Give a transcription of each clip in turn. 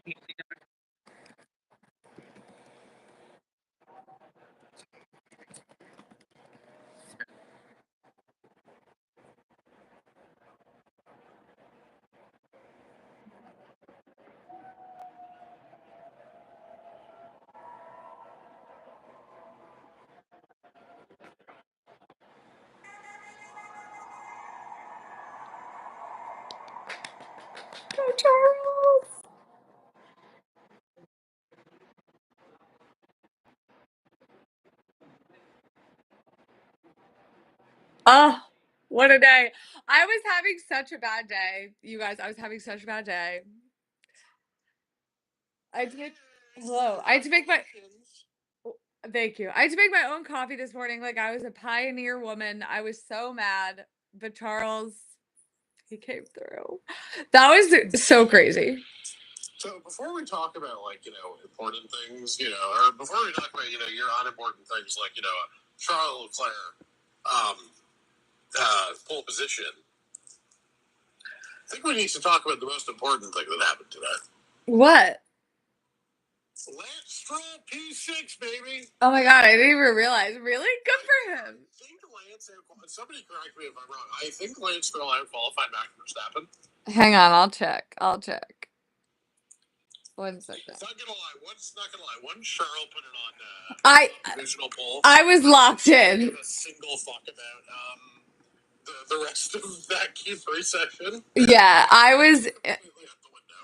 Oh, Charles. Oh, what a day. I was having such a bad day. You guys, I was having such a bad day. I had to make hello. I had to make my thank you. I had to make my own coffee this morning. Like I was a pioneer woman. I was so mad. But Charles, he came through. That was so crazy. So before we talk about important things, or before we talk about your unimportant things like Charles Leclerc, um, pole position, I think we need to talk about the most important thing that happened today. What? Lance Stroll P6, baby. Oh my god, I didn't even realize. Really? Good for him. I think somebody correct me if I'm wrong. I think Lance Stroll outqualified Max Verstappen. Hang on, I'll check. I'll check. 1 second. Not gonna lie. Once Charles put it on divisional poll, I was locked in. Give a single fuck about the rest of that Q3 session. Yeah, I was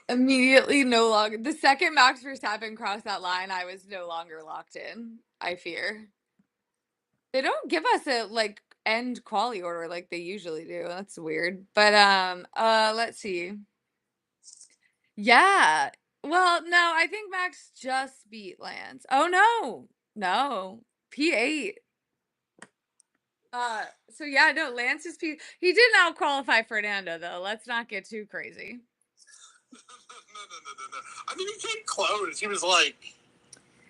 immediately no longer. The second Max Verstappen crossed that line, I was no longer locked in. I fear they don't give us a end quali order like they usually do. That's weird. But let's see. Yeah. Well, no, I think Max just beat Lance. Oh no, P8. So yeah, no, Lance is P. He did not qualify Fernando though. Let's not get too crazy. No. I mean, he came close. He was like.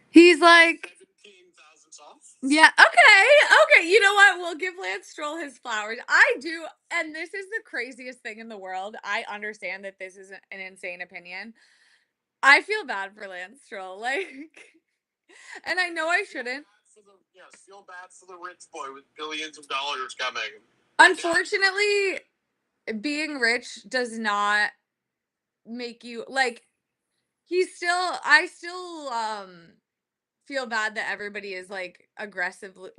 He's like 17,000 off. Yeah, okay. You know what? We'll give Lance Stroll his flowers. I do, and this is the craziest thing in the world. I understand that this is an insane opinion. I feel bad for Lance Stroll, and I know I shouldn't. Feel bad for the rich boy with billions of dollars coming. Unfortunately, being rich does not make you I still feel bad that everybody is aggressively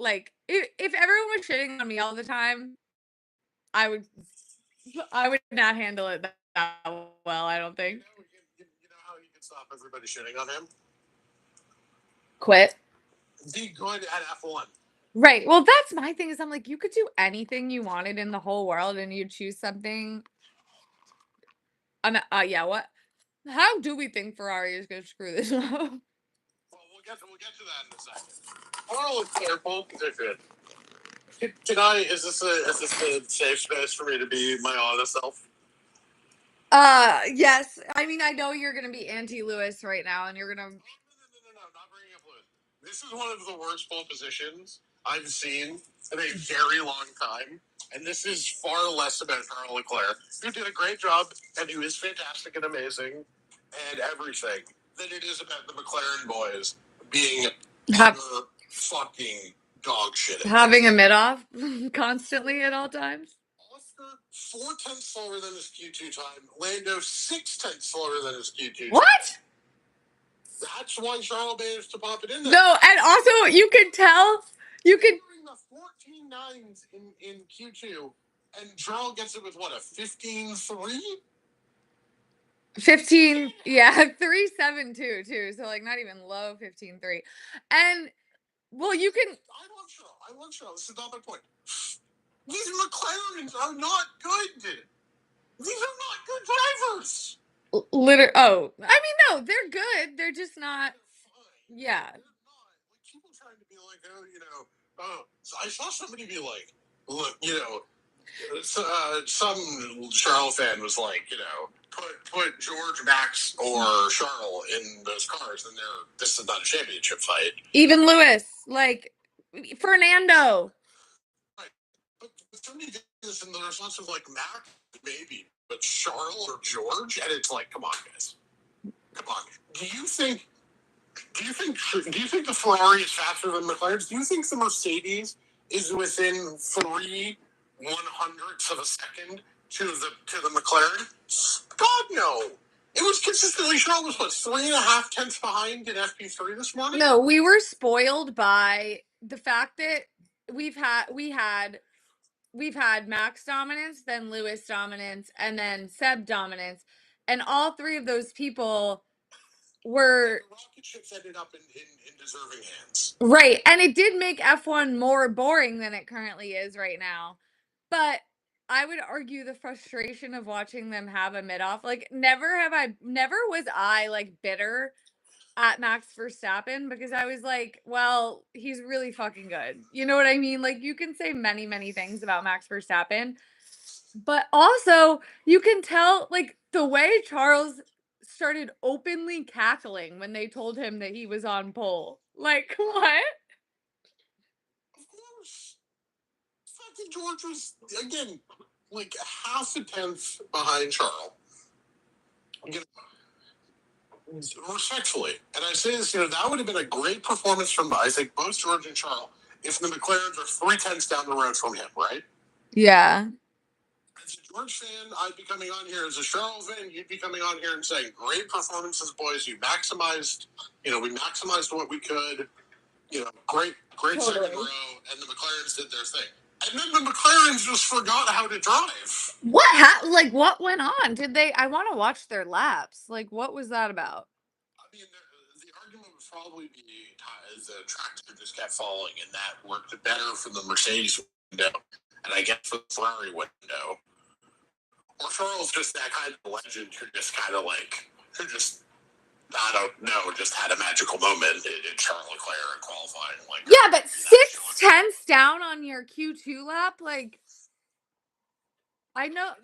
if everyone was shitting on me all the time, I would not handle it that well, I don't think. You know how you can stop everybody shitting on him? Quit. Be good at F1. Right. Well, that's my thing is I'm like, you could do anything you wanted in the whole world and you choose something. Yeah, what? How do we think Ferrari is going to screw this up? Well, we'll get to that in a second. Oral and clear pole position. Is this a safe space for me to be my honest self? Yes. I mean, I know you're gonna be anti-Lewis right now, and you're gonna. No, not bringing up Lewis. This is one of the worst pole positions I've seen in a very long time, and this is far less about Charles Leclerc, who did a great job and who is fantastic and amazing and everything, than it is about the McLaren boys being fucking dog shit. Having a mid-off constantly at all times. Oscar 4/10 slower than his Q2 time. Lando 6/10 slower than his Q2 time. What? That's why Charles managed to pop it in there. No, and also you could tell. You could. The 14 nines in Q2, and Charles gets it with what, a 15-3? 15, yeah, 3.72 too. So not even low 15.3. And well, you can. I love Charles. This is not my point. These McLarens are not good. These are not good drivers. Oh, I mean, no, they're good. They're just not. Yeah. They're not. People trying to be like, I saw somebody be like, look, some Charles fan was like, put George, Max, or Charles in those cars, and this is not a championship fight. Even Lewis, Fernando. Right. But somebody did this, and the response was like, Max, maybe, but Charles or George, and it's like, come on, guys. Come Buck. Do you think the Ferrari is faster than McLaren? Do you think the Mercedes is within 3/100ths of a second to the McLaren? God no. It was consistently Charles was what 3.5 tenths behind in FP3 this morning. No, we were spoiled by the fact that we've had Max dominance, then Lewis dominance, and then Seb dominance, and all three of those people were The rocket ships ended up in deserving hands. right, and it did make F1 more boring than it currently is right now. But I would argue the frustration of watching them have a mid off, like never was I like bitter at Max Verstappen because I was like, well, he's really fucking good. You know what I mean? Like you can say many, many things about Max Verstappen, but also you can tell like the way Charles started openly cackling when they told him that he was on pole. Like what? Of course. Fucking George was again like half a tenth behind Charles. You know, respectfully, and I say this, that would have been a great performance from I think both George and Charles if the McLarens are 3/10ths down the road from him, right? Yeah. As a George fan, I'd be coming on here. As a Charles fan, you'd be coming on here and saying, "Great performances, boys. You maximized. We maximized what we could. Great Totally. second row, and the McLarens did their thing. And then the McLarens just forgot how to drive. Like what went on? Did they I want to watch their laps. Like what was that about? I mean, the argument would probably be the track time just kept falling, and that worked better for the Mercedes window, and I guess for the Ferrari window. Or Charles just that kind of legend who just kind of who just I don't know, just had a magical moment in Charles Leclerc in qualifying. Yeah, but 6/10ths down on your Q2 lap, like I know.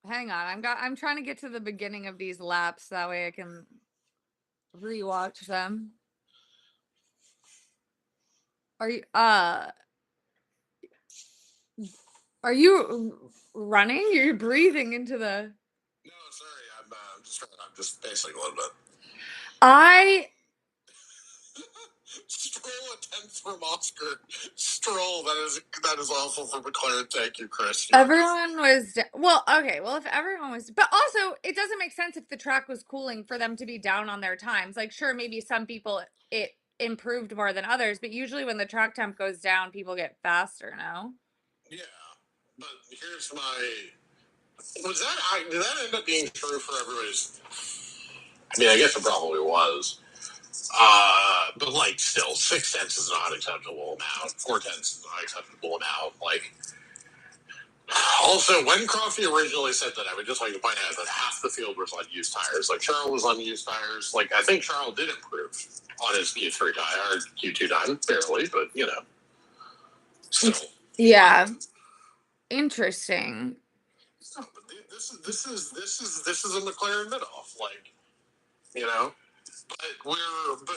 Hang on, I'm trying to get to the beginning of these laps that way I can rewatch them. Are you are you running? You're breathing into the No, sorry, I'm just pacing a little bit. I Stroll a tenth from Oscar. Stroll, that is awful for McLaren. Thank you, Chris. Everyone was well, okay. Well, if everyone was, but also it doesn't make sense if the track was cooling for them to be down on their times. Like, sure, maybe some people it improved more than others, but usually when the track temp goes down, people get faster. No. Yeah, but here's my. Did that end up being true for everybody's? I mean, I guess it probably was. But still, 6/10ths is not an acceptable amount. 4/10ths is not an acceptable amount. Also, when Coffey originally said that, I would just like to point out that half the field was on used tires. Charles was on used tires. I think Charles did improve on his Q3 tire, or Q2 time, barely, but still. Yeah. Interesting. No, but this is a McLaren mid-off, But one of them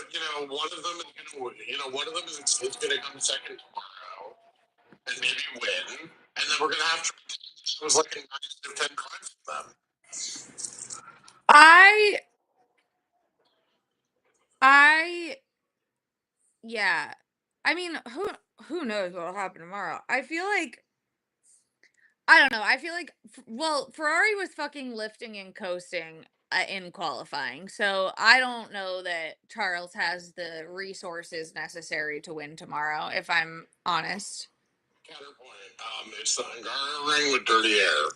is gonna come second tomorrow and maybe win, and then we're gonna have to. It was like a 9 to 10 drive for them. I I yeah. I mean, who knows what'll happen tomorrow? I don't know. I feel like well, Ferrari was fucking lifting and coasting in qualifying. So I don't know that Charles has the resources necessary to win tomorrow, if I'm honest. Counterpoint. It's the Hungary ring with dirty air.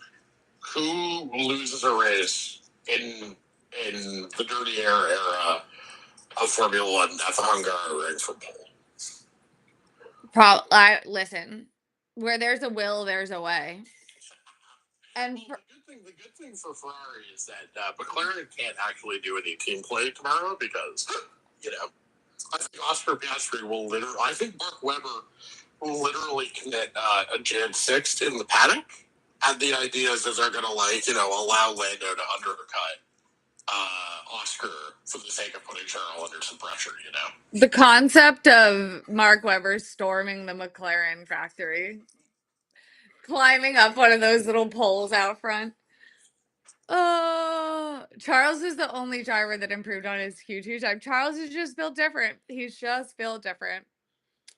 Who loses a race in the dirty air era of Formula One at the Hungary ring for pole? Listen, where there's a will, there's a way. And The good thing for Ferrari is that McLaren can't actually do any team play tomorrow because, I think Oscar Piastri will literally. I think Mark Webber will literally commit a Jan 6th in the paddock. And the idea is that they're going to allow Lando to undercut Oscar for the sake of putting Charles under some pressure. the concept of Mark Webber storming the McLaren factory, climbing up one of those little poles out front. Oh. Oh, Charles is the only driver that improved on his Q2 time. Charles is just built different. He's just built different.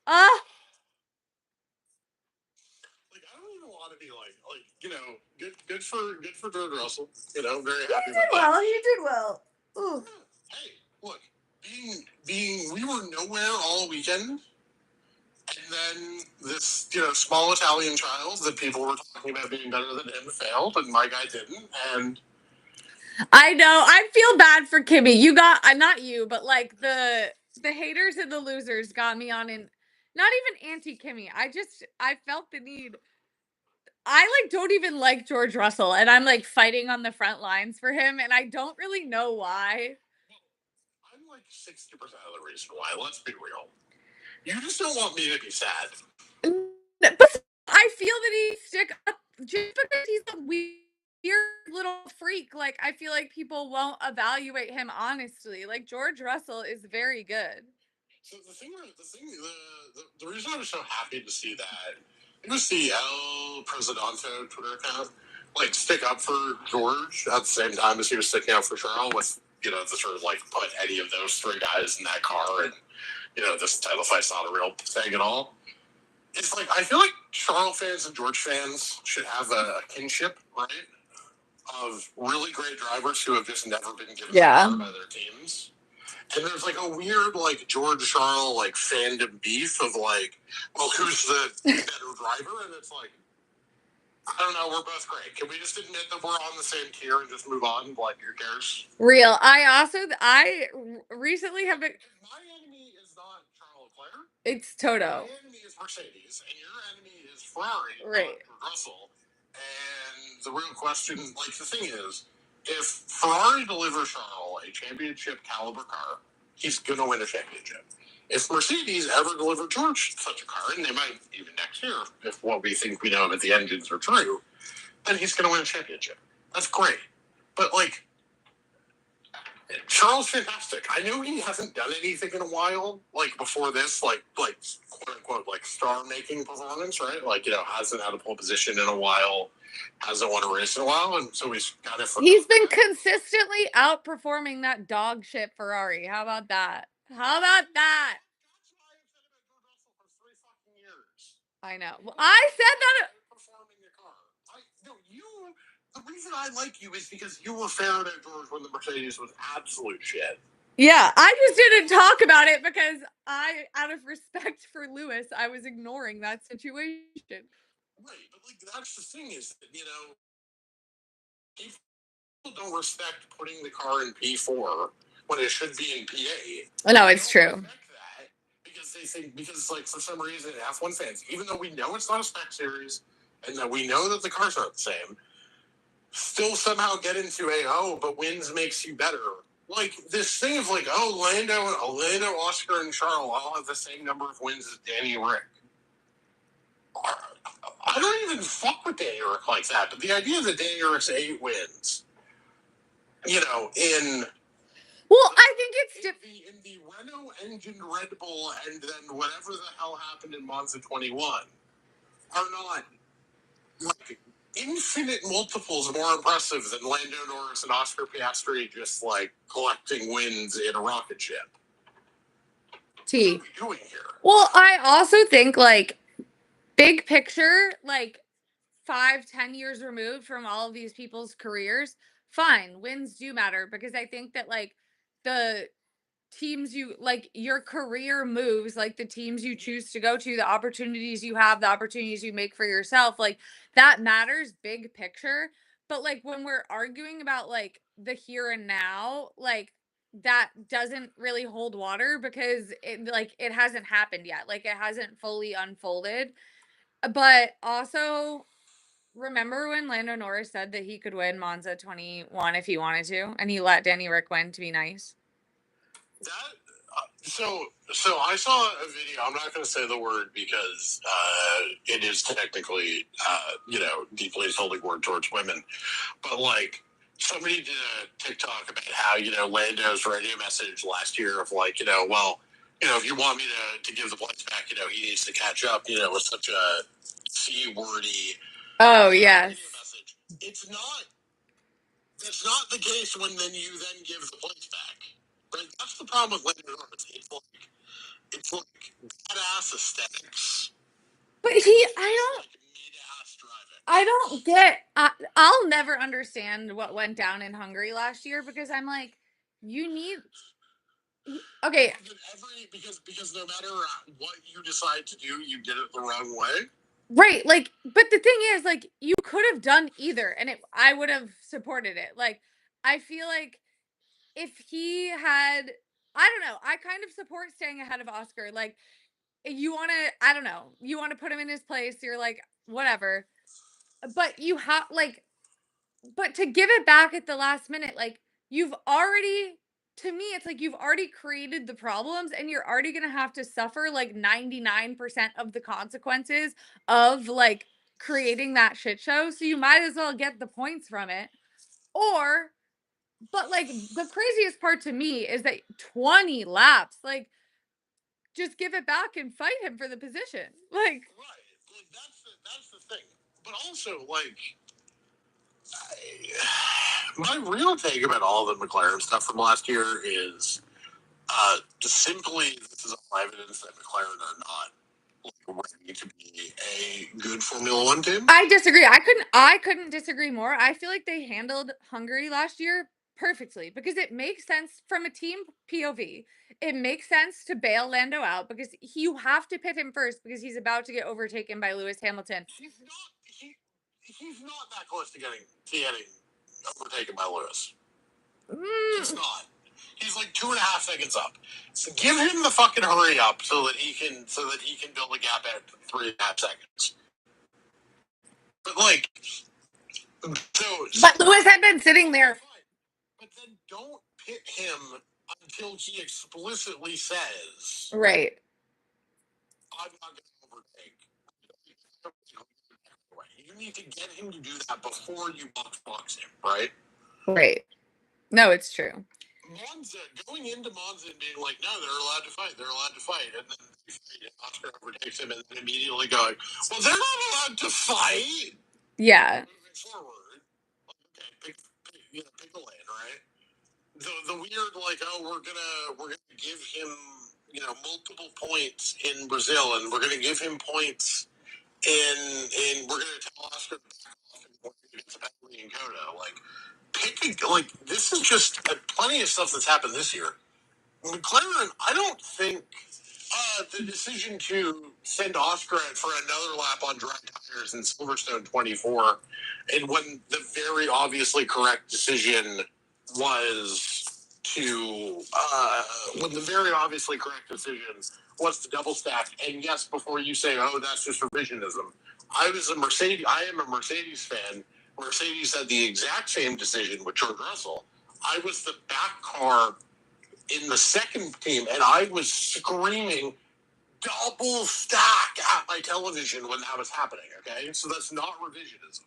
Ah, Like I don't even want to be like good for George Russell. Very he happy did with that. well. He did well. Ooh. Hey, look, being we were nowhere all weekend, and then this small Italian child that people were talking about being better than him failed, and my guy didn't, and I know. I feel bad for Kimmy. You got not you, but like the haters and the losers got me on an not even anti Kimmy. I felt the need. I like don't even like George Russell and I'm like fighting on the front lines for him and I don't really know why. I'm like 60% of the reason why. Let's be real. You just don't want me to be sad. But I feel that he stick up just because he's a weird little freak. Like I feel like people won't evaluate him honestly. Like George Russell is very good. So the reason I was so happy to see that it was the El Presidente Twitter account like stick up for George at the same time as he was sticking up for Charles with to sort of like put any of those three guys in that car and this title fight's not a real thing at all. It's like I feel like Charles fans and George fans should have a kinship, right? Of really great drivers who have just never been given the car by their teams. And there's like a weird like George Charles like fandom beef of like, well, who's the better driver? And it's like, I don't know, we're both great. Can we just admit that we're on the same tier and just move on? Like, who cares? Real. I recently have been. My enemy is not Charles Leclerc. It's Toto. My enemy is Mercedes, and your enemy is Ferrari, Right. not Russell. And the real question, like the thing is, if Ferrari delivers Charles a championship caliber car, he's going to win a championship. If Mercedes ever delivered George such a car, and they might even next year, if what we think we know about the engines are true, then he's going to win a championship. That's great. But, like, Charles fantastic. I know he hasn't done anything in a while, like before this, like quote unquote, like star making performance, right? Like hasn't had a pole position in a while, hasn't won a race in a while, and so he's kind of. He's been consistently outperforming that dog shit Ferrari. How about that? How about that? That's why I've said about George Russell for 3 fucking years. I know. Well, I said that. Performing the car. You. The reason I like you is because you were fair to George when the Mercedes was absolute shit. Yeah, I just didn't talk about it because out of respect for Lewis, I was ignoring that situation. Right, but like that's the thing is that people don't respect putting the car in P4 when it should be in PA. No, it's true. Because they think like for some reason F1 fans, even though we know it's not a spec series and that we know that the cars aren't the same, still somehow get into but wins makes you better. Like this thing of like, Lando, Oscar, and Charles all have the same number of wins as Danny Rick. I don't even fuck with Danny Rick like that, but the idea that Danny Rick's 8 wins, in well, I think it's in the Renault engine Red Bull, and then whatever the hell happened in Monza 21 are not like infinite multiples more impressive than Lando Norris and Oscar Piastri just like collecting wins in a rocket ship. T. What are we doing here? Well, I also think like big picture, like 5-10 years removed from all of these people's careers, fine, wins do matter because I think that like the teams you like your career moves, like the teams you choose to go to, the opportunities you have, the opportunities you make for yourself, like that matters big picture. But like when we're arguing about like the here and now, like that doesn't really hold water because it hasn't happened yet. Like it hasn't fully unfolded. But also remember when Lando Norris said that he could win Monza 21 if he wanted to, and he let Danny Rick win to be nice? That so I saw a video. I'm not going to say the word because it is technically deeply insulting word towards women. But like somebody did a TikTok about how Lando's radio message last year of like if you want me to give the points back, he needs to catch up. With such a C wordy. Oh yes. Message. It's not. That's not the case when then you then give the points back. Right? That's the problem with Lando Norris. It's like badass aesthetics. But Like mid-ass driving. I don't get, I'll never understand what went down in Hungary last year because I'm like, you need, okay, Because no matter what you decide to do, you did it the wrong way. right. Like, but the thing is, like, you could have done either and I would have supported it. Like, I feel like if he had, I don't know, I kind of support staying ahead of Oscar. Like, you want to, I don't know, you want to put him in his place. You're like, whatever. But you have, like, but to give it back at the last minute, like, you've already, to me, it's like you've already created the problems and you're already going to have to suffer like 99% of the consequences of like creating that shit show. So you might as well get the points from it. Or, but like the craziest part to me is that 20 laps, like, just give it back and fight him for the position. Like, right, like that's the thing. But also, like, my real take about all the McLaren stuff from last year is simply this is all evidence that McLaren are not ready to be a good Formula One team. I disagree. I couldn't disagree more. I feel like they handled Hungary last year perfectly because it makes sense from a team POV. It makes sense to bail Lando out because you have to pit him first because he's about to get overtaken by Lewis Hamilton. He's not that close to getting overtaken by Lewis. It's Mm, not. He's like 2.5 seconds up. So give him the fucking hurry up so that he can build a gap at 3.5 seconds. But like, but Lewis had been sitting there. but then don't pit him until he explicitly says, Right. "I'm not going to overtake." You need to get him to do that before you box him, right? Right. No, it's true. Monza, going into Monza and being like, no, they're allowed to fight, and then Oscar overtakes him, and then immediately going, well, they're not allowed to fight. Yeah. Moving forward, okay, pick a lane, right? The weird like, oh, we're gonna give him multiple points in Brazil, and we're gonna give him points in we're gonna tell Oscar to back off and against a penalty in Coda, like. Like this is just plenty of stuff that's happened this year. McLaren, I don't think the decision to send Oscar out for another lap on dry tires in Silverstone 24, and was to when the very obviously correct decision was to double stack. And yes, before you say, "Oh, that's just revisionism," I am a Mercedes fan. Mercedes had the exact same decision with George Russell. I was the back car in the second team, and I was screaming double stack at my television when that was happening. Okay, so that's not revisionism.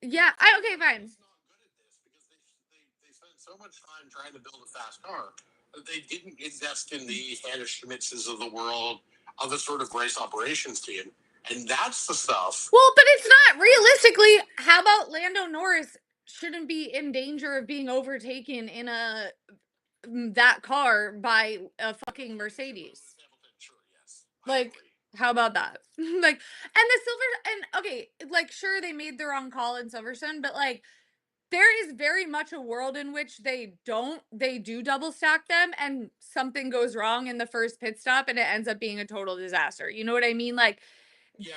Yeah, I okay, fine. It's not good at this because they spent so much time trying to build a fast car that they didn't invest in the Hannah Schmitzes of the world of a sort of race operations team. And that's the stuff. Well, but it's not realistically. How about Lando Norris shouldn't be in danger of being overtaken in that car by a fucking Mercedes? Sure, yes. Like, how about that? Like, and the Silver and okay, like sure they made the wrong call in Silverstone, but like there is very much a world in which they do double stack them and something goes wrong in the first pit stop and it ends up being a total disaster. You know what I mean? Like, yeah,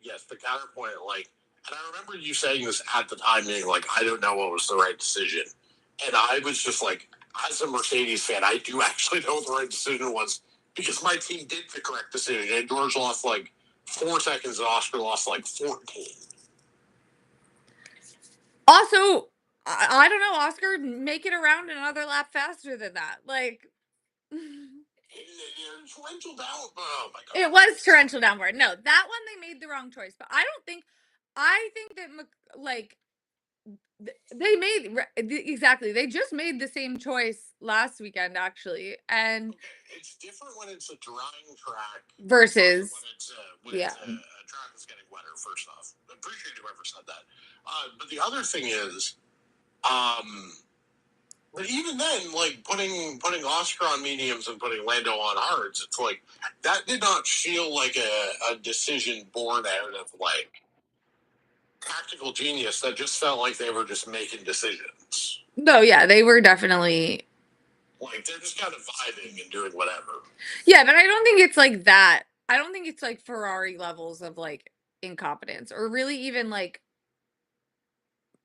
yes, the counterpoint, like, and I remember you saying this at the time, being like, I don't know what was the right decision, and I was just like, as a Mercedes fan, I do actually know what the right decision was because my team did the correct decision, and George lost like 4 seconds, and Oscar lost like 14. also, I don't know, Oscar, make it around another lap faster than that. Like, Torrential down. Oh my god! it was torrential downward. No, that one they made the wrong choice. But I don't think. I think that like They made exactly. They just made the same choice last weekend, actually, and Okay, it's different when it's a drying track versus versus when yeah. a track that's getting wetter. First off, I appreciate whoever said that. But the other thing is, but even then, like putting Oscar on mediums and putting Lando on hards, it's like that did not feel like a decision born out of like tactical genius. That just felt like they were just making decisions. No, yeah, they were definitely. Like they're just kind of vibing and doing whatever. Yeah, but I don't think it's like that. I don't think it's like Ferrari levels of like incompetence or really even like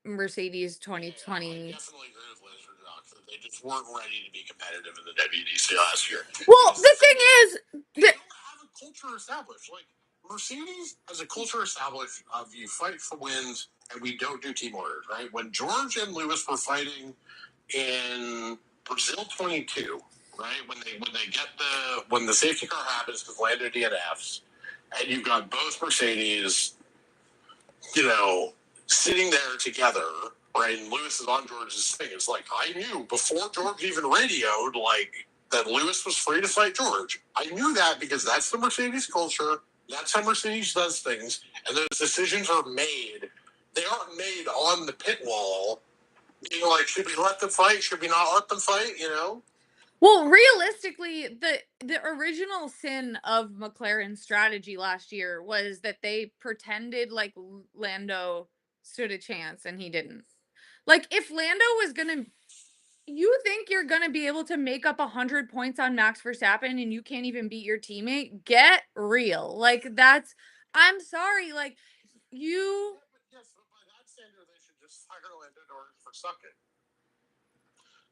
Mercedes Yeah, I 2020. definitely agree with Lizard Doc that they just weren't ready to be competitive in the WDC last year. Well, Because the the thing thing is, is they that don't have a culture established. Like Mercedes has a culture established of you fight for wins and we don't do team orders, right? When George and Lewis were fighting in Brazil 22, right? When the safety car happens because Lando DNFs, and you've got both Mercedes, you know, sitting there together, right? And Lewis is on George's thing. It's like I knew before George even radioed, like that Lewis was free to fight George. I knew that because that's the Mercedes culture. That's how Mercedes does things, and those decisions are made. They aren't made on the pit wall. Being like, should we let them fight? Should we not let them fight? You know? well, realistically, the original sin of McLaren's strategy last year was that they pretended like Lando stood a chance and he didn't. Like if Lando was gonna, you think you're gonna be able to make up 100 points on Max Verstappen and you can't even beat your teammate? Get real. Like that's. I'm sorry. Like you. Yes, but by that standard, they should just fire Lando Norris for sucking.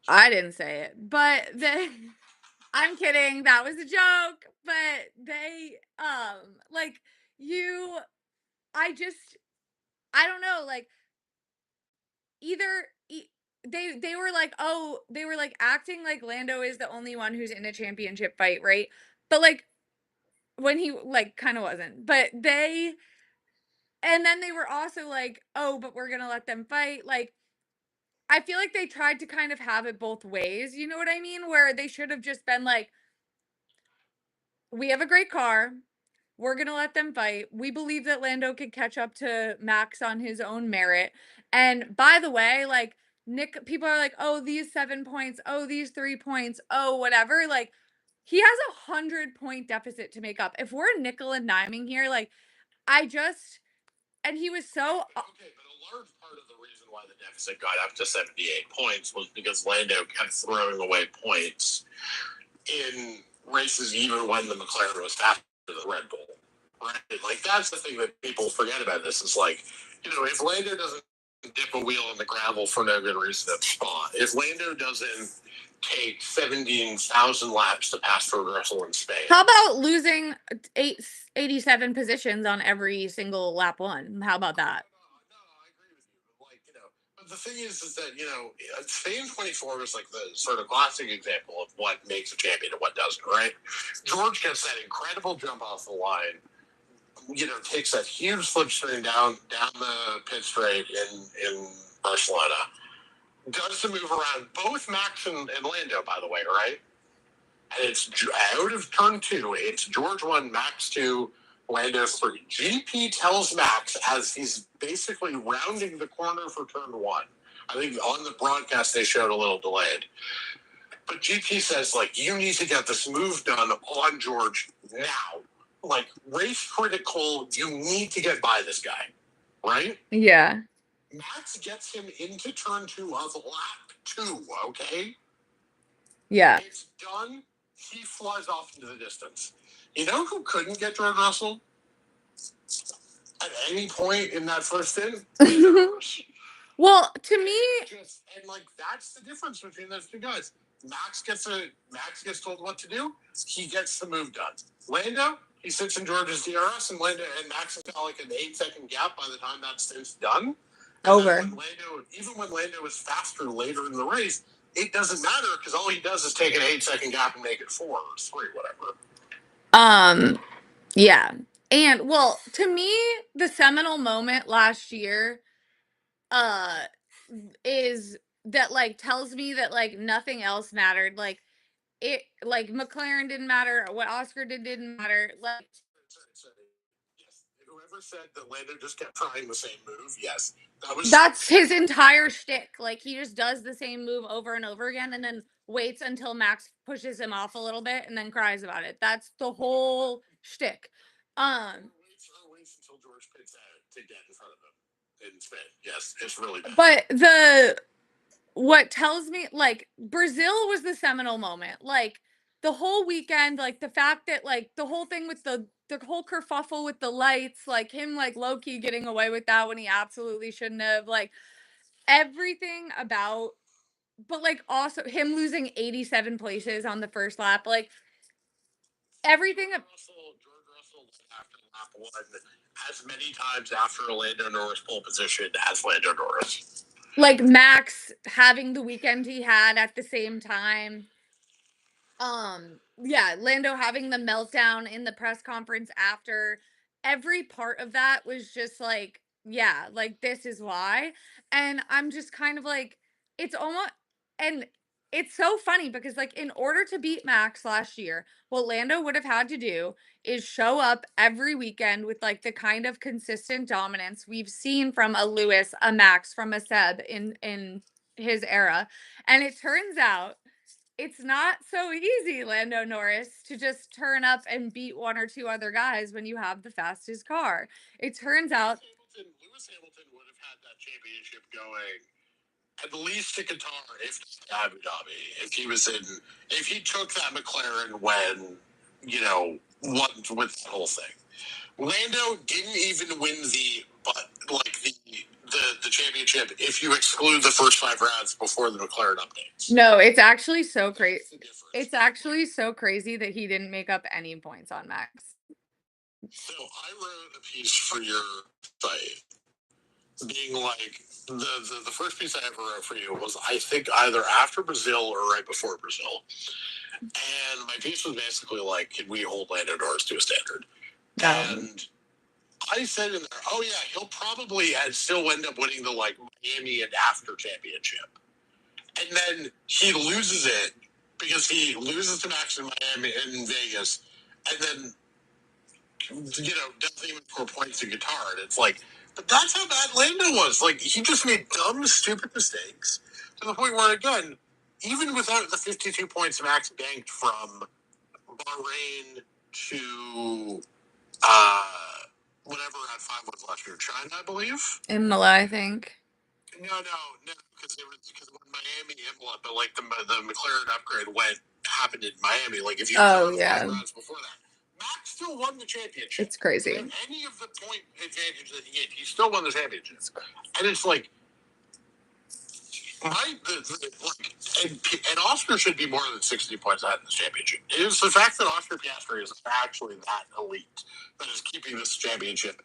I didn't say it, but the. I'm kidding. That was a joke. But they, like you. I just. I don't know. Like either. They were like, oh, they were like acting like Lando is the only one who's in a championship fight, right? But like when he like kind of wasn't. But they, and then they were also like, oh, but we're gonna let them fight. Like I feel like they tried to kind of have it both ways. You know what I mean? Where they should have just been like, we have a great car. We're going to let them fight. We believe that Lando could catch up to Max on his own merit. And by the way, like Nick, people are like, oh, these 7 points, oh, these 3 points, oh, whatever. Like he has 100 point deficit to make up. If we're nickel and diming here, like I just, and he was so. Okay, but a large part of the reason why the deficit got up to 78 points was because Lando kept throwing away points in races, even when the McLaren was faster than the Red Bull. Right? Like that's the thing that people forget about this. Is like, if Lando doesn't dip a wheel in the gravel for no good reason at Spa, if Lando doesn't take 17,000 laps to pass for Russell in Spain. How about losing 87 positions on every single lap one? How about that? No, I agree with you. But but the thing is that Spain 24 was like the sort of classic example of what makes a champion and what doesn't. Right? George gets that incredible jump off the line. Takes that huge slipstream down the pit straight in Barcelona. Does the move around both Max and Lando, by the way, right? And it's out of turn two. It's George 1, Max 2, Lando 3. GP tells Max as he's basically rounding the corner for turn 1. I think on the broadcast they showed a little delayed. But GP says, like, you need to get this move done on George now. Like, race critical, you need to get by this guy. Right? Yeah. Max gets him into turn 2 of lap 2, okay? Yeah. It's done. He flies off into the distance. You know who couldn't get George Russell at any point in that first stint? Well, to me, and like that's the difference between those two guys. Max gets told what to do. He gets the move done. Lando, he sits in George's DRS, and Max has got like an 8-second gap by the time that stint's done. And over. Even when Lando is faster later in the race, it doesn't matter because all he does is take an 8-second gap and make it 4 or 3, whatever. Yeah. And well, to me, the seminal moment last year, is that like tells me that like nothing else mattered. Like it like McLaren didn't matter, what Oscar didn't matter. Like Yes, whoever said that Lando just kept trying the same move, yes, that was that's his entire shtick. Like he just does the same move over and over again and then waits until Max pushes him off a little bit and then cries about it. That's the whole shtick. waits until George picks out to get in front of him in spin. Yes, it's really bad. But the what tells me like Brazil was the seminal moment. Like the whole weekend, like the fact that like the whole thing with the whole kerfuffle with the lights, like him like low key getting away with that when he absolutely shouldn't have, like everything about, but like also him losing 87 places on the first lap, like everything. George Russell after lap one as many times after Lando Norris pole position as Lando Norris. Like Max having the weekend he had at the same time. Yeah, Lando having the meltdown in the press conference after, every part of that was just like, yeah, like this is why. And I'm just kind of like, it's almost, and it's so funny because like in order to beat Max last year, what Lando would have had to do is show up every weekend with like the kind of consistent dominance we've seen from a Lewis, a Max, from a Seb in his era. And it turns out it's not so easy, Lando Norris, to just turn up and beat one or two other guys when you have the fastest car. It turns out Lewis Hamilton would have had that championship going at least to Qatar, if not Abu Dhabi, if he took that McLaren when, won with the whole thing. Lando didn't even win the championship if you exclude the first 5 rounds before the McLaren updates. no, it's actually so crazy. It's actually so crazy that he didn't make up any points on Max. So I wrote a piece for your site, being like the first piece I ever wrote for you was I think either after Brazil or right before Brazil, and my piece was basically like, can we hold Lando Norris to a standard? And I said in there, oh yeah, he'll probably still end up winning the like Miami and after championship, and then he loses it because he loses to Max in Miami and Vegas, and then doesn't even score points in guitar. And it's like, but that's how bad Lando was. Like he just made dumb, stupid mistakes to the point where again, even without the 52 points Max banked from Bahrain to whatever at 5 was last year, China, I believe. Imola, I think. No, because when Miami Imola, but like the McLaren upgrade happened in Miami. Like if you Oh the yeah, 5 rounds before that, Max still won the championship. it's crazy. And any of the point advantage that he still won the championship. And it's like, and Oscar should be more than 60 points out in the championship. It is the fact that Oscar Piastri is actually that elite that is keeping this championship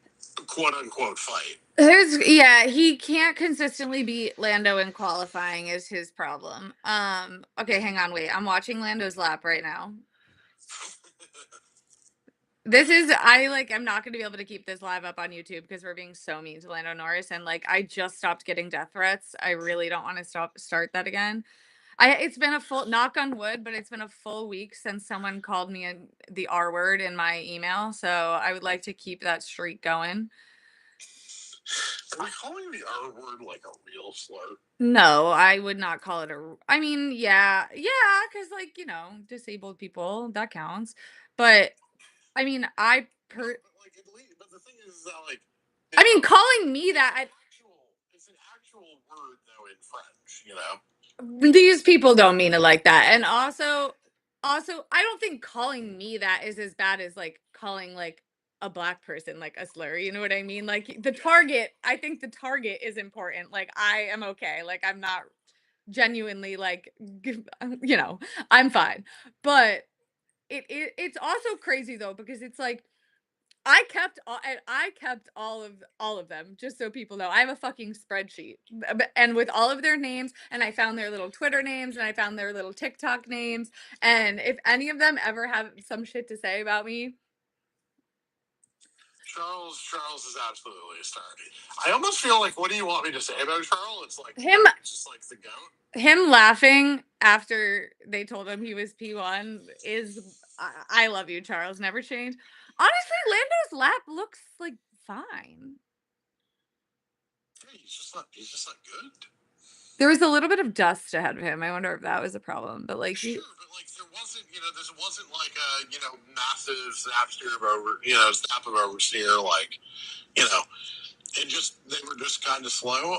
quote unquote fight. Yeah, he can't consistently beat Lando in qualifying is his problem. Okay, hang on, wait. I'm watching Lando's lap right now. I'm not going to be able to keep this live up on YouTube because we're being so mean to Lando Norris, and like I just stopped getting death threats. I really don't want to start that again. It's been a full, knock on wood, but it's been a full week since someone called me the R word in my email, so I would like to keep that streak going. Are we calling the R word like a real slur? No, I would not call it I mean, yeah, because like disabled people, that counts. But I mean, But the thing is that like, I mean, calling me that, it's an actual word though in French. these people don't mean it like that. And also, I don't think calling me that is as bad as like calling like a black person like a slur. You know what I mean? Like the target, I think the target is important. Like I am okay. Like I'm not genuinely like, I'm fine. But it's also crazy though because it's like I kept all of them, just so people know. I have a fucking spreadsheet, and with all of their names, and I found their little Twitter names, and I found their little TikTok names, and if any of them ever have some shit to say about me, Charles is absolutely a star. I almost feel like, what do you want me to say about Charles? It's like Him it's just like the goat. him laughing after they told him he was P1 is I love you, Charles. Never change. Honestly, Lando's lap looks like fine. Yeah, he's just not good. There was a little bit of dust ahead of him. I wonder if that was a problem. But like, Sure, but like this wasn't like a massive snap of oversteer. Like they were just kind of slow.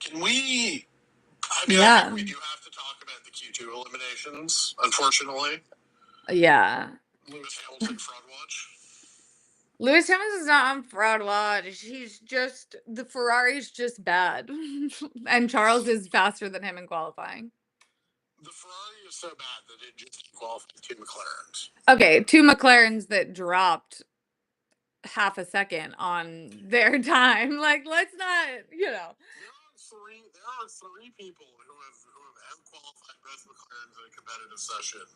Can we? I mean, I yeah, think we do have to talk about the Q2 eliminations. Unfortunately, yeah. Lewis Hamilton fraud watch. Lewis Hamilton's not on fraud watch. He's just the Ferrari's just bad, and Charles is faster than him in qualifying. The Ferrari is so bad that it just qualified 2 McLarens. Okay, 2 McLarens that dropped half a second on their time. Like, let's not, There are three people who have qualified both McLarens in a competitive session.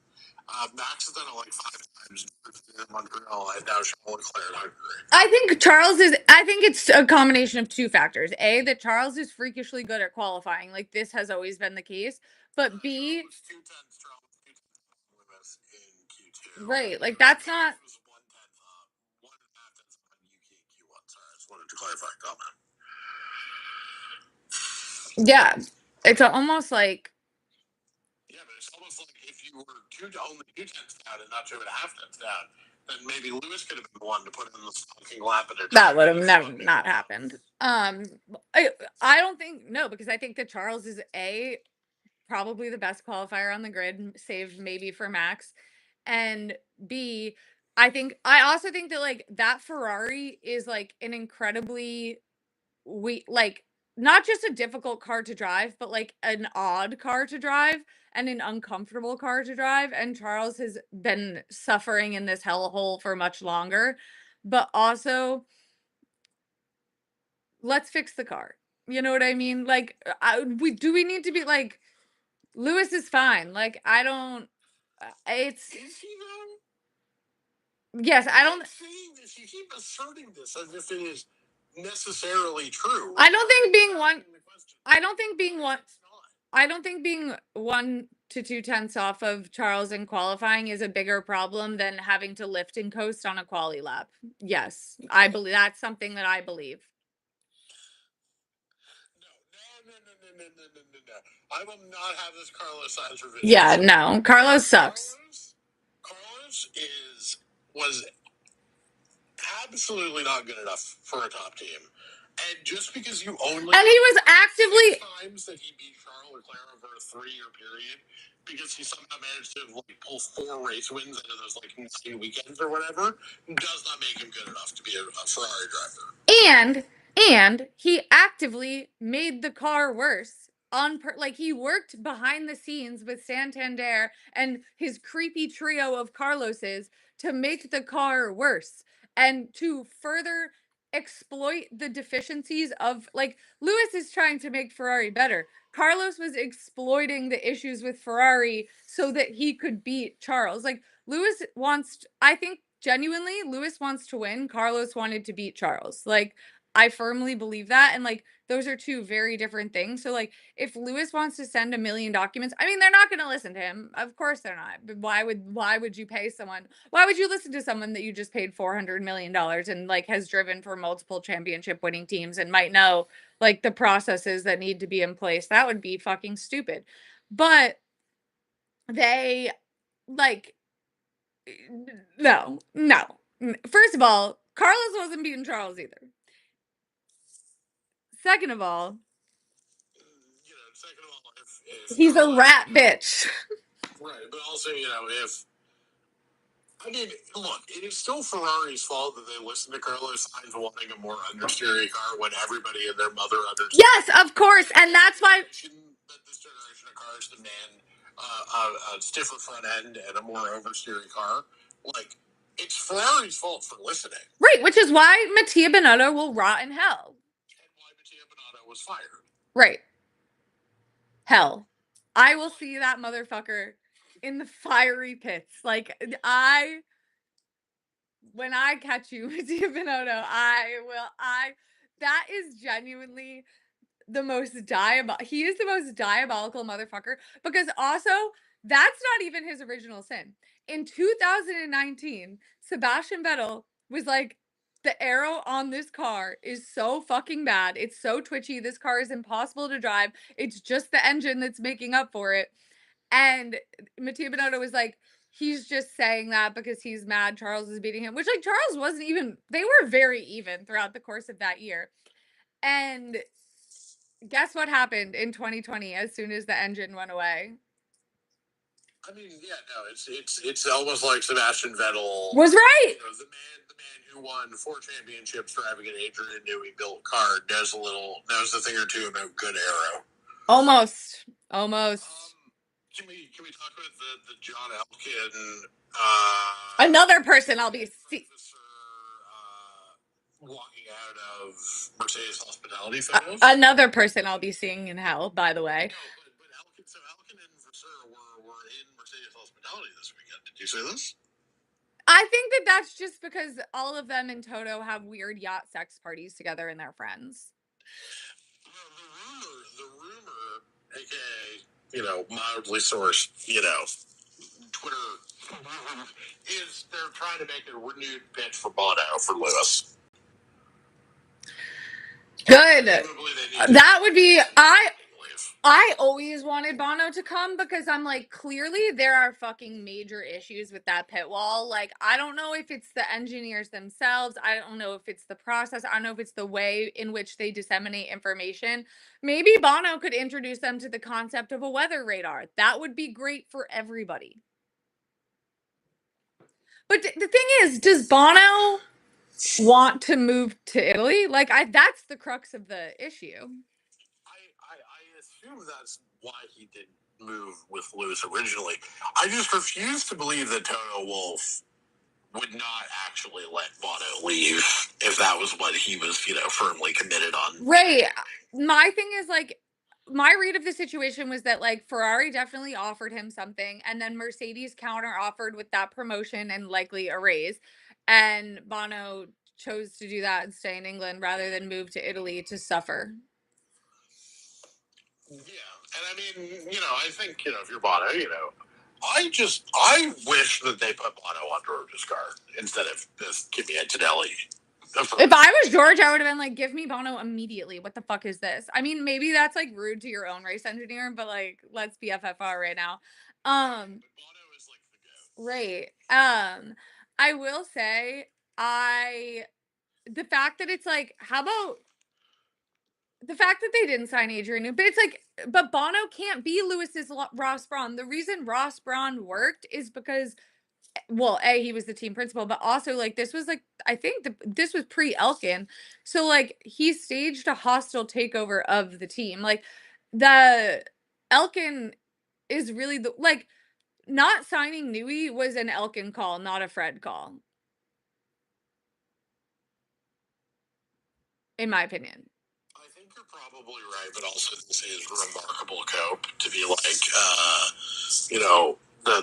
Max has done it like 5 times in Montreal, and now Charles Leclerc in Hungary. I think it's a combination of two factors. A, that Charles is freakishly good at qualifying. Like, this has always been the case. But B, Charles was 2 tenths Lewis in Q2. right, like that's not. It was 1 tenth up, 1.5 tenths up in Q1. Sorry, I just wanted to clarify a comment. Yeah, it's almost like. Yeah, but it's almost like if you were only 2 tenths down and not 2.5 tenths down, then maybe Lewis could have been the one to put in the fucking lap in their That would have never not happened. I don't think no, because I think that Charles is probably the best qualifier on the grid, save maybe for Max, and B, I also think that like that Ferrari is like an incredibly like not just a difficult car to drive, but like an odd car to drive and an uncomfortable car to drive. And Charles has been suffering in this hellhole for much longer. But also, let's fix the car. You know what I mean? Like, we need to be like, Lewis is fine. Like, I don't. It's Is he though? yes, I don't. I'm saying this. You keep asserting this as if it is necessarily true. I don't think being one. I don't think being one. I don't think being 1 to 2 tenths off of Charles in qualifying is a bigger problem than having to lift and coast on a quali lap. Yes, I believe that's something that I believe. No. I will not have this Carlos Sainz revision. Yeah, no, Carlos sucks. Carlos was absolutely not good enough for a top team. And just because you only and he was actively times that he beat Charles Leclerc over a 3-year period, because he somehow managed to like pull 4 race wins out of those like 9 weekends or whatever, does not make him good enough to be a Ferrari driver. And he actively made the car worse like he worked behind the scenes with Santander and his creepy trio of Carloses to make the car worse and to further exploit the deficiencies of like Lewis is trying to make Ferrari better. Carlos was exploiting the issues with Ferrari so that he could beat Charles. Like Lewis I think genuinely Lewis wants to win. Carlos wanted to beat Charles. Like I firmly believe that. And like those are two very different things. So like if Lewis wants to send 1,000,000 documents, I mean they're not going to listen to him. Of course they're not. But why would you pay someone? Why would you listen to someone that you just paid $400 million and like has driven for multiple championship winning teams and might know like the processes that need to be in place? That would be fucking stupid. But they like no. First of all, Carlos wasn't beating Charles either. Second of all, if he's a rat bitch. Right, but also, if I mean, look, it is still Ferrari's fault that they listened to Carlos Sainz wanting a more understeery car when everybody and their mother understood. Yes, of course, and that's why that this generation of cars demand a stiffer front end and a more oversteery car. Like, it's Ferrari's fault for listening. Right, which is why Mattia Binotto will rot in hell. And why Mattia Binotto was fired. Right. Hell. I will see that motherfucker in the fiery pits. Like, when I catch you, Mattia Binotto, I will. That is genuinely the most he is the most diabolical motherfucker because also that's not even his original sin. In 2019, Sebastian Vettel was like, the aero on this car is so fucking bad. It's so twitchy. This car is impossible to drive. It's just the engine that's making up for it. And Mattia Binotto was like, he's just saying that because he's mad Charles is beating him, which like Charles wasn't even, they were very even throughout the course of that year. And guess what happened in 2020 as soon as the engine went away? I mean, yeah, no, it's almost like Sebastian Vettel was right. You know, the man who won 4 championships driving an Adrian Newey built car knows a thing or two about good aero. Almost. Can we talk about the John Elkin? Another person I'll be walking out of Mercedes hospitality photos. Another person I'll be seeing in hell, by the way. No, but Elkin and Vasseur were in Mercedes hospitality this weekend. Did you see this? I think that's just because all of them in Toto have weird yacht sex parties together and they're friends. The rumor, aka, mildly sourced, Twitter, is they're trying to make a renewed pitch for Bono for Lewis. Good. That would be I always wanted Bono to come because I'm like, clearly there are fucking major issues with that pit wall. Like, I don't know if it's the engineers themselves. I don't know if it's the process. I don't know if it's the way in which they disseminate information. Maybe Bono could introduce them to the concept of a weather radar. That would be great for everybody. But the thing is, does Bono want to move to Italy? Like, that's the crux of the issue. I assume that's why he didn't move with Lewis originally. I just refuse to believe that Toto Wolff would not actually let Bono leave if that was what he was, firmly committed on. Right. My thing is like, my read of the situation was that like Ferrari definitely offered him something, and then Mercedes counter offered with that promotion and likely a raise, and Bono chose to do that and stay in England rather than move to Italy to suffer. Yeah, and I mean, I think, if you're Bono, I wish that they put Bono on George's car instead of this Kimi Antonelli. If I was George, I would have been like, give me Bono immediately. What the fuck is this? I mean, maybe that's like rude to your own race engineer, but like, let's be FFR right now. Bono is like the goat. Right. I will say, the fact that it's like, how about the fact that they didn't sign Adrian, but it's like, but Bono can't be Lewis's Ross Brawn. The reason Ross Brawn worked is because, well, he was the team principal, but also like this was like, I think this was pre Elkin, so like he staged a hostile takeover of the team. Like the Elkin is really the like, not signing Newey was an Elkin call, not a Fred call, in my opinion. I think you're probably right, but also this is remarkable cope to be like,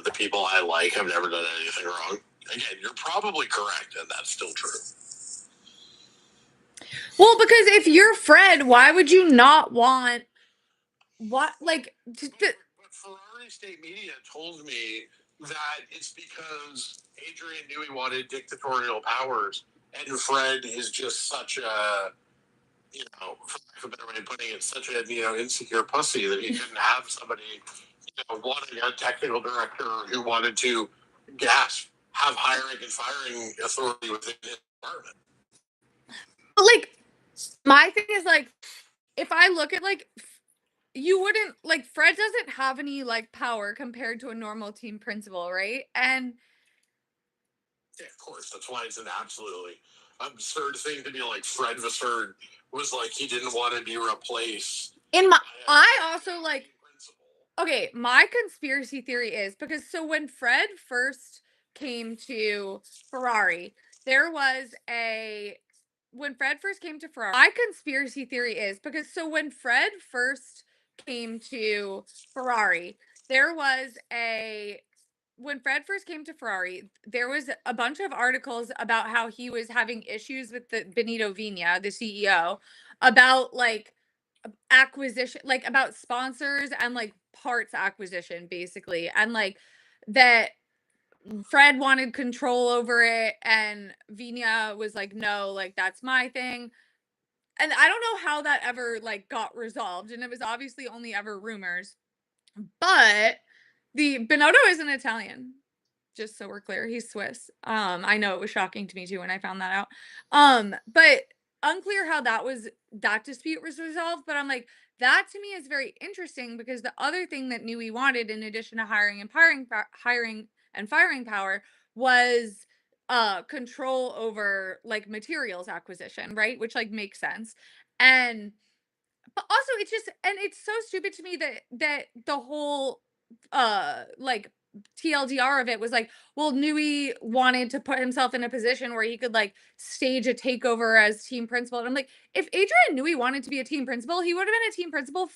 the people I like have never done anything wrong. Again, you're probably correct, and that's still true. Well, because if you're Fred, why would you not want what like? But Ferrari State Media told me that it's because Adrian Newey wanted dictatorial powers, and Fred is just such a, for lack of a better way of putting it, such a insecure pussy that he couldn't have somebody, wanting a technical director who wanted to have hiring and firing authority within his department. like, my thing is like, if I look at like, you wouldn't like, Fred doesn't have any like power compared to a normal team principal, right? And yeah, of course, that's why it's an absolutely absurd thing to be like Fred Vasseur was like he didn't want to be replaced. I also like, okay, my conspiracy theory is because so when Fred first came to Ferrari, there was a when Fred first came to Ferrari, my conspiracy theory is because so when Fred first came to Ferrari, there was a when Fred first came to Ferrari, there was a bunch of articles about how he was having issues with the Benito Vina, the CEO, about like acquisition, like about sponsors and like parts acquisition, basically. And like that Fred wanted control over it, and Vina was like, no, like that's my thing. And I don't know how that ever like got resolved. And it was obviously only ever rumors. But the Benotto isn't Italian, just so we're clear. He's Swiss. I know it was shocking to me too when I found that out. But unclear how that dispute was resolved. But I'm like, that to me is very interesting because the other thing that Nui wanted, in addition to hiring and firing power, was control over like materials acquisition, right? Which like makes sense. And but also it's just, and it's so stupid to me that the whole like TLDR of it was like, well, Nui wanted to put himself in a position where he could like stage a takeover as team principal. And I'm like, if Adrian Nui wanted to be a team principal, he would have been a team principal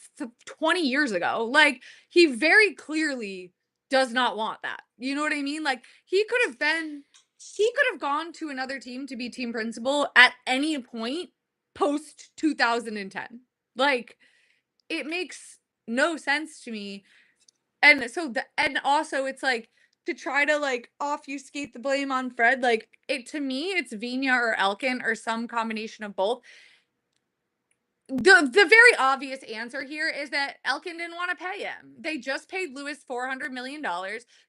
20 years ago. Like, he very clearly does not want that. You know what I mean? Like, he could have gone to another team to be team principal at any point post 2010. Like, it makes no sense to me. And so and also it's like, to try to like obfuscate the blame on Fred, like, it, to me it's Vina or Elkin or some combination of both. The very obvious answer here is that Elkin didn't want to pay him. They just paid Lewis $400 million.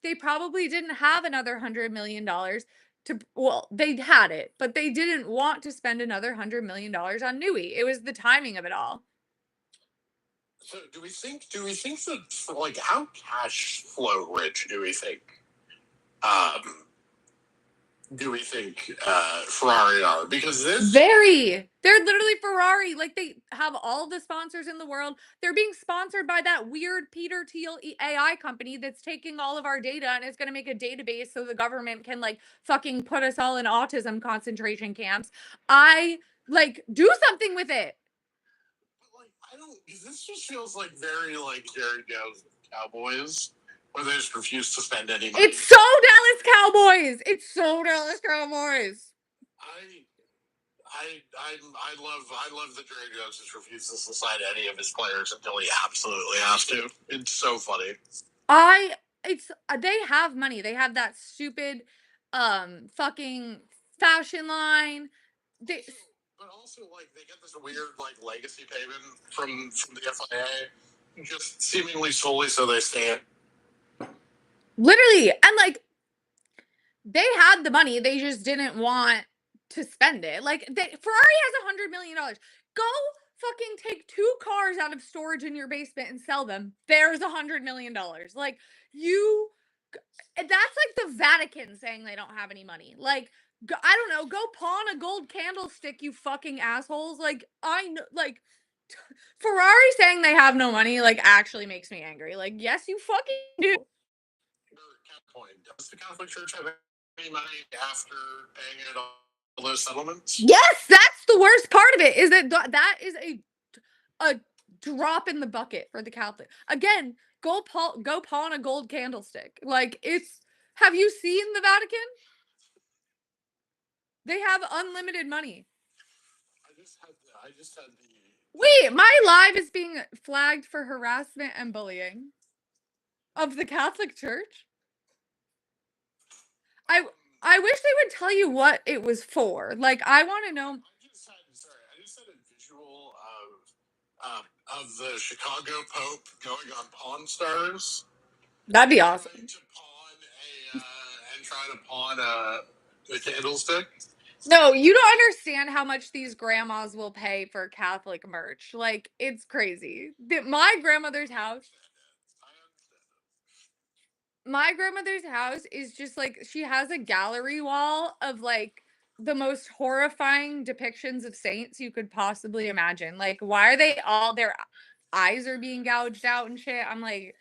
They probably didn't have another $100 million to, well, they had it, but they didn't want to spend another $100 million on Nui. It was the timing of it all. So do we think that, like, how cash flow rich um do we think Ferrari are? Because They're literally Ferrari. Like, they have all the sponsors in the world. They're being sponsored by that weird Peter Thiel AI company that's taking all of our data and is going to make a database so the government can like fucking put us all in autism concentration camps. I like, do something with it. like, I don't. This just feels like very like Jerry Jones Cowboys, where they just refuse to spend any money. It's so Dallas Cowboys. It's so Dallas Cowboys. I love that Jerry Jones just refuses to sign any of his players until he absolutely has to. It's so funny. I it's they have money. They have that stupid fucking fashion line. They But also, like, they get this weird like legacy payment from the FIA, just seemingly solely so they stand. literally, and like, they had the money, they just didn't want to spend it. Like, Ferrari has $100 million. Go fucking take 2 cars out of storage in your basement and sell them. There's $100 million. Like, you, that's like the Vatican saying they don't have any money. Like, I don't know, go pawn a gold candlestick, you fucking assholes. Like, I know, like, Ferrari saying they have no money like actually makes me angry. Like, yes, you fucking do. Does the Catholic Church have any money after paying it all those settlements? Yes, that's the worst part of it. Is that that is a drop in the bucket for the Catholic. Again, go pawn a gold candlestick. Like, it's, have you seen the Vatican? They have unlimited money. I just had the. Wait, my live is being flagged for harassment and bullying of the Catholic Church. I I wish they would tell you what it was for. Like, I want to know. I just had a visual of the Chicago Pope going on Pawn Stars. That'd be awesome. Trying to pawn a candlestick. No, you don't understand how much these grandmas will pay for Catholic merch. Like, it's crazy. My grandmother's house, is just like, she has a gallery wall of like the most horrifying depictions of saints you could possibly imagine. Like, why are they all, their eyes are being gouged out and shit? I'm like,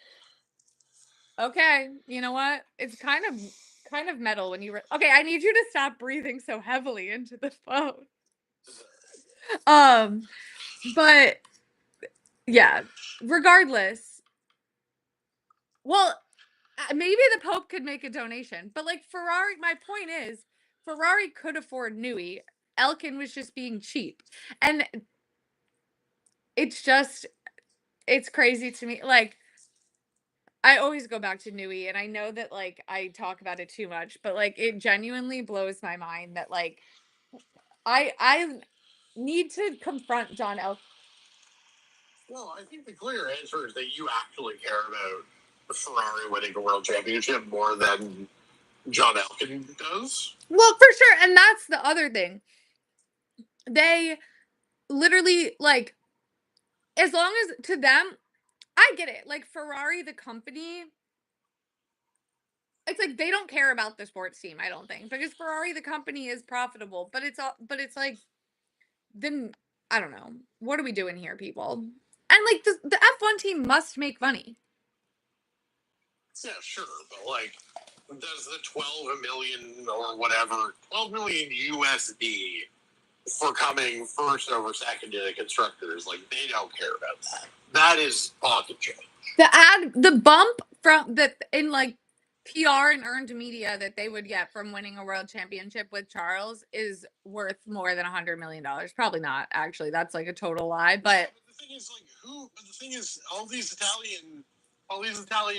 okay, you know what? It's kind of metal when you okay, I need you to stop breathing so heavily into the phone. But yeah, regardless. Well, maybe the Pope could make a donation, but like Ferrari, my point is, Ferrari could afford Newey. Elkin was just being cheap, and it's just it's crazy to me. Like I always go back to Newey, and I know that like I talk about it too much, but like it genuinely blows my mind that like I need to confront John Elkin. Well, I think the clear answer is that you actually care about Ferrari winning a world championship more than John Elkin does. Well, for sure, and that's the other thing. They literally like, as long as to them, I get it. Like Ferrari, the company, it's like they don't care about the sports team. I don't think, because Ferrari, the company, is profitable, but it's all, but it's like, then I don't know. What are we doing here, people? And like the F1 team must make money. Yeah, sure, but like, does the 12 million or whatever, 12 million USD for coming first over second to the constructors, like they don't care about that. That is pocket change. The bump from the in like PR and earned media that they would get from winning a world championship with Charles is worth more than $100 million. Probably not, actually. That's like a total lie. But the thing is, like, But the thing is, all these Italian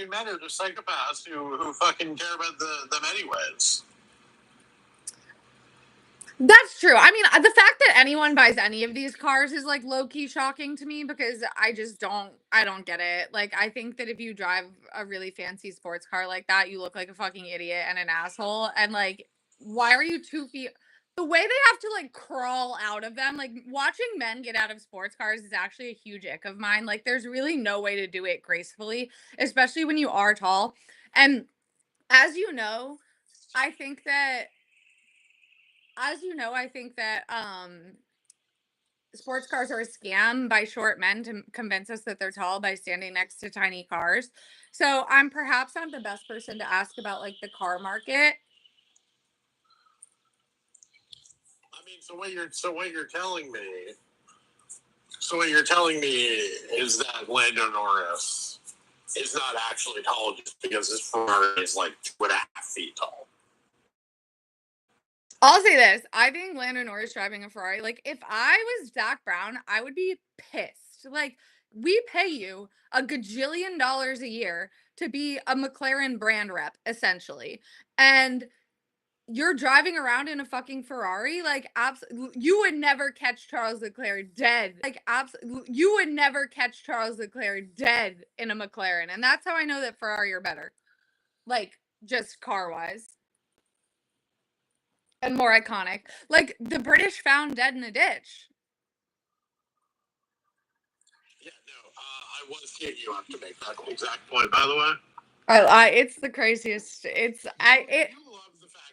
men are just psychopaths who fucking care about them anyways. That's true. I mean, the fact that anyone buys any of these cars is like low key shocking to me, because I don't get it. Like, I think that if you drive a really fancy sports car like that, you look like a fucking idiot and an asshole. And like, why are you 2 feet? The way they have to like crawl out of them, like watching men get out of sports cars is actually a huge ick of mine. Like, there's really no way to do it gracefully, especially when you are tall. And as you know, I think that I think that sports cars are a scam by short men to convince us that they're tall by standing next to tiny cars. So I'm perhaps not the best person to ask about like the car market. I mean, what you're telling me is that Lando Norris is not actually tall just because his Ferrari is like 2.5 feet tall. I'll say this. I think Lando Norris driving a Ferrari, like if I was Zach Brown, I would be pissed. Like, we pay you a gajillion dollars a year to be a McLaren brand rep, essentially. And you're driving around in a fucking Ferrari, like you would never catch Charles Leclerc dead. Like you would never catch Charles Leclerc dead in a McLaren, and that's how I know that Ferrari are better, like just car wise and more iconic. Like the British found dead in a ditch. Yeah, no, I was hitting you up to make that exact point, by the way. It's the craziest. You love the fact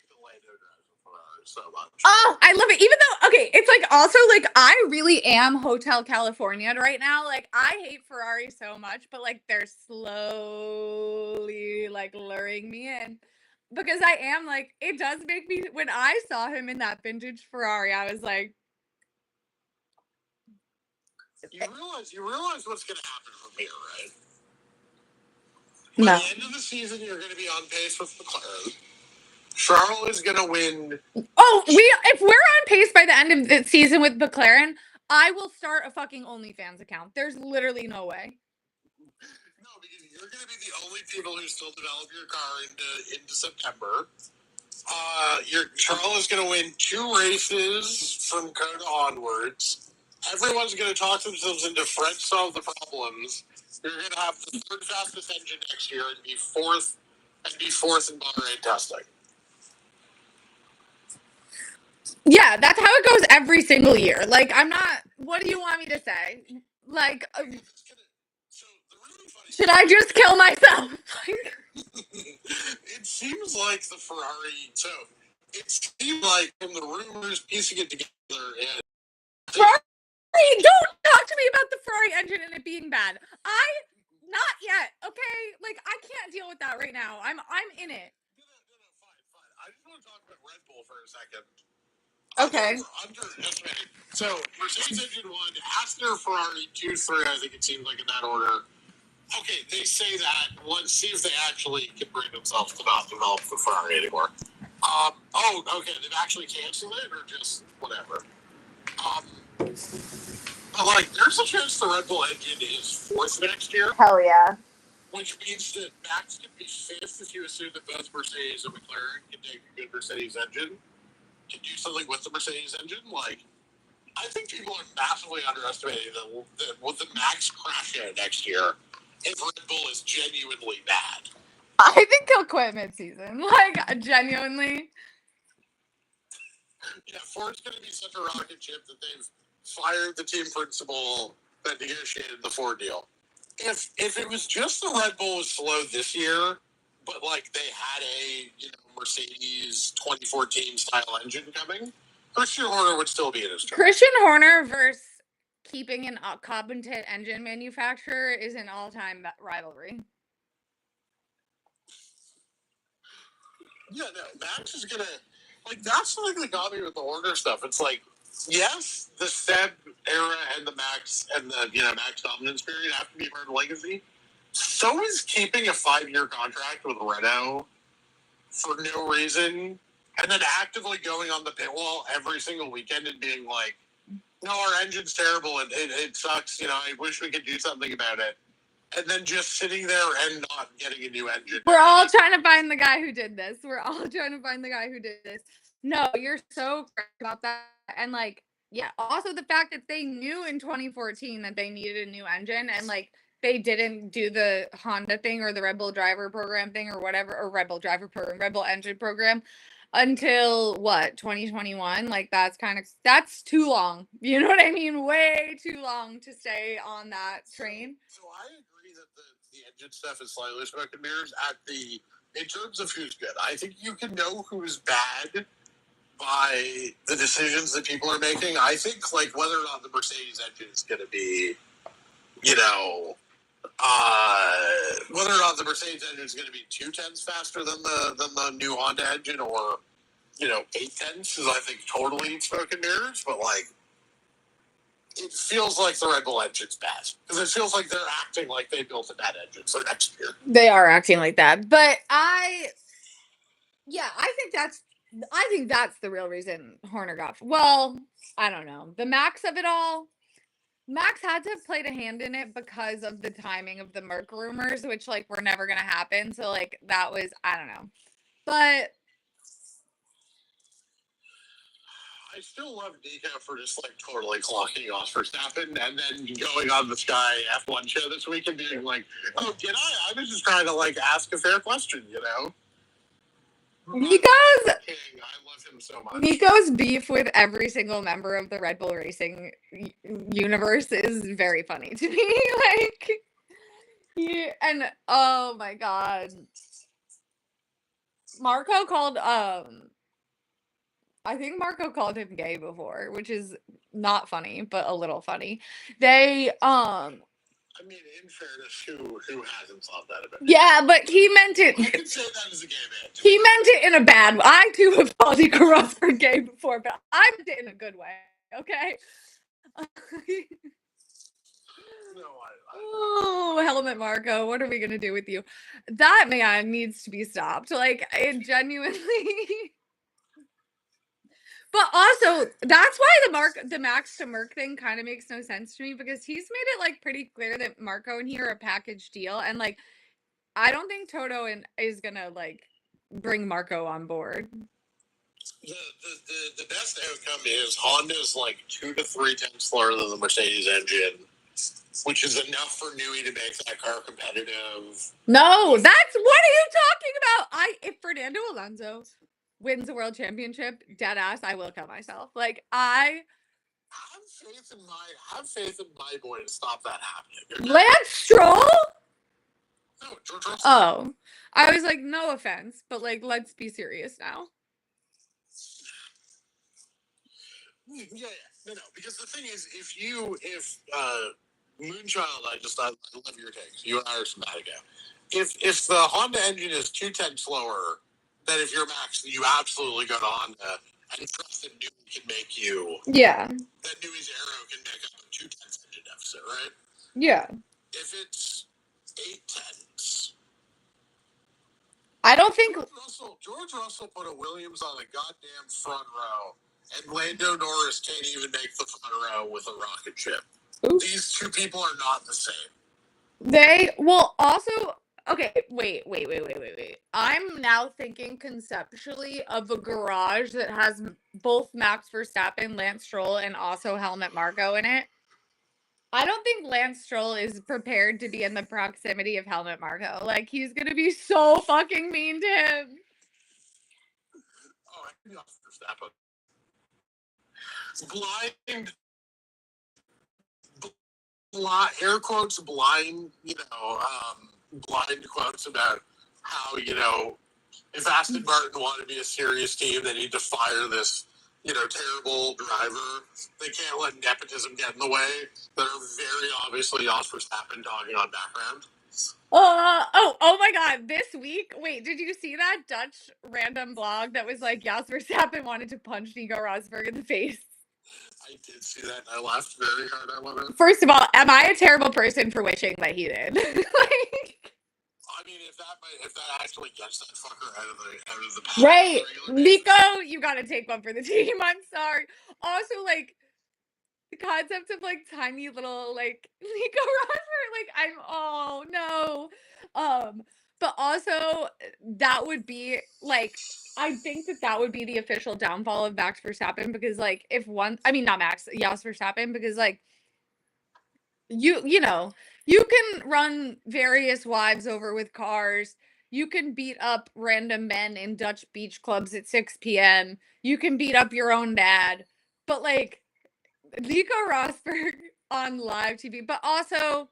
that Lando drives a Ferrari so much. Oh, I love it. Even though, okay, it's like also like I really am Hotel California right now. Like I hate Ferrari so much, but like they're slowly like luring me in, because I am like, it does make me, when I saw him in that vintage Ferrari, I was like, you realize what's going to happen from here, right? no. By the end of the season, you're going to be on pace with McLaren. Charles is going to win. Oh, if we're on pace by the end of the season with McLaren, I will start a fucking OnlyFans account. There's literally no way. No, because you're going to be the only people who still develop your car into September. Charles is going to win 2 races from Kona onwards. Everyone's going to talk themselves into French solve the problems. You're going to have the 3rd fastest engine next year and be fourth in Bahrain testing. Yeah, that's how it goes every single year. Like, I'm not. What do you want me to say? Like, should I just kill myself? It seems like the Ferrari. So it seems like from the rumors piecing it together and. Ferrari, don't talk to me about the Ferrari engine and it being bad. Not yet. Okay, like I can't deal with that right now. I'm in it. No, fine. I just want to talk about Red Bull for a second. Okay. Underestimating. So Mercedes engine 1, Aston Ferrari 2, 3. I think it seems like in that order. Okay, they say that. Let's see if they actually can bring themselves to not develop the Ferrari anymore. Oh, okay, they've actually canceled it, or just whatever. Um, but like, there's a chance the Red Bull engine is fourth next year, Hell yeah. which means that Max can be fifth if you assume that both Mercedes and McLaren can take a good Mercedes engine, can do something with the Mercedes engine. Like, I think people are massively underestimating that with the Max crash out next year, if Red Bull is genuinely bad. I think he'll quit mid-season. Like, genuinely. Yeah, Ford's going to be such a rocket ship that they've fired the team principal that negotiated the Ford deal. If it was just the Red Bull was slow this year, but like they had a Mercedes 2014 style engine coming, Christian Horner would still be in his turn. Christian Horner versus keeping an competent engine manufacturer is an all-time rivalry. Yeah, no, Max is gonna like that's the thing that got me with the Horner stuff. It's like, yes, the Seb era and the Max and the Max dominance period have to be part of the legacy. So is keeping a 5-year contract with Renault for no reason, and then actively going on the pit wall every single weekend and being like, "No, our engine's terrible. It sucks. I wish we could do something about it." And then just sitting there and not getting a new engine. We're all trying to find the guy who did this. We're all trying to find the guy who did this. No, you're so correct about that. And like, yeah, also the fact that they knew in 2014 that they needed a new engine and like they didn't do the Honda thing or the Red Bull driver program thing or whatever, or Red Bull driver program, Red Bull engine program until what, 2021? Like that's too long. You know what I mean? Way too long to stay on that train. So I agree that the engine stuff is slightly smoke and mirrors in terms of who's good. I think you can know who's bad by the decisions that people are making. I think like whether or not the Mercedes engine is going to be, whether or not the Mercedes engine is going to be 2/10 faster than the new Honda engine, or 8/10 is I think totally smoke and mirrors. But like, it feels like the Red Bull engine's bad because it feels like they're acting like they built a bad engine for next year. They are acting like that, but yeah, I think that's the real reason Horner got. Well, I don't know. The Max of it all. Max had to have played a hand in it because of the timing of the Merc rumors, which like were never gonna happen. So like that was, I don't know, but I still love Nico for just like totally clocking off Verstappen and then going on the Sky F1 show this week and being like, "Oh, did I? I was just trying to like ask a fair question." Nico's King, I love him so much. Nico's beef with every single member of the Red Bull Racing universe is very funny to me. Like, and oh my god, Marco called I think Marco called him gay before, which is not funny, but a little funny. They I mean, in fairness, who hasn't thought that about it? Yeah, but he meant it. I could say that as a gay man. He meant it in a bad way. I too have called Nico Rosberg gay before, but I meant it in a good way. Okay. No, Oh, Helmet Marco, what are we gonna do with you? That man needs to be stopped. Like, it genuinely. But also, that's why the Max to Merc thing kind of makes no sense to me because he's made it like pretty clear that Marco and he are a package deal, and like I don't think Toto is gonna like bring Marco on board. The best outcome is Honda's like 2 to 3 times slower than the Mercedes engine, which is enough for Newey to make that car competitive. No, that's what are you talking about? If Fernando Alonso wins the world championship, dead ass, I will kill myself. Like I have faith in my boy to stop that happening. Lance Stroll? No, George Russell. Oh, I was like, no offense, but like, let's be serious now. Yeah, no, because the thing is, if Moonchild, I love your takes. You and I are simpatico. If the Honda engine is 2/10 slower, then if you're Max, you absolutely go to Honda and trust that Newey can make you. Yeah. That Newey's arrow can make up a 2/10 engine deficit, right? Yeah. If it's I don't think George Russell put a Williams on a goddamn front row, and Lando Norris can't even make the front row with a rocket ship. Ooh. These two people are not the same. They will also. Okay, wait. I'm now thinking conceptually of a garage that has both Max Verstappen, Lance Stroll, and also Helmut Marko in it. I don't think Lance Stroll is prepared to be in the proximity of Helmut Marko. Like, he's going to be so fucking mean to him. Oh, I can be off Verstappen. Blind, air quotes, blind, blind quotes about how, if Aston Martin wanted to be a serious team, they need to fire this, terrible driver. They can't let nepotism get in the way. That are very obviously Jos Verstappen talking on background. Oh my God. This week, wait, did you see that Dutch random blog that was like, Jos Verstappen wanted to punch Nico Rosberg in the face? I did see that, and I laughed very hard. I love it. First of all, am I a terrible person for wishing that he did? Like, I mean, if that actually gets that fucker out of the path, right, Nico, you got to take one for the team. I'm sorry. Also, like, the concept of like tiny little like Nico Rosberg, like but also that would be like, I think that would be the official downfall of Max Verstappen, because like if one, I mean not Max, Jos Verstappen, because like you know, you can run various wives over with cars. You can beat up random men in Dutch beach clubs at 6 p.m. You can beat up your own dad. But like Nico Rosberg on live TV, but also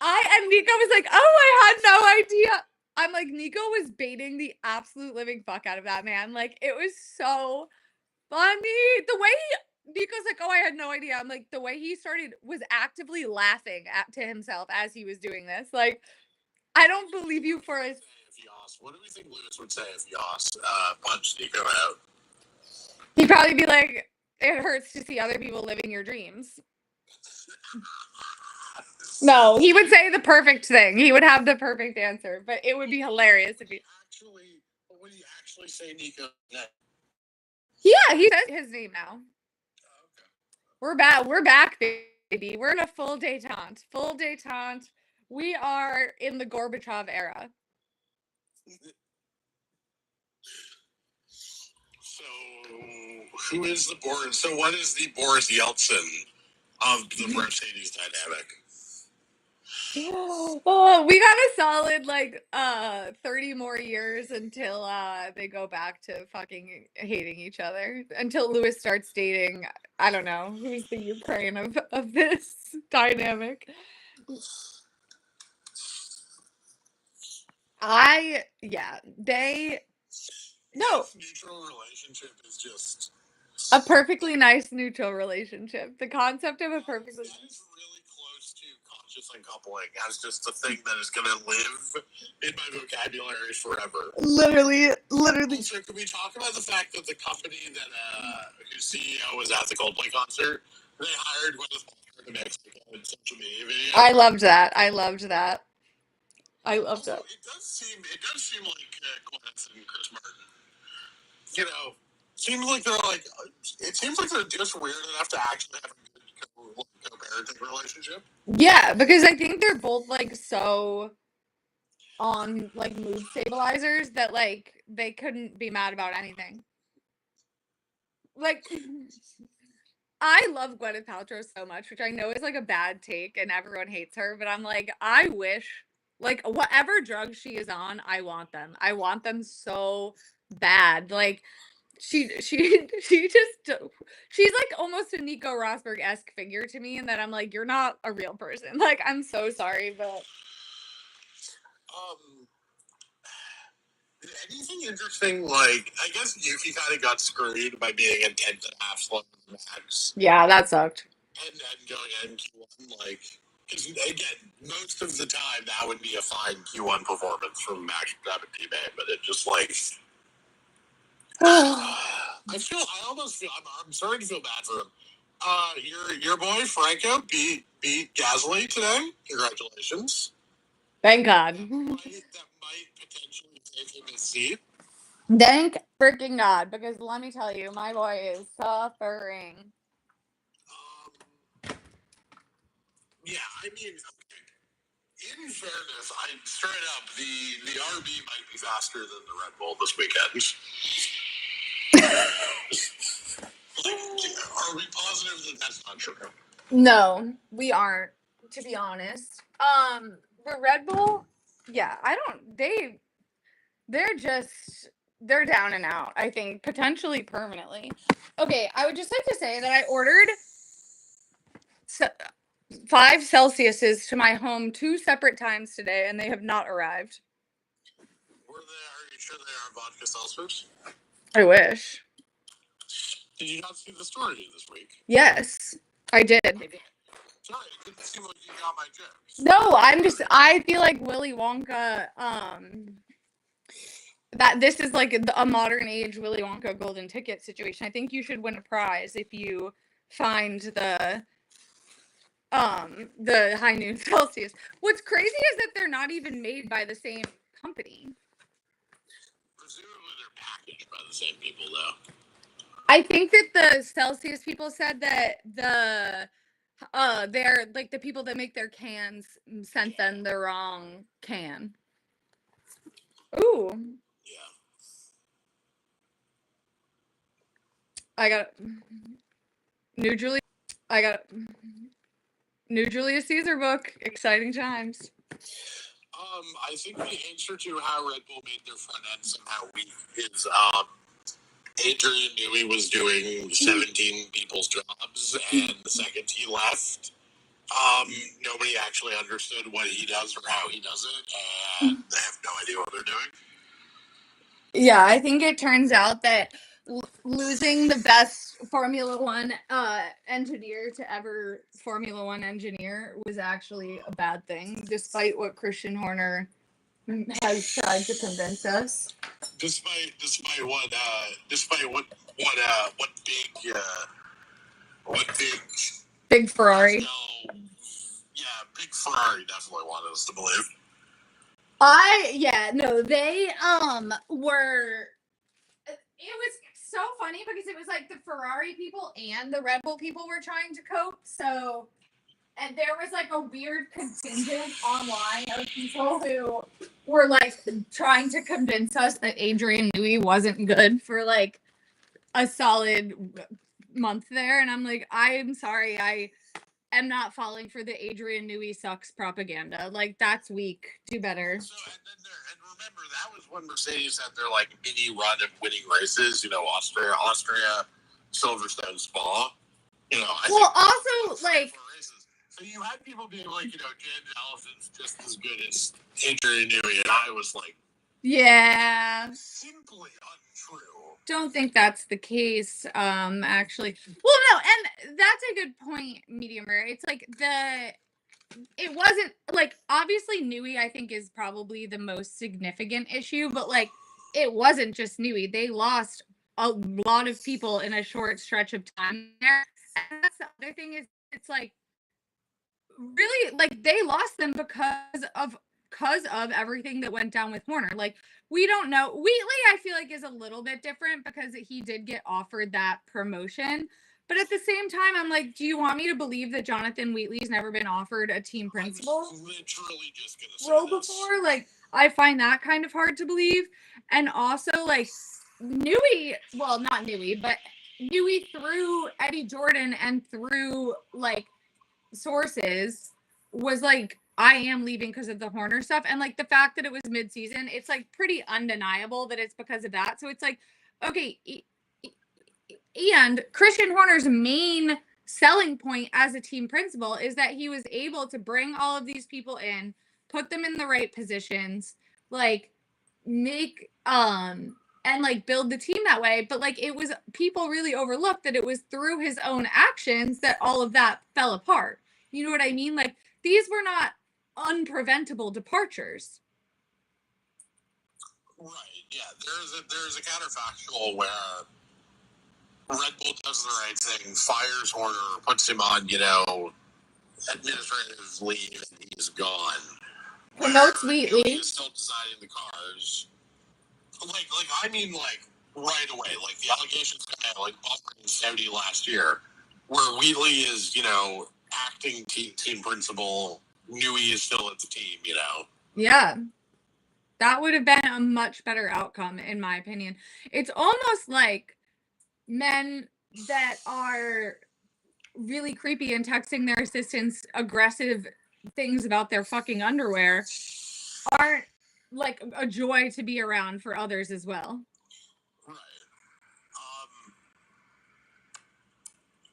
and Nico was like, "Oh, I had no idea." I'm like, Nico was baiting the absolute living fuck out of that man. Like, it was so funny. The way Nico's like, "Oh, I had no idea." I'm like, the way he started was actively laughing to himself as he was doing this. Like, I don't believe you for a. What do we think Lewis would say if Jos punched Nico out? He'd probably be like, "It hurts to see other people living your dreams." No, he would say the perfect thing. He would have the perfect answer, but it would be hilarious if he would he actually say Nico? Yeah, he says his name now. Okay. We're back, baby. We're in a full detente. Full detente. We are in the Gorbachev era. So, who is the Boris? So, what is the Boris Yeltsin of the Mercedes dynamic? Oh, we got a solid like 30 more years until they go back to fucking hating each other, until Lewis starts dating, I don't know, who's the Ukraine of this dynamic. They no, neutral relationship is just a perfectly nice neutral relationship. The concept of a perfectly that is really close to conscious uncoupling as just a thing that is going to live in my vocabulary forever. Literally. Also, can we talk about the fact that the company that whose CEO was at the Coldplay concert, they hired Gwyneth Paltrow to make a social media video? I loved that. Also, it does seem like Gwyneth and Chris Martin. It seems like they're just weird enough to actually have a good co-parenting relationship. Yeah, because I think they're both like so on like mood stabilizers that like they couldn't be mad about anything. Like, I love Gwyneth Paltrow so much, which I know is like a bad take and everyone hates her, but I'm like, I wish, like, whatever drugs she is on, I want them. I want them so bad. Like, she just, she's like almost a Nico Rosberg-esque figure to me, and that I'm like, you're not a real person. Like, I'm so sorry, but anything interesting? Like, I guess Yuki kind of got screwed by being a 10.5 slower than Max. yeah, that sucked. And then going in Q1, like, because again, most of the time that would be a fine Q1 performance from Max Verstappen teammate, but it just like. I almost feel. I'm starting to feel bad for him. Your boy Franco beat Gasly today. Congratulations. Thank God. That might potentially taking his seat. Thank freaking God, because let me tell you, my boy is suffering. Yeah, I mean, in fairness, I straight up the RB might be faster than the Red Bull this weekend. Are we positive that that's not true? No, we aren't, to be honest. The Red Bull, yeah, I don't. They're down and out. I think potentially permanently. Okay, I would just like to say that I ordered 5 Celsiuses to my home 2 separate times today, and they have not arrived. Are you sure they are vodka seltzers? I wish. Did you not see the story this week? Yes, I did. Sorry, it didn't seem like you got my jokes. No, I feel like Willy Wonka, that this is like a modern age Willy Wonka golden ticket situation. I think you should win a prize if you find the high noon Celsius. What's crazy is that they're not even made by the same company. Presumably they're packaged by the same people, though. I think that the Celsius people said that they're like the people that make their cans sent them the wrong can. Ooh. Yeah. I got new Julius. I got new Julius Caesar book. Exciting times. I think the answer to how Red Bull made their front end somehow weak is Adrian Newey was doing 17 people's jobs, and the second he left, nobody actually understood what he does or how he does it, and they have no idea what they're doing. Yeah, I think it turns out that losing the best Formula One engineer to ever Formula One engineer was actually a bad thing, despite what Christian Horner has tried to convince us. Despite what Big Ferrari. Yeah, big Ferrari definitely wanted us to believe. They were. It was so funny because it was like the Ferrari people and the Red Bull people were trying to cope. So, and there was like a weird contingent online of people who were like trying to convince us that Adrian Newey wasn't good for like a solid month there. And I'm like, I'm sorry, I am not falling for the Adrian Newey sucks propaganda. Like, that's weak. Do better. So, and remember, that was when Mercedes had their like mini run of winning races. You know, Austria, Silverstone, Spa. You know, also like. So you had people being like, you know, Jen Allison's just as good as Adrian Newey, and I was like, yeah, simply untrue. Don't think that's the case, actually. Well, no, and that's a good point, Medium Rare. It's like it wasn't like obviously Newey I think is probably the most significant issue, but like it wasn't just Newey. They lost a lot of people in a short stretch of time there. And that's the other thing is it's like really like they lost them because of everything that went down with Horner. Like we don't know. Wheatley I feel like is a little bit different because he did get offered that promotion. But at the same time, I'm like, do you want me to believe that Jonathan Wheatley's never been offered a team principal I was literally just gonna say role this. before? Like, I find that kind of hard to believe. And also, like, Newey, well, not Newey, but Newey through Eddie Jordan and through, like, sources was like, I am leaving because of the Horner stuff. And, like, the fact that it was mid-season, it's, like, pretty undeniable that it's because of that. So it's like, okay, and Christian Horner's main selling point as a team principal is that he was able to bring all of these people in, put them in the right positions, like make and like build the team that way. But like it was people really overlooked that it was through his own actions that all of that fell apart. You know what I mean? Like these were not unpreventable departures. Right. Yeah. There's a counterfactual where Red Bull does the right thing, fires Horner, puts him on, you know, administrative leave, and he's gone. Promotes Haley Wheatley. is still designing the cars. I mean, right away. Like the allegations came out, like Bahrain Saudi last year, where Wheatley is, acting team principal. Newey is still at the team. Yeah. That would have been a much better outcome, in my opinion. It's almost like men that are really creepy and texting their assistants aggressive things about their fucking underwear aren't like a joy to be around for others as well. Right.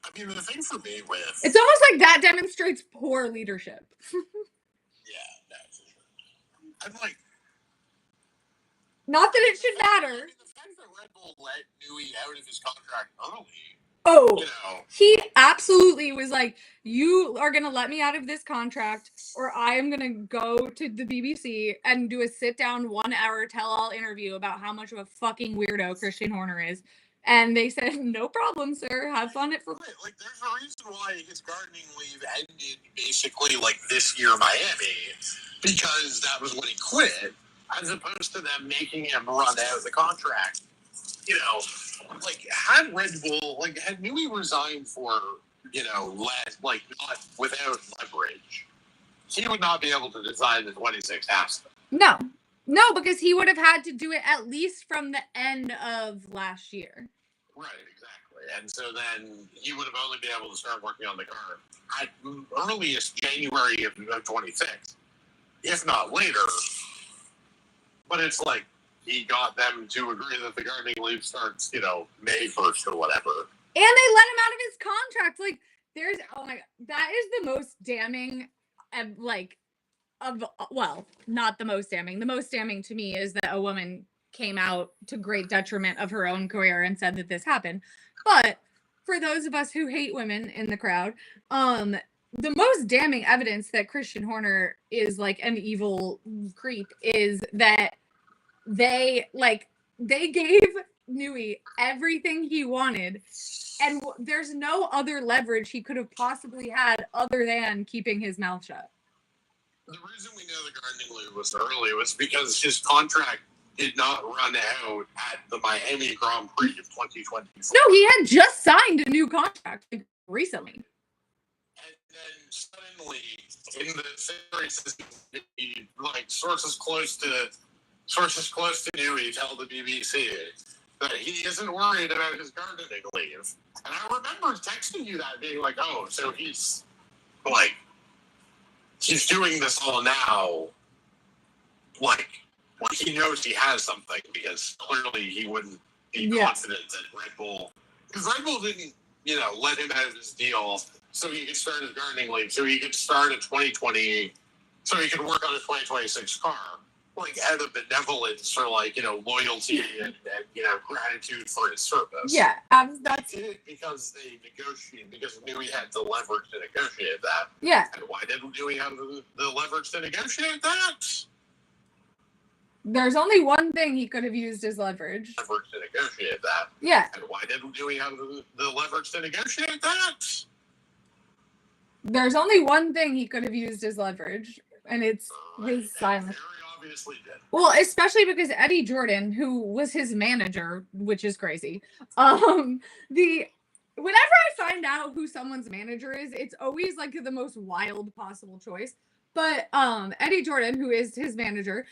I mean, the thing for me with It's almost like that demonstrates poor leadership. yeah, that's I'm like, Not that it should I matter. mean, the fact that Red Bull let Newey out of his contract early, Oh, he absolutely was like, you are going to let me out of this contract, or I am going to go to the BBC and do a sit down 1 hour tell all interview about how much of a fucking weirdo Christian Horner is. And they said, no problem, sir. Have fun at. Right, like, there's a reason why his gardening leave ended basically like this year Miami, because that was when he quit, as opposed to them making him run out the contract. Had Red Bull, had Newey resigned for, less, not without leverage, he would not be able to design the 26 Aston. No, because he would have had to do it at least from the end of last year. Right, exactly. And so then he would have only been able to start working on the car at earliest January of 26, if not later. But it's like he got them to agree that the gardening leave starts, May 1st or whatever. And they let him out of his contract. Like, oh my God, that is the most damning, not the most damning. The most damning to me is that a woman came out to great detriment of her own career and said that this happened. But for those of us who hate women in the crowd, the most damning evidence that Christian Horner is like an evil creep is that they gave Newey everything he wanted, and there's no other leverage he could have possibly had other than keeping his mouth shut. The reason we know the gardening leave was early was because his contract did not run out at the Miami Grand Prix of 2024. No, he had just signed a new contract recently. And then suddenly, in the series, sources close to Newey tell the BBC that he isn't worried about his gardening leave. And I remember texting you that, being like, "Oh, so he's doing this all now, he knows he has something, because clearly he wouldn't be confident that Red Bull, because Red Bull didn't, let him out of his deal so he could start his gardening leave, so he could start in 2020, so he could work on a 2026 car, out of benevolence or loyalty and gratitude for his service. Yeah, that's it, because they negotiated, because Newey had the leverage to negotiate that. Yeah. And why didn't Newey have the leverage to negotiate that? There's only one thing he could have used as leverage. Leverage to negotiate that. Yeah. And why didn't Newey have the leverage to negotiate that? There's only one thing he could have used as leverage, and it's his silence. Very obviously did. Well, especially because Eddie Jordan, who was his manager, which is crazy. Whenever I find out who someone's manager is, it's always like the most wild possible choice. But Eddie Jordan, who is his manager,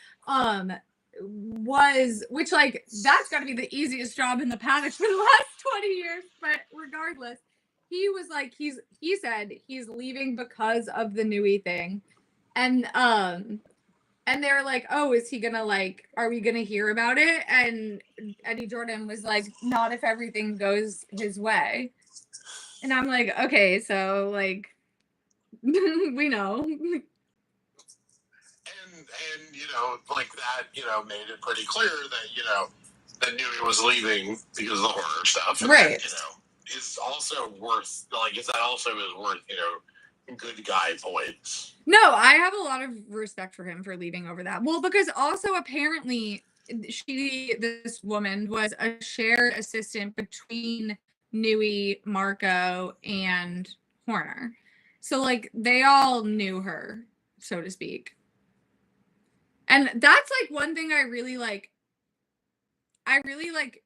which that's got to be the easiest job in the paddock for the last 20 years. But regardless, he was like, he said he's leaving because of the Newey thing, and they were like, oh, is he gonna are we gonna hear about it? And Eddie Jordan was like, not if everything goes his way. And I'm like, okay, so we know. And that, made it pretty clear that, that Newey was leaving because of the horror stuff. And right. That, is also worth, is that also is worth, good guy points. No, I have a lot of respect for him for leaving over that. Well, because also apparently this woman was a shared assistant between Newey, Marco, and Horner. So they all knew her, so to speak. And that's like one thing I really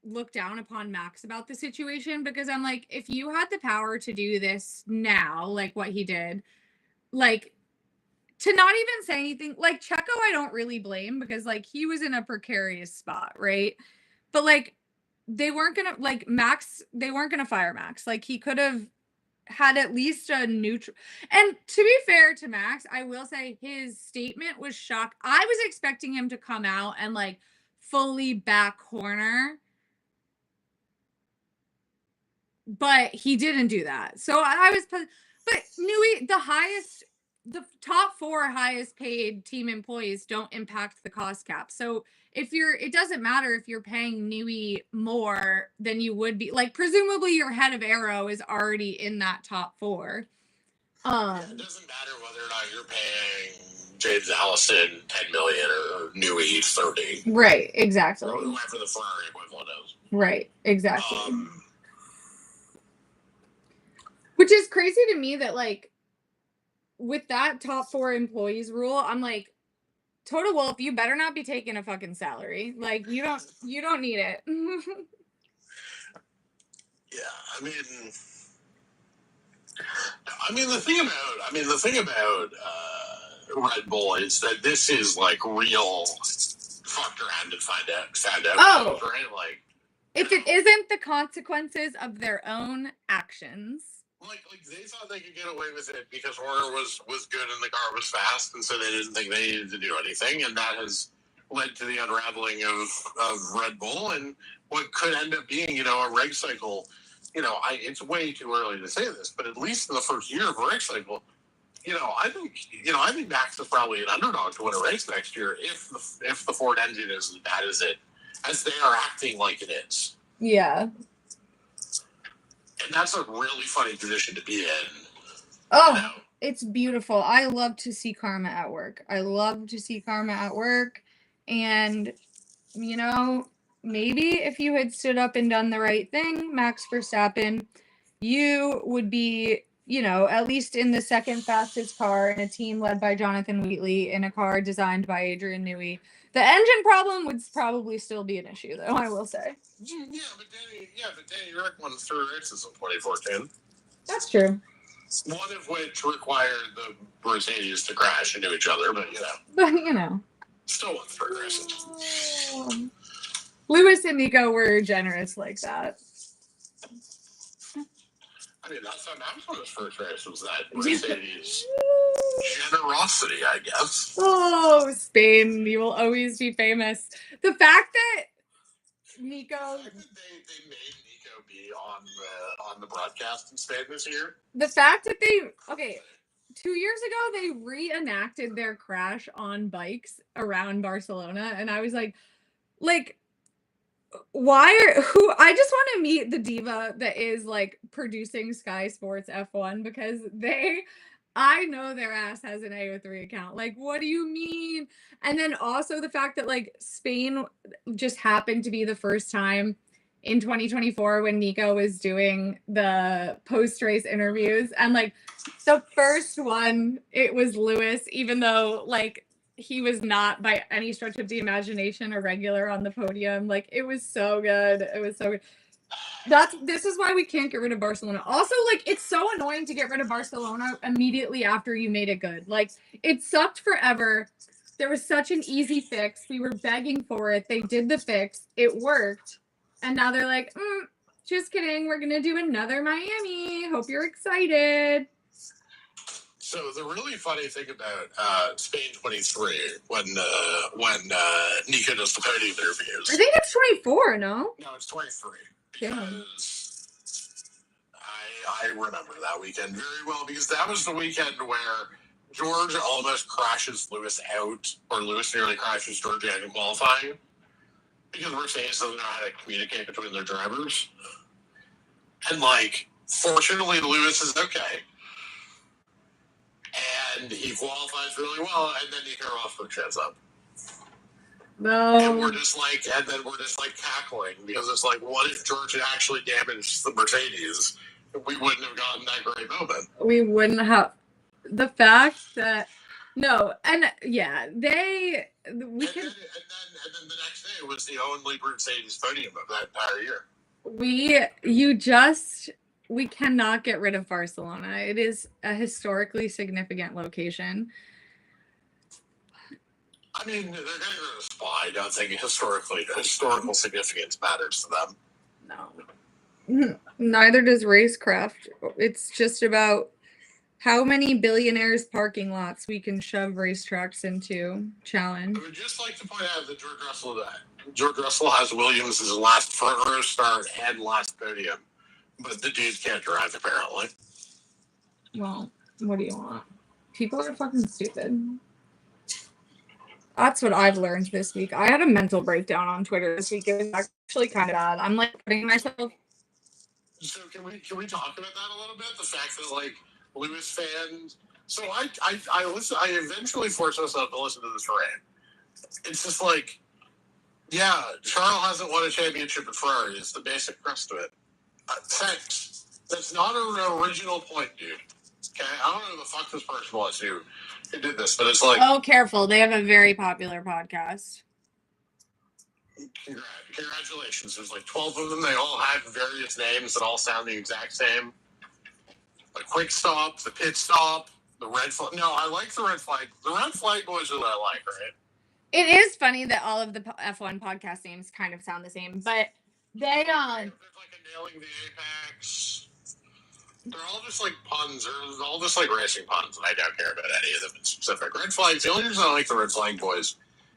look down upon Max about the situation, because I'm like, if you had the power to do this now, like what he did, like to not even say anything, like Checo, I don't really blame, because like he was in a precarious spot, right? But like they weren't gonna like Max, they weren't gonna fire Max. Like he could have had at least a neutral. And to be fair to Max, I will say his statement was shock. I was expecting him to come out and like fully back corner, but he didn't do that. So I was, but Nui, the top four highest paid team employees don't impact the cost cap. So it doesn't matter if you're paying Nui more than you would be. Like, presumably your head of Aero is already in that top four. Yeah, it doesn't matter whether or not you're paying James Allison 10 million or Nui 30. Right, exactly. Or whoever the Ferrari equivalent is. Right, exactly. Which is crazy to me that, like, with that top four employees rule, I'm like, Total Wolf, you better not be taking a fucking salary. Like, you don't need it. Yeah, the thing about Red Bull is that this is like real fucked around and found out. Oh, right? Like, if it isn't the consequences of their own actions. Like they thought they could get away with it because Horner was good and the car was fast, and so they didn't think they needed to do anything, and that has led to the unraveling of Red Bull and what could end up being, a reg cycle. It's way too early to say this, but at least in the first year of a reg cycle, I think Max is probably an underdog to win a race next year if the Ford engine is as bad as they are acting like it is. Yeah. And that's a really funny position to be in. Oh, it's beautiful. I love to see karma at work. And, maybe if you had stood up and done the right thing, Max Verstappen, you would be, at least in the second fastest car in a team led by Jonathan Wheatley in a car designed by Adrian Newey. The engine problem would probably still be an issue, though, I will say. Yeah, but Danny Rick won 3 races in 2014. That's true. One of which required the Mercedes to crash into each other, but still won 3 races. Lewis and Nico were generous like that. That's how Max won his first race, was that Mercedes generosity, I guess. Oh, Spain, you will always be famous. The fact that Nico... The fact that they made Nico be on the broadcast in Spain this year. The fact that 2 years ago, they reenacted their crash on bikes around Barcelona, and I was like, I just want to meet the diva that is like producing Sky Sports F1, because I know their ass has an AO3 account. Like, what do you mean? And then also the fact that like Spain just happened to be the first time in 2024 when Nico was doing the post-race interviews, and like the first one, it was Lewis, even though like he was not by any stretch of the imagination a regular on the podium. Like, it was so good. This is why we can't get rid of Barcelona. Also, like, it's so annoying to get rid of Barcelona immediately after you made it good. Like, it sucked forever. There was such an easy fix. We were begging for it. They did the fix. It worked. And now they're like, just kidding. We're going to do another Miami. Hope you're excited. So the really funny thing about Spain 23, when Nico does the podium interviews, I think it's 24. No, it's 23. Because I remember that weekend very well, because that was the weekend where George almost crashes Lewis out, or Lewis nearly crashes George out in qualifying, because Mercedes doesn't know how to communicate between their drivers. And like, fortunately, Lewis is okay. And he qualifies really well, and then Nico Rosberg shows up. No. And we're just like cackling, because it's like, what if George had actually damaged the Mercedes? We wouldn't have gotten that great moment. We wouldn't have. The fact that No, and yeah, we and then the next day was the only Mercedes podium of that entire year. We cannot get rid of Barcelona. It is a historically significant location. I mean, they're getting rid of Spa. I don't think historical significance matters to them. No. Neither does racecraft. It's just about how many billionaires' parking lots we can shove racetracks into. Challenge. I would just like to point out that George Russell has Williams' last front row start and last podium, but the dude can't drive apparently. Well, what do you want? People are fucking stupid. That's what I've learned this week. I had a mental breakdown on Twitter this week. It was actually kind of bad. I'm like putting myself. So can we talk about that a little bit? The fact that like Lewis fans. So I eventually forced myself to listen to this rant. It's just like, yeah, Charles hasn't won a championship at Ferrari. It's the basic crust of it. Thanks. That's not an original point, dude. Okay, I don't know who the fuck this person was who did this, but it's like, oh, careful! They have a very popular podcast. Congratulations. There's like 12 of them. They all had various names that all sound the exact same. The quick stop, the pit stop, the red flag. No, I like the red flag. The red flag boys are what I like, right? It is funny that all of the F1 podcast names kind of sound the same, but they There's like a nailing the apex. They're all just like puns, or all just like racing puns, and I don't care about any of them in specific. Red flags. The only reason I like the red flag boys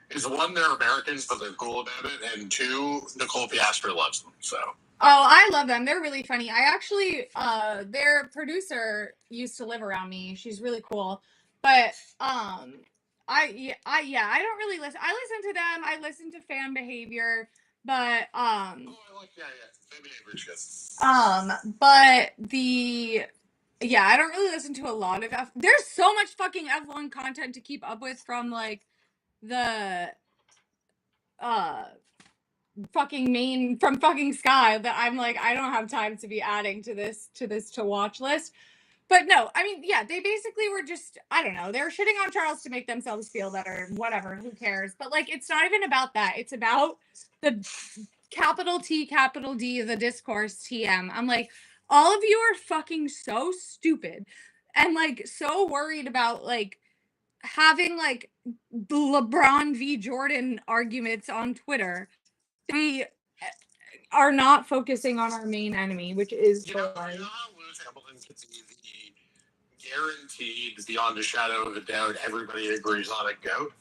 is one, they're Americans, but they're cool about it, and two, Nicole Piastri loves them. So. Oh, I love them. They're really funny. I actually, their producer used to live around me. She's really cool, but I don't really listen. I listen to them. I listen to Fan Behavior, but Oh, I like Fan Behavior's good. but I don't really listen to a lot of There's so much fucking F1 content to keep up with from like the from fucking Sky that I'm like, I don't have time to be adding to this to watch list. But no, I mean, yeah, they basically were just, I don't know, they were shitting on Charles to make themselves feel better, whatever, who cares? But like, it's not even about that. It's about the capital T, capital D, the discourse TM. I'm like, all of you are fucking so stupid and like so worried about like having like LeBron v. Jordan arguments on Twitter. We are not focusing on our main enemy, which is you know how Lewis Hamilton could be the guaranteed, beyond a shadow of a doubt, everybody agrees on a GOAT?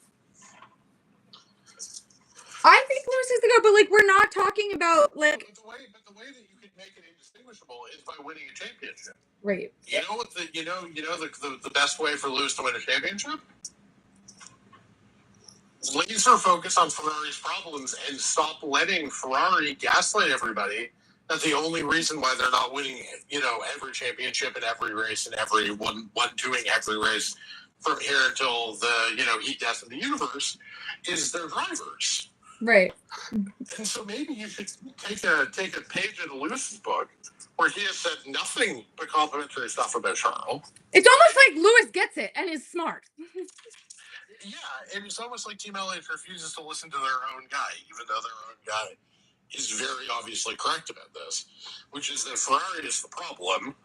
I think Lewis is the GOAT, but like we're not talking about like. But the way that you could make it indistinguishable is by winning a championship. Right. You know what the best way for Lewis to win a championship? Laser focus on Ferrari's problems and stop letting Ferrari gaslight everybody that the only reason why they're not winning, every championship in every race and every one doing every race from here until the, heat death of the universe is their drivers. Right. And so maybe you should take a page in Lewis's book where he has said nothing but complimentary stuff about Charles. It's almost like Lewis gets it and is smart. Yeah, and it's almost like Team LH refuses to listen to their own guy, even though their own guy is very obviously correct about this, which is that Ferrari is the problem.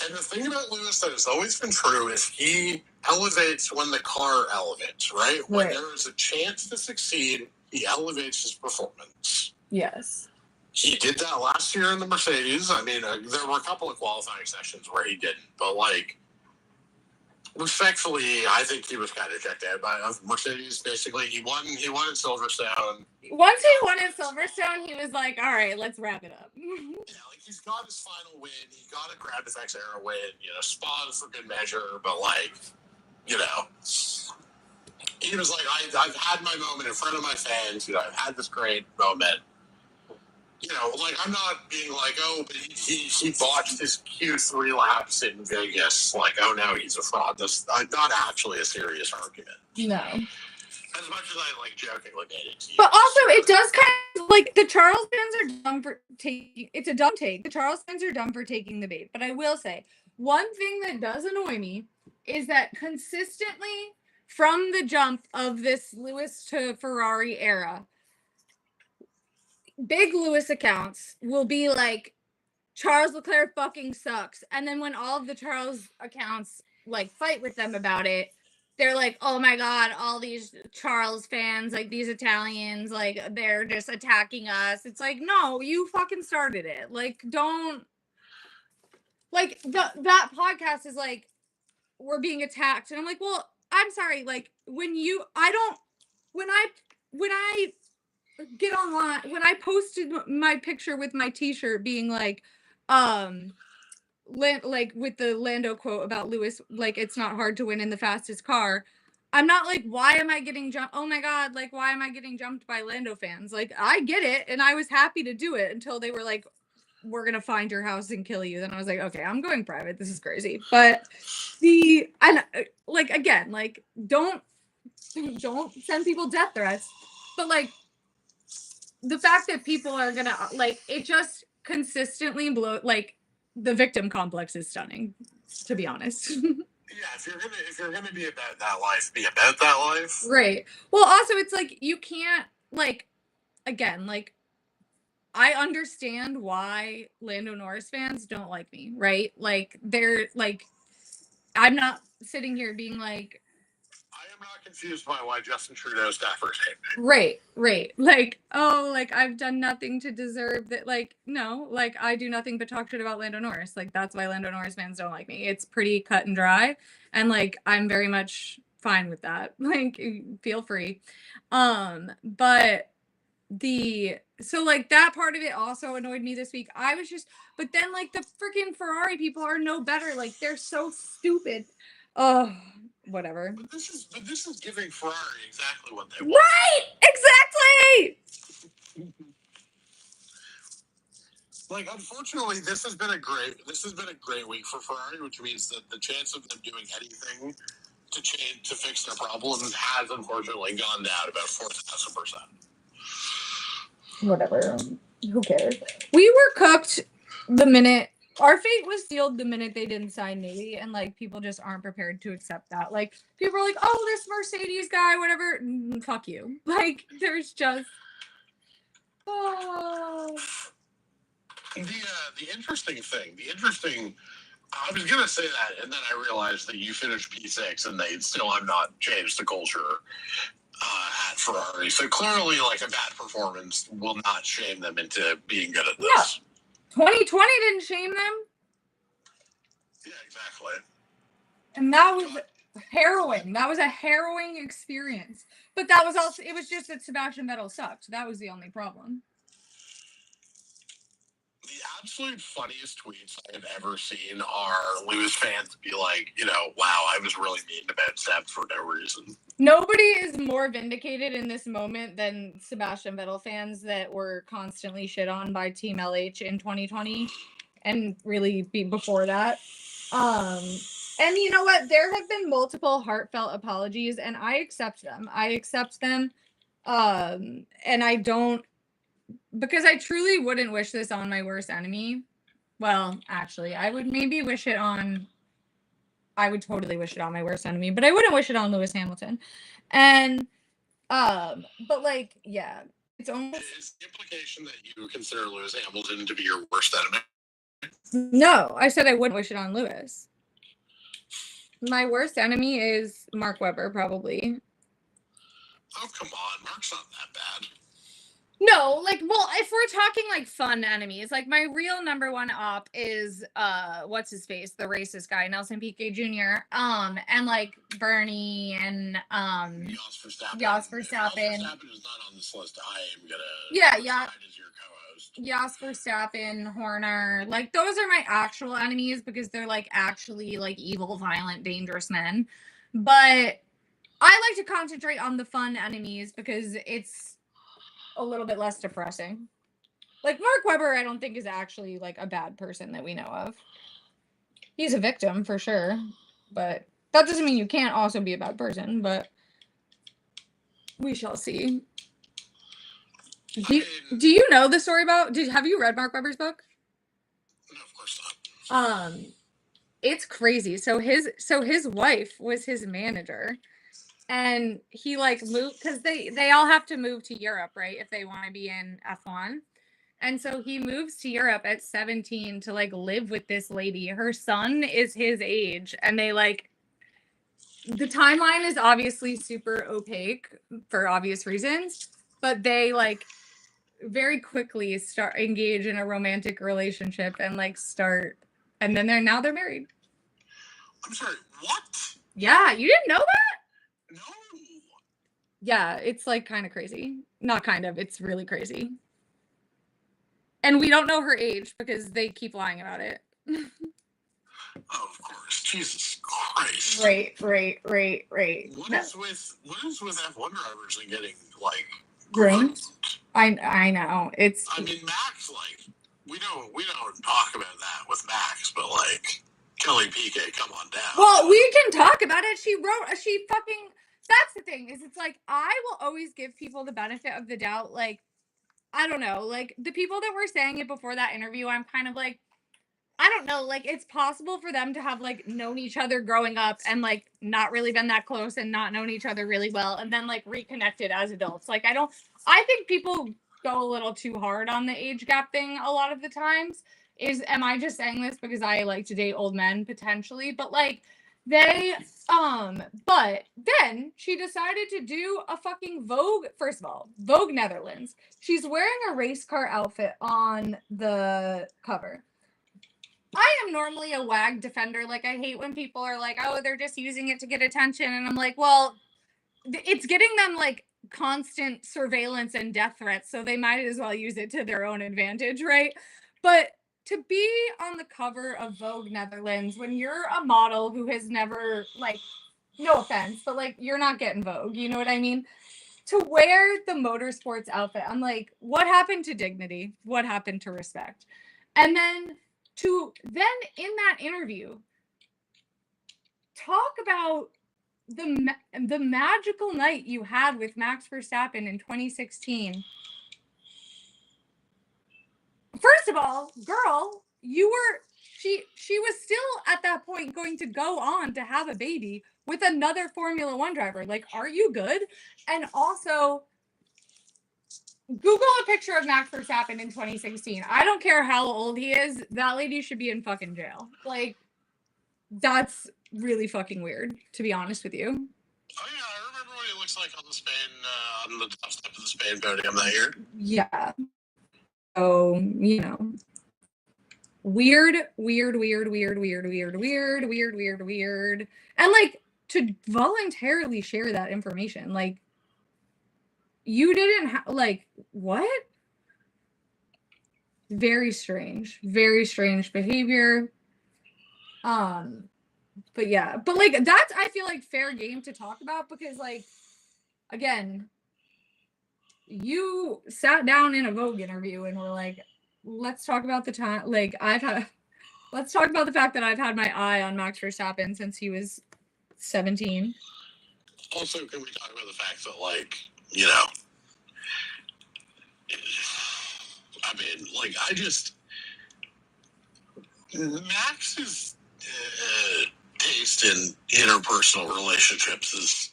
And the thing about Lewis that has always been true is he elevates when the car elevates, right? When there is a chance to succeed, he elevates his performance. Yes. He did that last year in the Mercedes. I mean, there were a couple of qualifying sessions where he didn't, but like, respectfully, I think he was kind of checked out by Mercedes. Basically, he won at Silverstone. Once he won at Silverstone, he was like, "All right, let's wrap it up." Yeah, like he's got his final win. He got a Ground Effects era win. Spa for good measure, but like, he was like, I've had my moment in front of my fans. I've had this great moment. I'm not being like, oh, but he botched his Q3 laps in Vegas. Like, oh, no, he's a fraud. That's not actually a serious argument. No. As much as I like jokingly made it. But also, it does kind of, like, the Charles fans are dumb for taking, it's a dumb take. The Charles fans are dumb for taking the bait. But I will say, one thing that does annoy me is that consistently from the jump of this Lewis to Ferrari era, big Lewis accounts will be like, Charles Leclerc fucking sucks. And then when all of the Charles accounts like fight with them about it, they're like, oh my God, all these Charles fans, like these Italians, like they're just attacking us. It's like, no, you fucking started it. Like, don't, like, that podcast is like, we're being attacked. And I'm like, well, I'm sorry. Like, when I get online, when I posted my picture with my t-shirt being like, like with the Lando quote about Lewis, like it's not hard to win in the fastest car. I'm not like, why am I getting jumped? Oh my God, like why am I getting jumped by Lando fans? Like I get it, and I was happy to do it until they were like, we're gonna find your house and kill you. Then I was like, okay, I'm going private. This is crazy. But like again, like don't send people death threats. But like the fact that people are gonna like it just consistently blow like the victim complex is stunning, to be honest. Yeah, if you're gonna be about that life, be about that life. Right. Well, also it's like you can't like again, like I understand why Lando Norris fans don't like me, right? Like they're like I'm not sitting here being like I am not confused by why Justin Trudeau staffers hate me. right. Like, oh, like I've done nothing to deserve that. Like, no, like I do nothing but talk shit about Lando Norris. Like, that's why Lando Norris fans don't like me. It's pretty cut and dry. And like, I'm very much fine with that. Like, feel free. But so like that part of it also annoyed me this week. I was just, but then like the freaking Ferrari people are no better. Like, they're so stupid. Oh, whatever. But this is giving Ferrari exactly what they want. Right! Exactly! Like, unfortunately, this has been a great week for Ferrari, which means that the chance of them doing anything to fix their problems has unfortunately gone down about 4,000%. Whatever. Who cares? We were cooked the minute our fate was sealed the minute they didn't sign Navy, and like people just aren't prepared to accept that. Like people are like, "Oh, this Mercedes guy, whatever." Fuck you. Like there's just oh. The interesting thing, I was gonna say that, and then I realized that you finished P6, and they still have not changed the culture at Ferrari. So clearly, like a bad performance will not shame them into being good at this. Yeah. 2020 didn't shame them. Yeah, exactly. And that was harrowing. That was a harrowing experience. But that was also, it was just that Sebastian Vettel sucked. That was the only problem. The absolute funniest tweets I have ever seen are Lewis fans be like, wow, I was really mean about Seb for no reason. Nobody is more vindicated in this moment than Sebastian Vettel fans that were constantly shit on by Team LH in 2020 and really before that. And you know what? There have been multiple heartfelt apologies, and I accept them. And I don't, because I truly wouldn't wish this on my worst enemy. Well, actually, I would totally wish it on my worst enemy, but I wouldn't wish it on Lewis Hamilton. And, but like, yeah, it's almost. Is the implication that you consider Lewis Hamilton to be your worst enemy? No, I said I wouldn't wish it on Lewis. My worst enemy is Mark Webber, probably. Oh, come on. Mark's not that bad. No, like, well, if we're talking like fun enemies, like my real number one op is what's his face, the racist guy, Nelson Piquet Jr. And like Bernie and Jos Verstappen. Jos Verstappen Jos Verstappen is not on this list. I am gonna as your co-host. Jos Verstappen, Horner, like those are my actual enemies because they're like actually like evil, violent, dangerous men. But I like to concentrate on the fun enemies because it's a little bit less depressing. Like Mark Webber, I don't think is actually like a bad person that we know of. He's a victim for sure, but that doesn't mean you can't also be a bad person, but we shall see. Do you know the story about have you read Mark Webber's book? No, of course not. it's crazy. So his wife was his manager, and he like moved because they all have to move to Europe, right? If they want to be in F1. And so he moves to Europe at 17 to like live with this lady. Her son is his age, and they like the timeline is obviously super opaque for obvious reasons, but they like very quickly start engage in a romantic relationship and like start, and then they're married. I'm sorry, what? Yeah, you didn't know that? No. Yeah, it's like kind of crazy. Not kind of, it's really crazy. And we don't know her age because they keep lying about it. Oh, of course. Jesus Christ. Right. What is with F1 drivers and getting like groomed? I know. It's I mean, Max, like we don't talk about that with Max, but like Kelly Piquet, come on down. Well, we can talk about it. She fucking, that's the thing, is it's like I will always give people the benefit of the doubt. Like, I don't know, like the people that were saying it before that interview, I'm kind of like, I don't know, like it's possible for them to have like known each other growing up and like not really been that close and not known each other really well and then like reconnected as adults. Like I think people go a little too hard on the age gap thing a lot of the times. Am I just saying this because I like to date old men potentially? But like but then she decided to do a fucking Vogue, first of all, Vogue Netherlands. She's wearing a race car outfit on the cover. I am normally a WAG defender. Like, I hate when people are like, oh, they're just using it to get attention. And I'm like, well, it's getting them like constant surveillance and death threats. So they might as well use it to their own advantage, right? But to be on the cover of Vogue Netherlands when you're a model who has never, like, no offense, but like, you're not getting Vogue. You know what I mean? To wear the motorsports outfit, I'm like, what happened to dignity? What happened to respect? And then in that interview talk about the magical night you had with Max Verstappen in 2016. First of all, girl, she was still at that point going to go on to have a baby with another Formula 1 driver. Like, are you good? And also, Google a picture of Max Verstappen in 2016. I don't care how old he is. That lady should be in fucking jail. Like, that's really fucking weird, to be honest with you. Oh yeah, I remember what he looks like on the top step of the Spain podium that year. Yeah. Oh, you know. Weird. And like to voluntarily share that information, like you didn't like what? Very strange behavior. But yeah, but like that's, I feel like, fair game to talk about because like again, you sat down in a Vogue interview and were like, let's talk about the time, like let's talk about the fact that I've had my eye on Max Verstappen since he was 17. Also, can we talk about the fact that, like, you know, I mean, like, Max's taste in interpersonal relationships is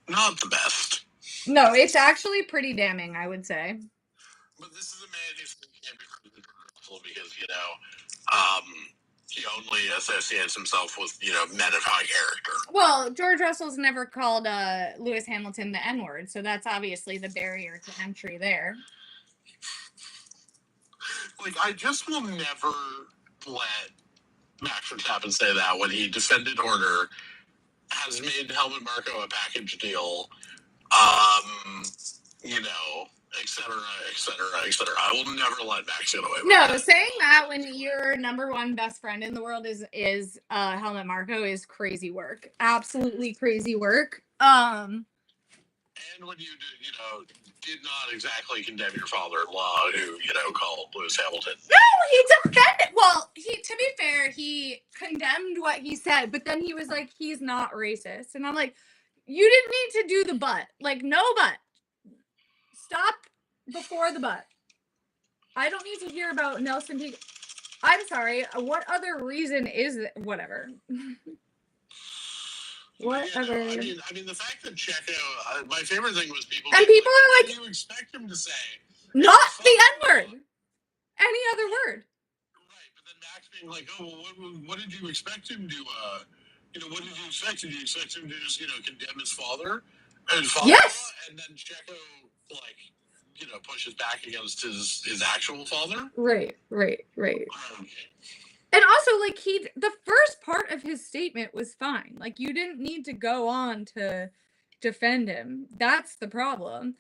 not the best. No, it's actually pretty damning, I would say. But this is a man who can't be friends with Russell because, you know, he only associates himself with, you know, men of high character. Well, George Russell's never called Lewis Hamilton the N-word, so that's obviously the barrier to entry there. Like, I just will never let Max Verstappen say that when he defended Horner, has made Helmut Marko a package deal, you know, et cetera. I will never let Max get away with that. No, saying that when your number one best friend in the world is Helmut Marko is crazy work. Absolutely crazy work. And when you did not exactly condemn your father-in-law who, you know, called Lewis Hamilton. No, he defended. Well, to be fair, he condemned what he said, but then he was like, he's not racist. And I'm like, you didn't need to do the but. Like, no but. Stop before the but. I don't need to hear about Nelson Piquet. I'm sorry. What other reason is it? Whatever. Whatever. I mean, the fact that Checo, my favorite thing was people. And people like, are like, what do you expect him to say? Not the N word. Any other word. Right, but then Max being like, oh, well, what did you expect him to? What did you expect? Did you expect him to just, condemn his father and father-in-law? Yes. And then Checo, like, pushes back against his actual father. Right. And also, like, the first part of his statement was fine. Like, you didn't need to go on to defend him. That's the problem.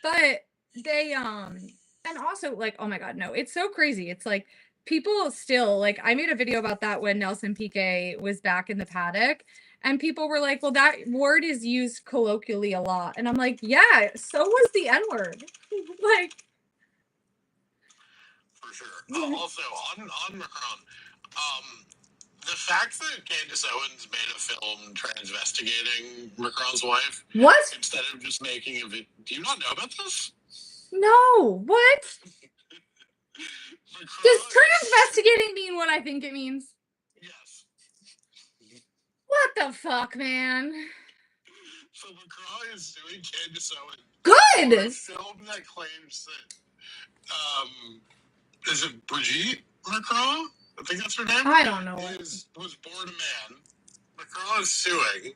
But they, and also, like, oh my God, no, it's so crazy. It's like, people still, like, I made a video about that when Nelson Piquet was back in the paddock. And people were like, well, that word is used colloquially a lot. And I'm like, yeah, so was the N word. Like, for sure. Also, on Macron, the fact that Candace Owens made a film transvestigating Macron's wife, what? Instead of just making a video. Do you not know about this? No, what? Does transvestigating mean what I think it means? Yes. What the fuck, man? So Macron is doing Candace Owens. Good! A film that claims that, is it Brigitte Macron? I think that's her name. I don't know. Was born a man. Macron is suing.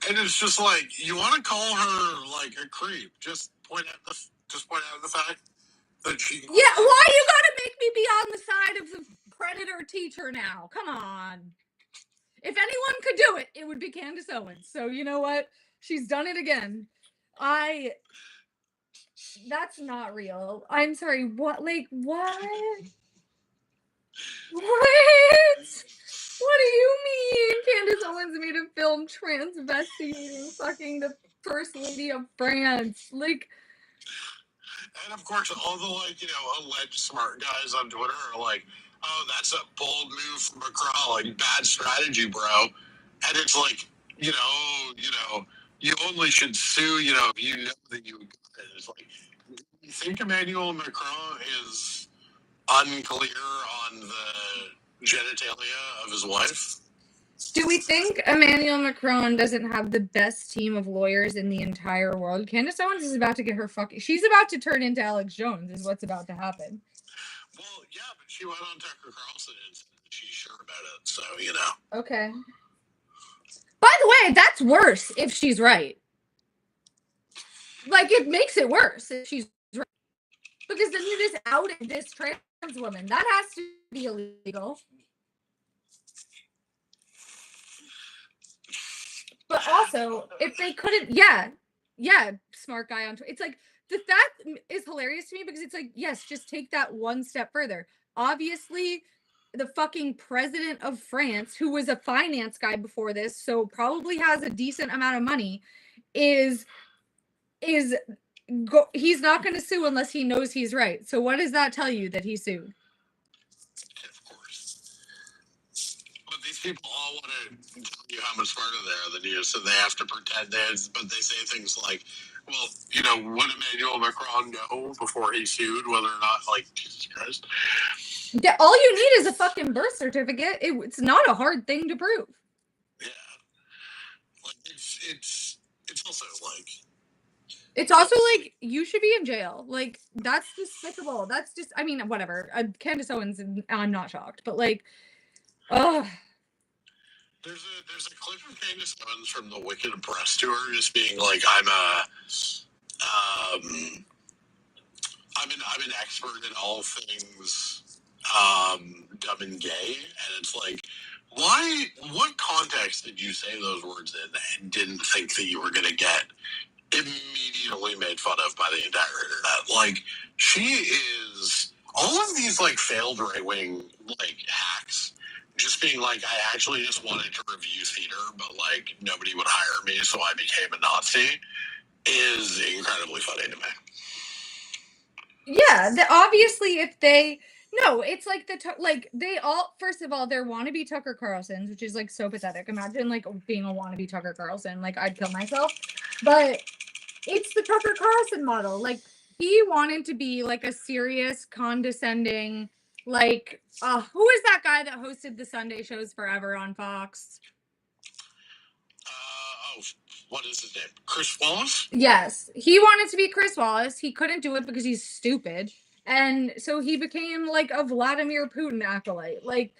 And it's just like, you want to call her like a creep. Just point out the fact that she. Yeah, why you gotta make me be on the side of the predator teacher now? Come on. If anyone could do it, it would be Candace Owens. So you know what? She's done it again. That's not real. I'm sorry. What? Like, what? What? What do you mean? Candace Owens made a film transvestigating fucking the First Lady of France. Like, and of course, all the alleged smart guys on Twitter are like, "Oh, that's a bold move from Macron. Like, bad strategy, bro." And it's like, you only should sue, if you know that you got it. It's like, you think Emmanuel Macron is unclear on the genitalia of his wife? do we think Emmanuel Macron doesn't have the best team of lawyers in the entire world? Candace Owens is about to get her she's about to turn into Alex Jones is what's about to happen. Well, yeah, but she went on Tucker Carlson and said that she's sure about it, so, Okay. By the way, that's worse if she's right. Like, it makes it worse if she's right. Because then you just outed this trans woman. That has to be illegal. But also, if they couldn't, yeah, smart guy on Twitter. It's like, that is hilarious to me because it's like, yes, just take that one step further. Obviously, the fucking president of France, who was a finance guy before this, so probably has a decent amount of money, he's not going to sue unless he knows he's right. So what does that tell you that he sued? Of course. But these people all want to tell you how much smarter they are than you, so they have to pretend but they say things like, well, would Emmanuel Macron know before he sued whether or not, like, Jesus Christ? Yeah, all you need is a fucking birth certificate. It's not a hard thing to prove. Yeah. Like, it's also like... It's also like, you should be in jail. Like, that's despicable. That's just, I mean, whatever. Candace Owens, I'm not shocked. But, like, ugh. There's a clip of Candace Owens from the Wicked press tour just being like, I'm an expert in all things dumb and gay, and it's like, what context did you say those words in and didn't think that you were going to get immediately made fun of by the entire internet? Like, she is all of these like failed right-wing like hacks just being like, I actually just wanted to review theater, but like nobody would hire me, so I became a Nazi, is incredibly funny to me. Yeah, obviously if they... No, it's like they all, first of all, they're wannabe Tucker Carlsons, which is like so pathetic. Imagine like being a wannabe Tucker Carlson. Like, I'd kill myself. But it's the Tucker Carlson model. Like, he wanted to be like a serious, condescending, Like, who is that guy that hosted the Sunday shows forever on Fox? What is his name? Chris Wallace? Yes. He wanted to be Chris Wallace. He couldn't do it because he's stupid. And so he became like a Vladimir Putin acolyte. Like,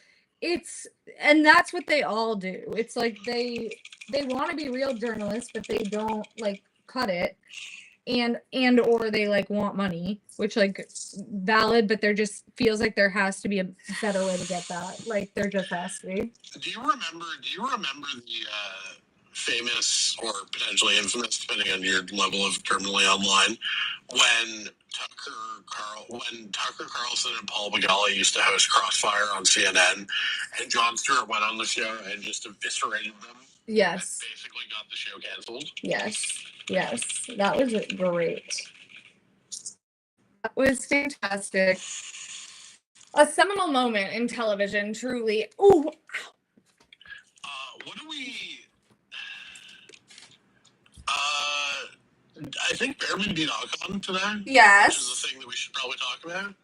and that's what they all do. It's like they want to be real journalists, but they don't like cut it. And or they like want money, which like valid, but there just feels like there has to be a better way to get that. Like there just has to be. Do you remember the famous or potentially infamous, depending on your level of terminally online, when Tucker Carlson and Paul Begala used to host Crossfire on CNN, and Jon Stewart went on the show and just eviscerated them? Yes. And basically got the show canceled. Yes. Yes. That was great. That was fantastic. A seminal moment in television, truly. Ooh. What do we... I think Behrman beat Ocon today. Yes. Which is a thing that we should probably talk about.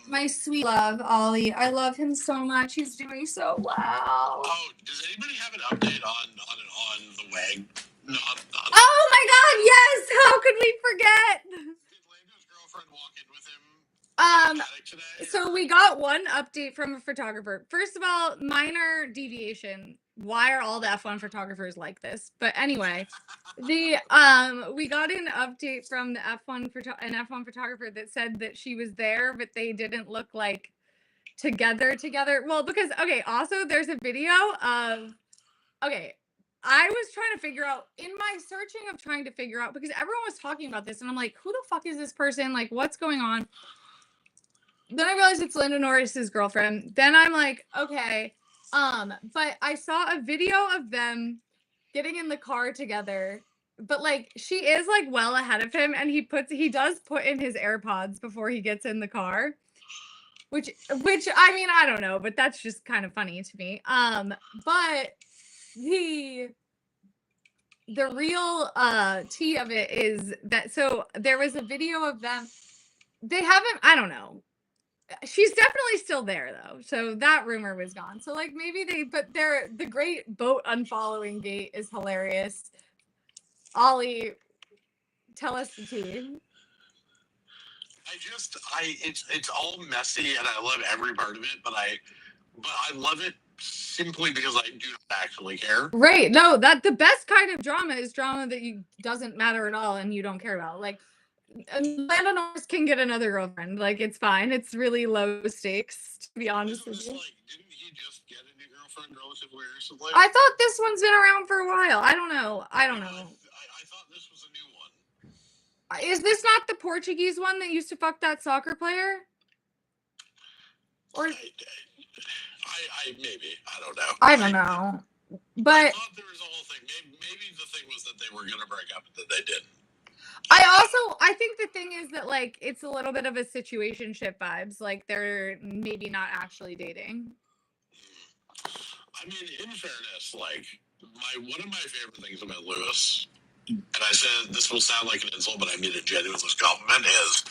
My sweet love, Ollie. I love him so much. He's doing so well. Oh, does anybody have an update on the WAG? Oh my God! Yes. How could we forget? Did Lando's girlfriend walk in with him? Today? So we got one update from a photographer. First of all, minor deviation. Why are all the F1 photographers like this? But anyway, we got an update from the F1 photographer that said that she was there, but they didn't look like together. Well, because also there's a video of I was trying to figure out in my searching of trying to figure out because everyone was talking about this and I'm like, who the fuck is this person? Like, what's going on? Then I realized it's Lando Norris's girlfriend. Then I'm like, okay. But I saw a video of them getting in the car together. But like she is like well ahead of him and he does put in his AirPods before he gets in the car. Which I mean, I don't know, but that's just kind of funny to me. But the real tea of it is that so there was a video of them. They haven't, I don't know. She's definitely still there though, so that rumor was gone. So like maybe the great boat unfollowing gate is hilarious. Ollie, tell us the tea. It's all messy and I love every part of it, but I love it simply because I do not actually care. Right? No, that the best kind of drama is drama that you doesn't matter at all and you don't care about. Like. Lando Norris can get another girlfriend. Like, it's fine. It's really low stakes, to be honest with you. Like, didn't he just get a new girlfriend relatively recently? I thought this one's been around for a while. I don't know. I thought this was a new one. Is this not the Portuguese one that used to fuck that soccer player? Or maybe. I don't know. I don't know. But I thought there was a whole thing. Maybe the thing was that they were gonna break up and that they didn't. I think the thing is that like it's a little bit of a situationship vibes. Like they're maybe not actually dating. I mean, in fairness, like one of my favorite things about Lewis, and I said this will sound like an insult, but I mean it genuinely as a compliment, is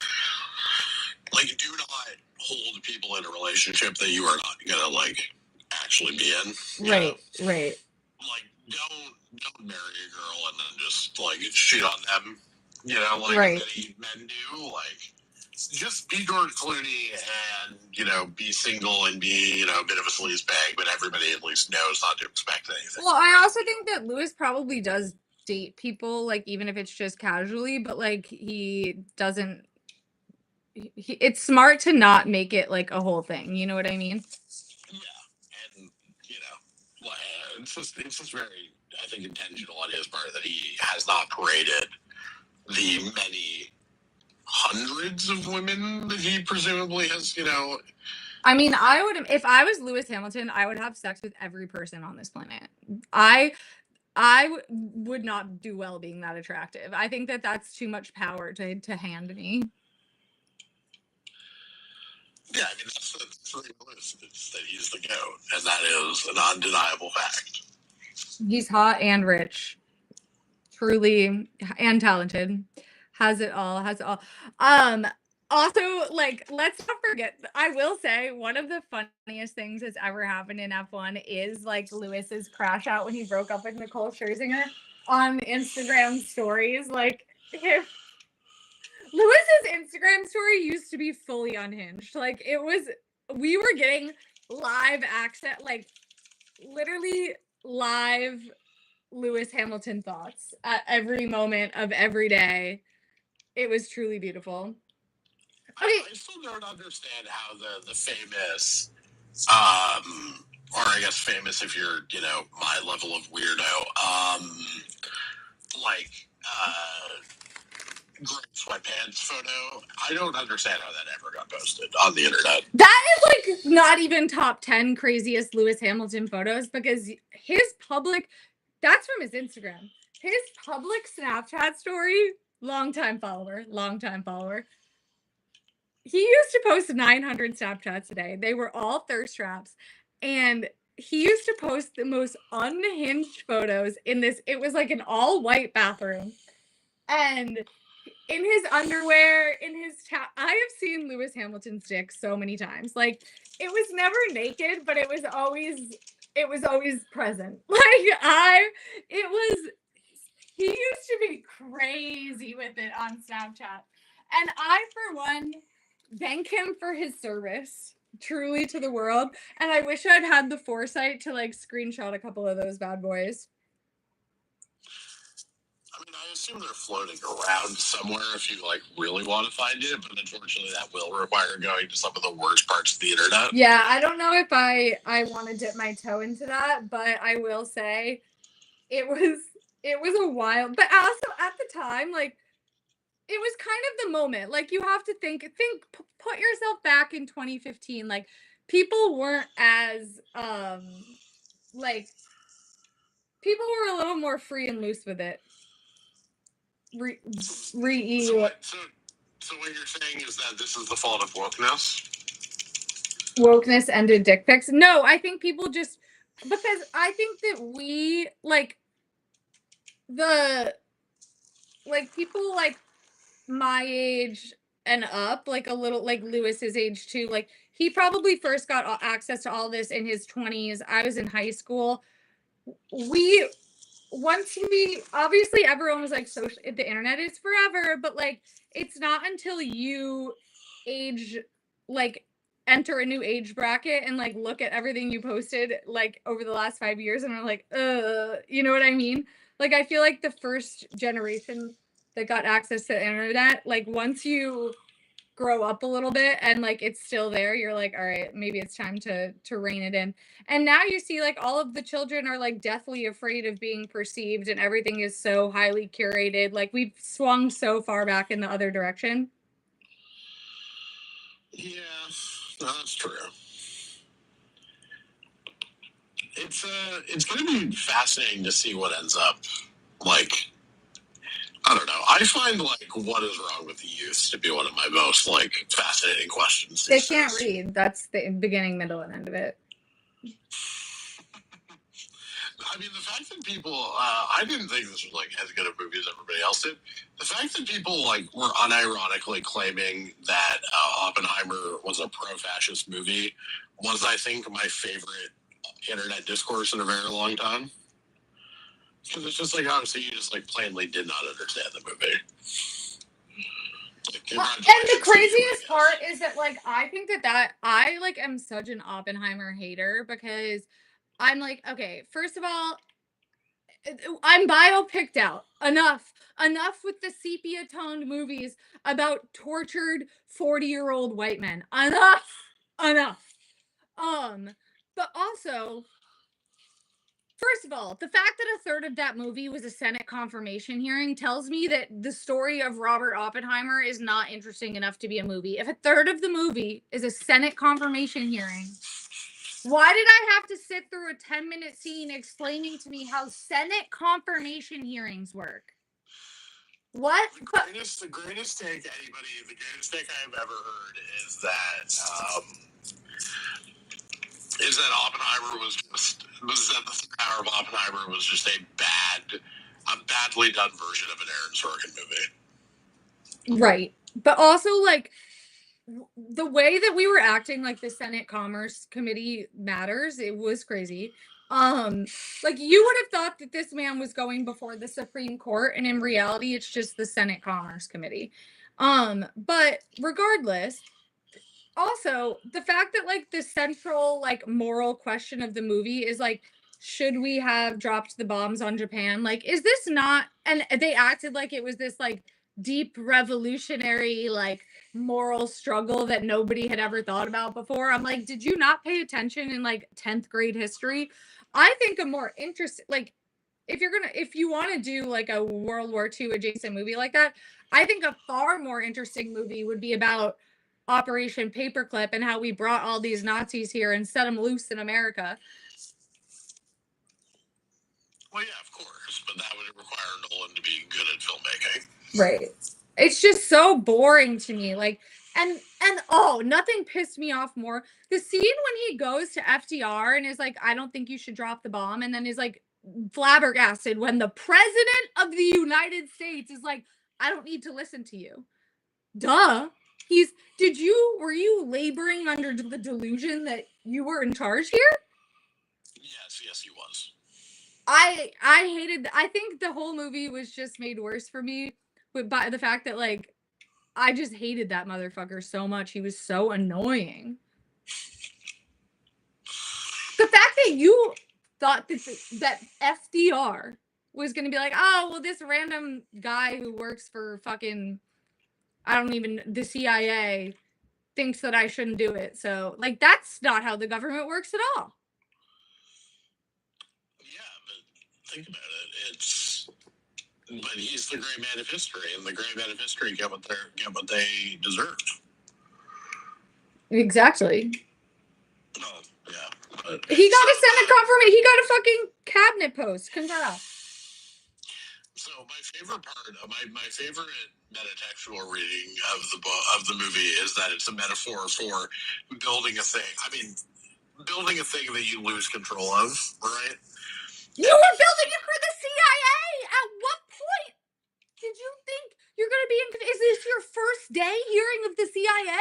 like do not hold people in a relationship that you are not gonna like actually be in. Right. Right. Like don't marry a girl and then just like shit on them. You know, like many men do. Like, just be George Clooney and, you know, be single and be, you know, a bit of a sleaze bag, but everybody at least knows not to expect anything. Well, I also think that Lewis probably does date people, like, even if it's just casually, but, like, he doesn't... it's smart to not make it, like, a whole thing. You know what I mean? Yeah. And, you know, it's just very, I think, intentional on his part that he has not paraded the many hundreds of women that he presumably has, you know. I mean, I would, if I was Lewis Hamilton, I would have sex with every person on this planet. I would not do well being that attractive. I think that that's too much power to hand me. Yeah, I mean, that's the thing is that he's the GOAT, and that is an undeniable fact. He's hot and rich. Truly, and talented. Has it all. Also, like, let's not forget, I will say one of the funniest things that's ever happened in F1 is like Lewis's crash out when he broke up with Nicole Scherzinger on Instagram stories. Like, if Lewis's Instagram story used to be fully unhinged. Like, it was, we were getting live access, like, literally live Lewis Hamilton thoughts at every moment of every day. It was truly beautiful. Okay. I still don't understand how the famous, or I guess famous if you're, my level of weirdo, like, gray sweatpants photo. I don't understand how that ever got posted on the internet. That is like not even top 10 craziest Lewis Hamilton photos, because his public, that's from his Instagram. His public Snapchat story, longtime follower. He used to post 900 Snapchats a day. They were all thirst traps. And he used to post the most unhinged photos in this. It was like an all white bathroom. And in his underwear, in his I have seen Lewis Hamilton's dick so many times. Like, it was never naked, but it was always present. He used to be crazy with it on Snapchat. And I, for one, thank him for his service truly to the world. And I wish I'd had the foresight to like screenshot a couple of those bad boys. I mean, I assume they're floating around somewhere if you like really want to find it, but unfortunately that will require going to some of the worst parts of the internet. Yeah, I don't know if I want to dip my toe into that, but I will say it was a wild, but also at the time, like, it was kind of the moment. Like, you have to put yourself back in 2015. Like, people weren't as like, people were a little more free and loose with it. So what you're saying is that this is the fault of wokeness? Wokeness ended dick pics? No, I think people just, because I think that we like people like my age and up, like a little, like Lewis's age too. Like, he probably first got access to all this in his 20s. I was in high school. Once we, obviously everyone was like, social, the internet is forever, but like, it's not until you age, like, enter a new age bracket and like look at everything you posted like over the last 5 years and are like, you know what I mean? Like, I feel like the first generation that got access to the internet, like, once you grow up a little bit and like it's still there, you're like, all right, maybe it's time to rein it in. And now you see like all of the children are like deathly afraid of being perceived, and everything is so highly curated. Like, we've swung so far back in the other direction. Yeah, that's true. It's going to be fascinating to see what ends up like. I don't know. I find like what is wrong with the youth to be one of my most like fascinating questions. They can't read. That's the beginning, middle, and end of it. I mean, the fact that people, I didn't think this was like as good a movie as everybody else did. The fact that people like were unironically claiming that Oppenheimer was a pro-fascist movie was, I think, my favorite internet discourse in a very long time. Because it's just like, obviously, you just like plainly did not understand the movie. Like, and the craziest part is that like, I think that I like am such an Oppenheimer hater, because I'm like, okay, first of all, I'm biopicked out. Enough with the sepia toned movies about tortured 40-year-old white men. Enough. But also, first of all, the fact that a third of that movie was a Senate confirmation hearing tells me that the story of Robert Oppenheimer is not interesting enough to be a movie. If a third of the movie is a Senate confirmation hearing, why did I have to sit through a 10-minute scene explaining to me how Senate confirmation hearings work? What? The greatest take I've ever heard is that Oppenheimer was that the power of Oppenheimer was just a badly done version of an Aaron Sorkin movie. Right. But also, like, the way that we were acting like the Senate Commerce Committee matters, it was crazy. Like you would have thought that this man was going before the Supreme Court, and in reality, it's just the Senate Commerce Committee. But regardless, also the fact that like the central like moral question of the movie is like, should we have dropped the bombs on Japan? Like, is this not, and they acted like it was this like deep revolutionary like moral struggle that nobody had ever thought about before. I'm like, did you not pay attention in like 10th grade history? I think a more interesting, like, if you want to do like a World War II adjacent movie like that, I think a far more interesting movie would be about Operation Paperclip and how we brought all these Nazis here and set them loose in America. Well, yeah, of course, but that would require Nolan to be good at filmmaking. Right. It's just so boring to me. Like, and oh, nothing pissed me off more. The scene when he goes to FDR and is like, I don't think you should drop the bomb, and then is like flabbergasted when the president of the United States is like, I don't need to listen to you. Duh. Were you laboring under the delusion that you were in charge here? Yes, he was. I hated, I think the whole movie was just made worse for me by the fact that like I just hated that motherfucker so much. He was so annoying. The fact that you thought that FDR was going to be like, oh, well, this random guy who works for fucking, the CIA thinks that I shouldn't do it. So, like, that's not how the government works at all. Yeah, but think about it. But he's the great man of history, and the great man of history get what they deserve. Exactly. Oh, yeah. But he got a Senate confirmation. He got a fucking cabinet post. Congrats. So my favorite part of my favorite metatextual reading of the movie is that it's a metaphor for building a thing. I mean, building a thing that you lose control of, right? You were building it for the CIA. At what point did you think you're going to be in? Is this your first day hearing of the CIA?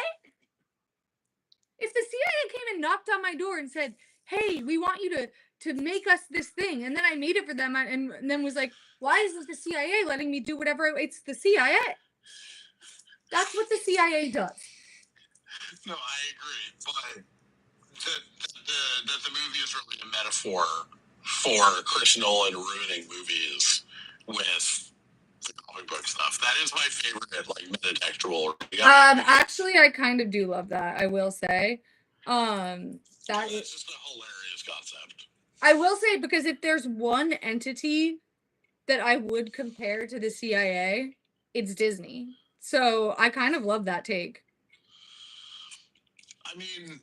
If the CIA came and knocked on my door and said, hey, we want you to make us this thing, and then I made it for them, and then was like, why isn't the CIA letting me do whatever? It's the CIA. That's what the CIA does. No, I agree, but that the movie is really a metaphor for Chris Nolan ruining movies with the comic book stuff. That is my favorite, like, metatextual. Actually, I kind of do love that. I will say, that's just a hilarious concept. I will say, because if there's one entity that I would compare to the CIA, it's Disney. So I kind of love that take. I mean,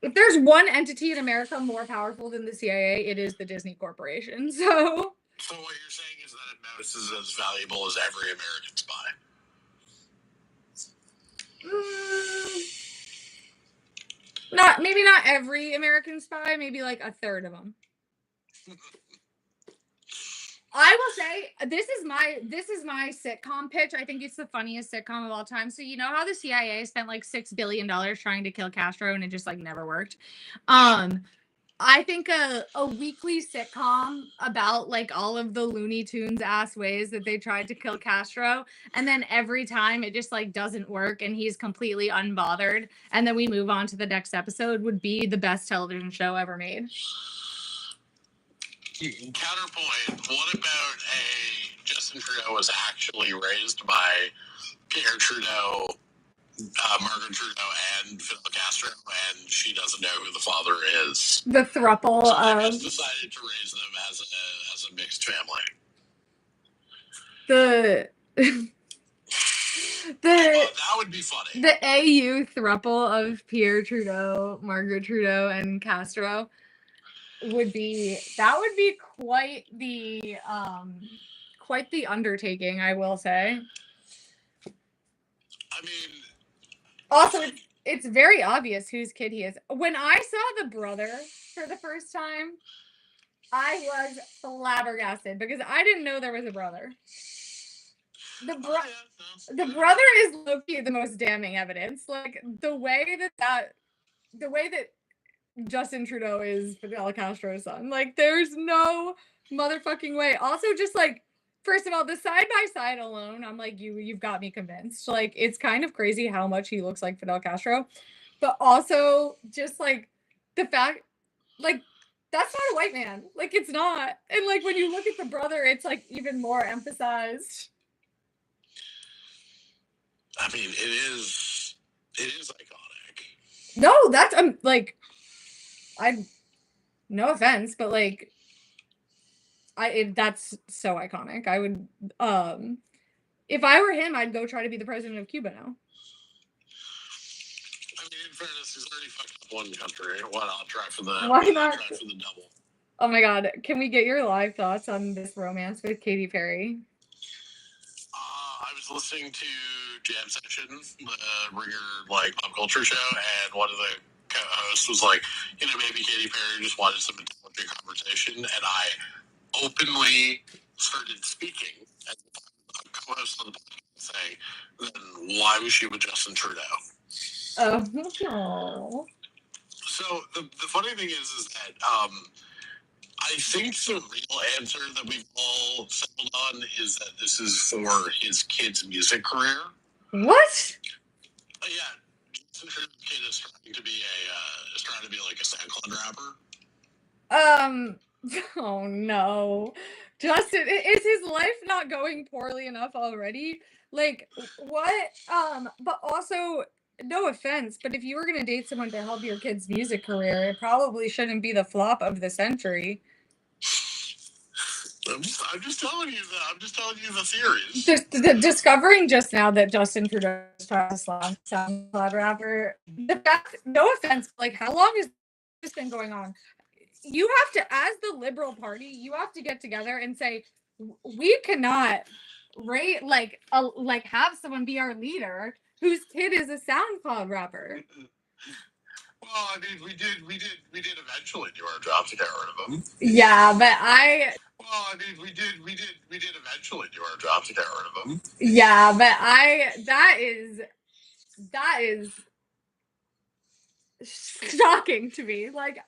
if there's one entity in America more powerful than the CIA, it is the Disney Corporation. So what you're saying is that Mouse is as valuable as every American spy. Maybe not every American spy, maybe like a third of them. I will say this is my sitcom pitch. I think it's the funniest sitcom of all time. So you know how the CIA spent like $6 billion trying to kill Castro and it just like never worked. I think a weekly sitcom about like all of the Looney Tunes ass ways that they tried to kill Castro, and then every time it just like doesn't work and he's completely unbothered, and then we move on to the next episode, would be the best television show ever made. Counterpoint, what about Justin Trudeau was actually raised by Pierre Trudeau, Margaret Trudeau, and Fidel Castro, and she doesn't know who the father is. The throuple. So they just decided to raise them as a mixed family. That would be funny. The AU throuple of Pierre Trudeau, Margaret Trudeau, and Castro would be quite the undertaking, I will say. I mean, also it's very obvious whose kid he is. When I saw the brother for the first time, I was flabbergasted because I didn't know there was a brother. The Yeah, brother is low-key the most damning evidence. Like the way that Justin Trudeau is Fidel Castro's son. Like, there's no motherfucking way. Also, just like, first of all, the side by side alone, I'm like, you've got me convinced. Like, it's kind of crazy how much he looks like Fidel Castro, but also just like the fact, like, that's not a white man. Like, it's not. And like when you look at the brother, it's like even more emphasized. I mean, it is iconic. No, that's like, I no offense, but like that's so iconic. I would if I were him, I'd go try to be the president of Cuba now. I mean, in fairness, he's already fucked up one country. Why not try for the double? Oh my god, can we get your live thoughts on this romance with Katy Perry? I was listening to Jam Session, the Ringer pop culture show, and one of the co-hosts was like, maybe Katy Perry just wanted some intelligent conversation, and I openly started speaking as a co-host on the podcast, saying, then why was she with Justin Trudeau? Oh. So the funny thing is that I think the real answer that we've all settled on is that this is for his kid's music career. What? Yeah, Justin Trudeau's kid is trying to be like a SoundCloud rapper. Oh no. Justin, is his life not going poorly enough already? Like, what? But also, no offense, but if you were gonna date someone to help your kid's music career, it probably shouldn't be the flop of the century. I'm just telling you that. I'm just telling you the theories. Discovering just now that Justin Trudeau is trying to SoundCloud rapper. The fact, no offense, like how long has this been going on? You have to, as the Liberal Party, you have to get together and say, we cannot have someone be our leader whose kid is a SoundCloud rapper. Well, I mean, we did eventually do our job to get rid of them. Yeah, but Well, I mean, we did eventually do our job to get rid of them. Yeah, but that is shocking to me. Like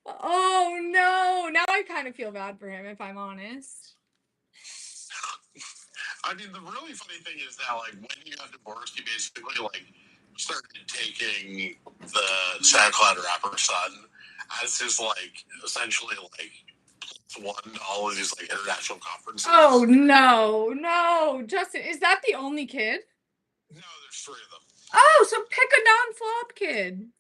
oh no, now I kind of feel bad for him if I'm honest. I mean, the really funny thing is that when he got divorced, he basically started taking the SoundCloud rapper son as his essentially one to all of these international conferences. Oh no, Justin, is that the only kid? No, there's 3 of them. Oh, so pick a non-flop kid.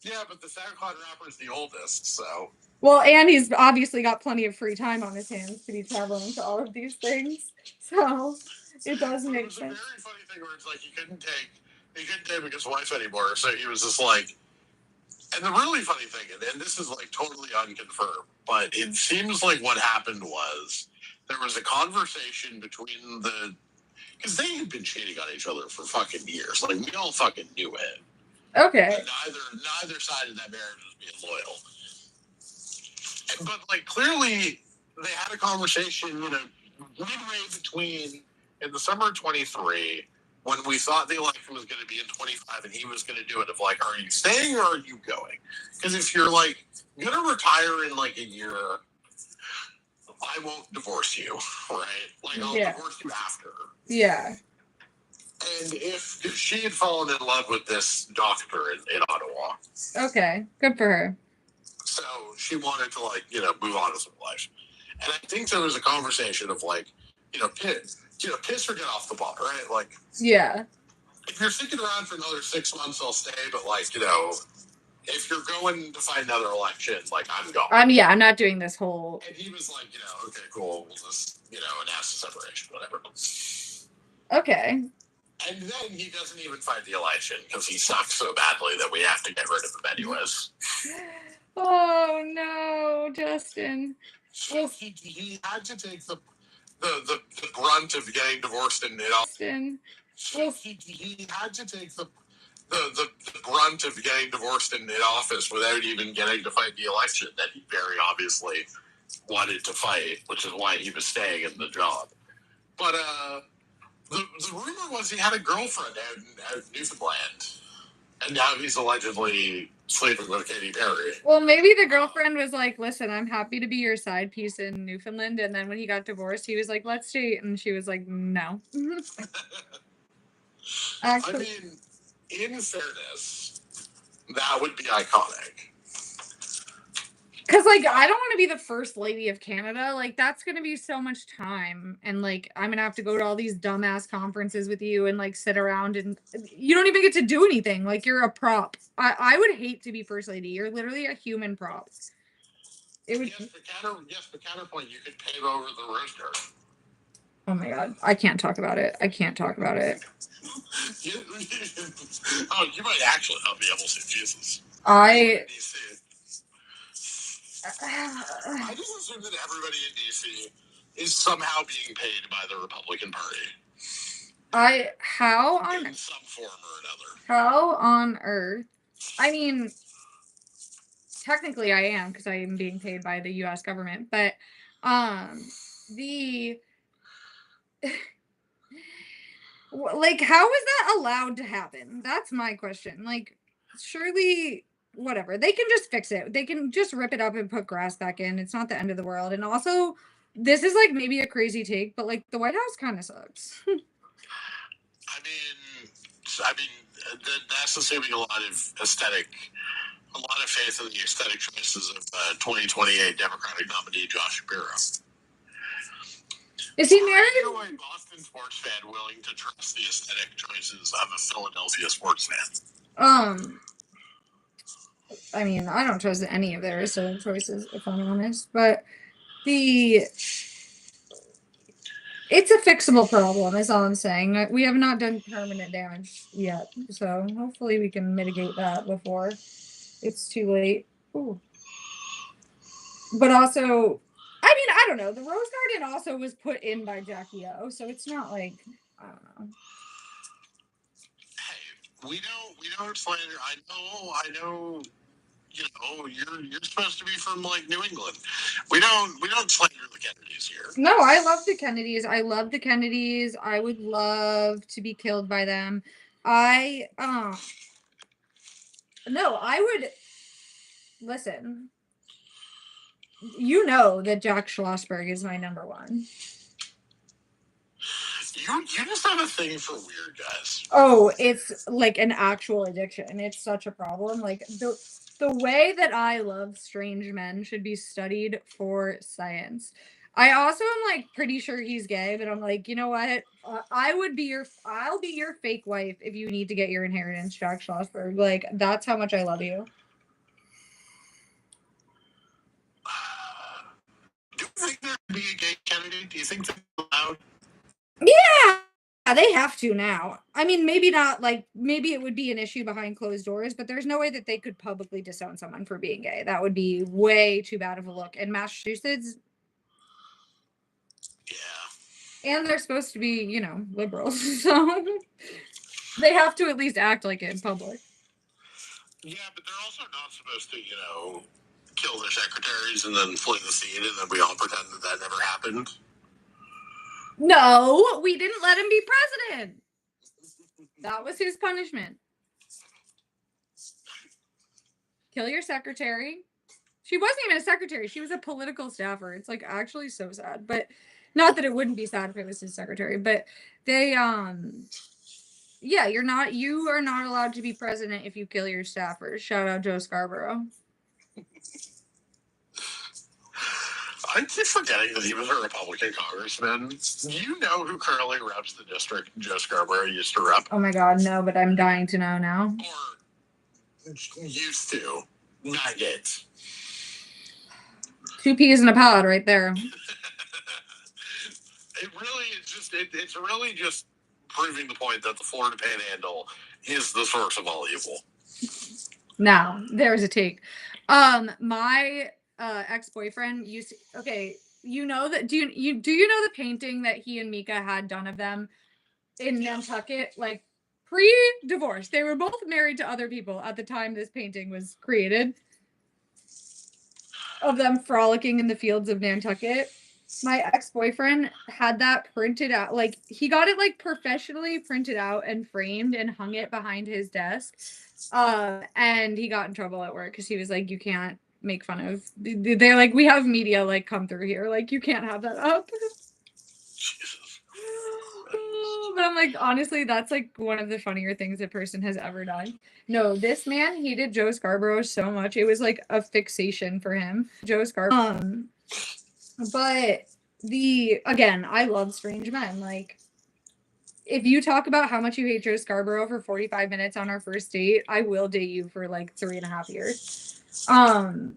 Yeah, but the SoundCloud rapper is the oldest, so. Well, and he's obviously got plenty of free time on his hands to be traveling to all of these things. So it does make sense. It was a very funny thing where it's he couldn't take his wife anymore, so he was just and the really funny thing, and this is totally unconfirmed, but it seems like what happened was there was a conversation between because they had been cheating on each other for fucking years. We all fucking knew it. Okay. Neither side of that marriage was being loyal. But clearly they had a conversation, midway between in the summer of 23 when we thought the election was going to be in 25 and he was going to do it of are you staying or are you going? Because if you're going to retire in a year, I won't divorce you, right? I'll divorce you after. Yeah. And if she had fallen in love with this doctor in Ottawa. Okay, good for her. So she wanted to move on with her life. And I think there was a conversation of piss or get off the ball, right? Yeah. If you're sticking around for another 6 months, I'll stay. But if you're going to find another election, I'm going. I'm not doing this whole. And he was okay, cool. We'll just announce the separation, whatever. Okay. And then he doesn't even fight the election because he sucks so badly that we have to get rid of him anyways. Oh no, Justin. Well, he had to take the brunt of getting divorced in Austin. Well, he had to take the brunt of getting divorced in office without even getting to fight the election that he very obviously wanted to fight, which is why he was staying in the job. But the rumor was he had a girlfriend out in Newfoundland, and now he's allegedly sleeping with Katy Perry. Well, maybe the girlfriend was like, "Listen, I'm happy to be your side piece in Newfoundland," and then when he got divorced, he was like, "Let's date," and she was like, "No." I mean, in fairness, that would be iconic. Because, like, I don't want to be the first lady of Canada. Like, that's going to be so much time. And, like, I'm going to have to go to all these dumbass conferences with you and, like, sit around and you don't even get to do anything. Like, you're a prop. I would hate to be first lady. You're literally a human prop. It would. Yes, but counterpoint, you could pave over the rose garden. Oh my God. I can't talk about it. I can't talk about it. Oh, you might actually not be able to. Jesus. I just assume that everybody in DC is somehow being paid by the Republican Party. How on in some form or another. How on earth? I mean, technically I am because I am being paid by the US government, but the like, how is that allowed to happen? That's my question. Like, surely whatever, they can just fix it. They can just rip it up and put grass back in. It's not the end of the world. And also, this is like maybe a crazy take, but like the White House kind of sucks. I mean, that's assuming a lot of faith in the aesthetic choices of 2028 Democratic nominee Josh Shapiro. Is he married? Are you a Boston sports fan willing to trust the aesthetic choices of a Philadelphia sports fan? I mean, I don't trust any of their aesthetic choices, if I'm honest, but it's a fixable problem, is all I'm saying. We have not done permanent damage yet, so hopefully we can mitigate that before it's too late. Ooh. But also, I mean, I don't know. The Rose Garden also was put in by Jackie O, so it's not like, I don't know. Hey, we don't slander. I know. You know, you're supposed to be from like New England. We don't slander the Kennedys here. No, I love the Kennedys. I love the Kennedys. I would love to be killed by them. No, I would listen. You know that Jack Schlossberg is my number one. You just have a thing for weird guys. Oh, it's like an actual addiction. It's such a problem. Like the way that I love strange men should be studied for science. I also am like pretty sure he's gay, but I'm like, you know what? I'll be your fake wife if you need to get your inheritance, Jack Schlossberg. Like, that's how much I love you. Do you think there could be a gay Kennedy? Do you think they're allowed? Yeah, they have to now. I mean, maybe not like, maybe it would be an issue behind closed doors, but there's no way that they could publicly disown someone for being gay. That would be way too bad of a look. In Massachusetts, yeah, and they're supposed to be, you know, liberals, so they have to at least act like it in public. Yeah, but they're also not supposed to, kill their secretaries and then flee the scene, and then we all pretend that never happened. No, we didn't let him be president. That was his punishment. Kill your secretary. She wasn't even a secretary. She was a political staffer. It's like actually so sad, but not that it wouldn't be sad if it was his secretary, but they, yeah, you are not allowed to be president if you kill your staffers. Shout out Joe Scarborough. I keep forgetting that he was a Republican congressman. You know who currently reps the district Joe Scarborough used to rep? Oh my God, no, but I'm dying to know now. Or used to. Not yet. Two peas in a pod right there. It's really just proving the point that the Florida Panhandle is the source of all evil. Now, there's a take. My ex-boyfriend used to, okay, you know that do you know the painting that he and Mika had done of them in Nantucket, like pre-divorce? They were both married to other people at the time this painting was created. of them frolicking in the fields of Nantucket. My ex-boyfriend had that printed out. Like, he got it like professionally printed out and framed and hung it behind his desk. And he got in trouble at work because he was like, you can't make fun of. They're like, we have media like come through here. Like, you can't have that up. But I'm like, honestly, that's like one of the funnier things a person has ever done. No, this man hated Joe Scarborough so much. It was like a fixation for him. Joe Scarborough. But again, I love Strange Men. Like, if you talk about how much you hate Joe Scarborough for 45 minutes on our first date, I will date you for like 3.5 years. And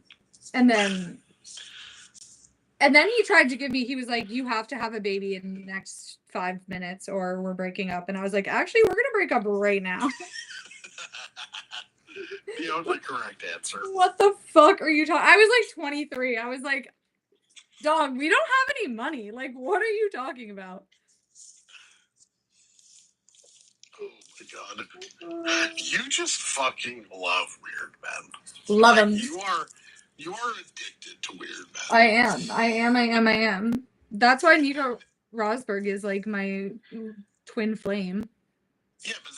then he tried to give me, he was like, you have to have a baby in the next 5 minutes or we're breaking up. And I was like, actually, we're gonna break up right now. The only correct answer. What the fuck are you talking? I was like 23. I was like, dog, we don't have any money. Like, what are you talking about? Oh my god. You just fucking love weird men. Love them. You are addicted to weird men. I am. That's why Nico Rosberg is like my twin flame. Yeah, but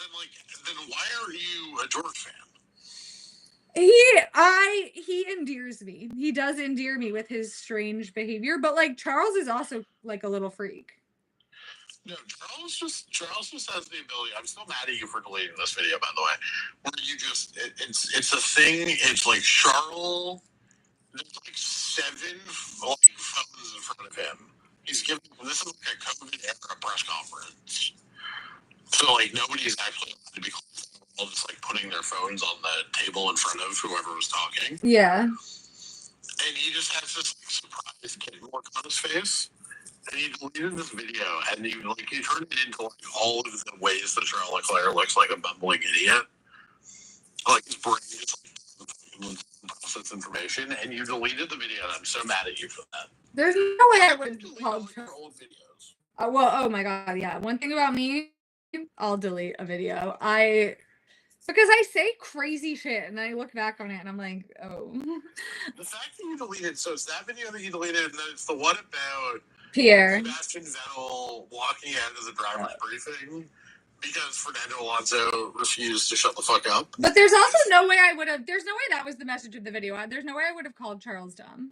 then why are you a George fan? He endears me. He does endear me with his strange behavior, but like Charles is also like a little freak. No, Charles just has the ability. I'm still mad at you for deleting this video, by the way. Where you just it's a thing. It's like Charles. There's like 7 like phones in front of him. He's giving this is like a COVID era press conference. So like nobody's actually allowed to be all just like putting their phones on the table in front of whoever was talking. Yeah. And he just has this like, surprised kid look on his face. And he deleted this video, and he turned it into like all of the ways that Charles Leclerc looks like a bumbling idiot. Like his brain just like process information, and you deleted the video, and I'm so mad at you for that. There's no way I would delete all your old videos. Well, oh my god, yeah. One thing about me, I'll delete a video. Because I say crazy shit and I look back on it and I'm like, oh. The fact that you deleted, so it's that video that you deleted, and then it's the one about Pierre Sebastian Vettel walking out of the driver's briefing because Fernando Alonso refused to shut the fuck up. But there's also no way there's no way that was the message of the video. There's no way I would have called Charles dumb.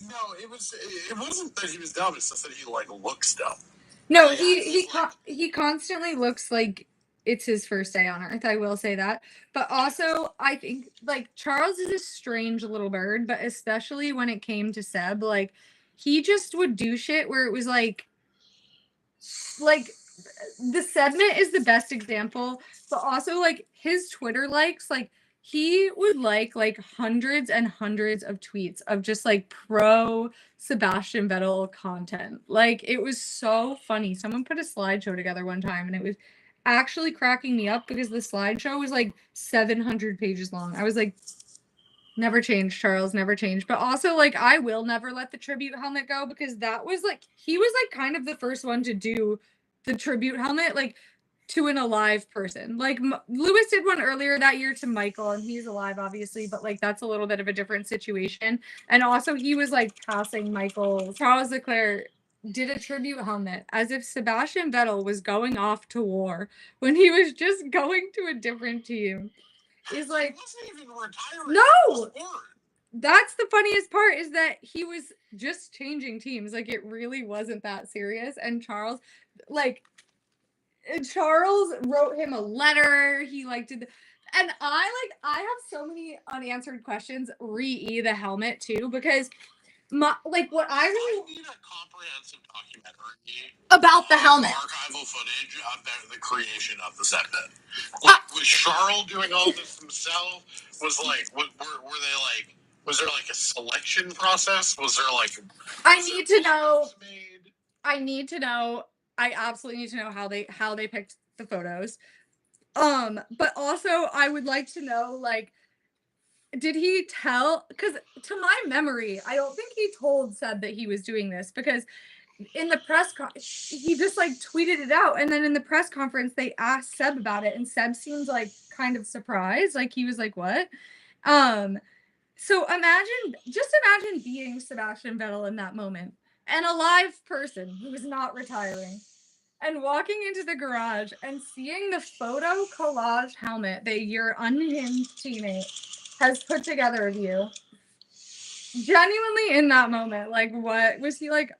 No, it wasn't that he was dumb, it's just that he like looks dumb. No, he constantly looks like it's his first day on earth. I will say that. But also, I think like Charles is a strange little bird, but especially when it came to Seb, like he just would do shit where it was like the segment is the best example, but also like his Twitter likes, like he would like hundreds and hundreds of tweets of just like pro Sebastian Vettel content. Like it was so funny. Someone put a slideshow together one time and it was actually cracking me up because the slideshow was like 700 pages long. I was like, never change, Charles, never change. But also like I will never let the tribute helmet go because that was like he was like kind of the first one to do the tribute helmet like to an alive person. Like Lewis did one earlier that year to Michael and he's alive obviously, but like that's a little bit of a different situation. And also he was like passing Michael. Charles Leclerc did a tribute helmet as if Sebastian Vettel was going off to war when he was just going to a different team. He's like, he wasn't even retiring. No, that's the funniest part is that he was just changing teams. Like it really wasn't that serious. And Charles wrote him a letter. He like did, and I have so many unanswered questions. The helmet too because what I really need a comprehensive documentary about the helmet, archival footage about the creation of the segment. Like, was Charles doing all this himself? Was were they like? Was there like a selection process? Was there like? I need to know. I absolutely need to know how they picked the photos. But also I would like to know like did he tell because to my memory, I don't think he told Seb that he was doing this because in the he just like tweeted it out and then in the press conference they asked Seb about it and Seb seemed like kind of surprised, like he was like, what? So just imagine being Sebastian Vettel in that moment and a live person who is not retiring and walking into the garage and seeing the photo collage helmet that your unhinged teammate has put together of you. Genuinely in that moment, like, what was he like?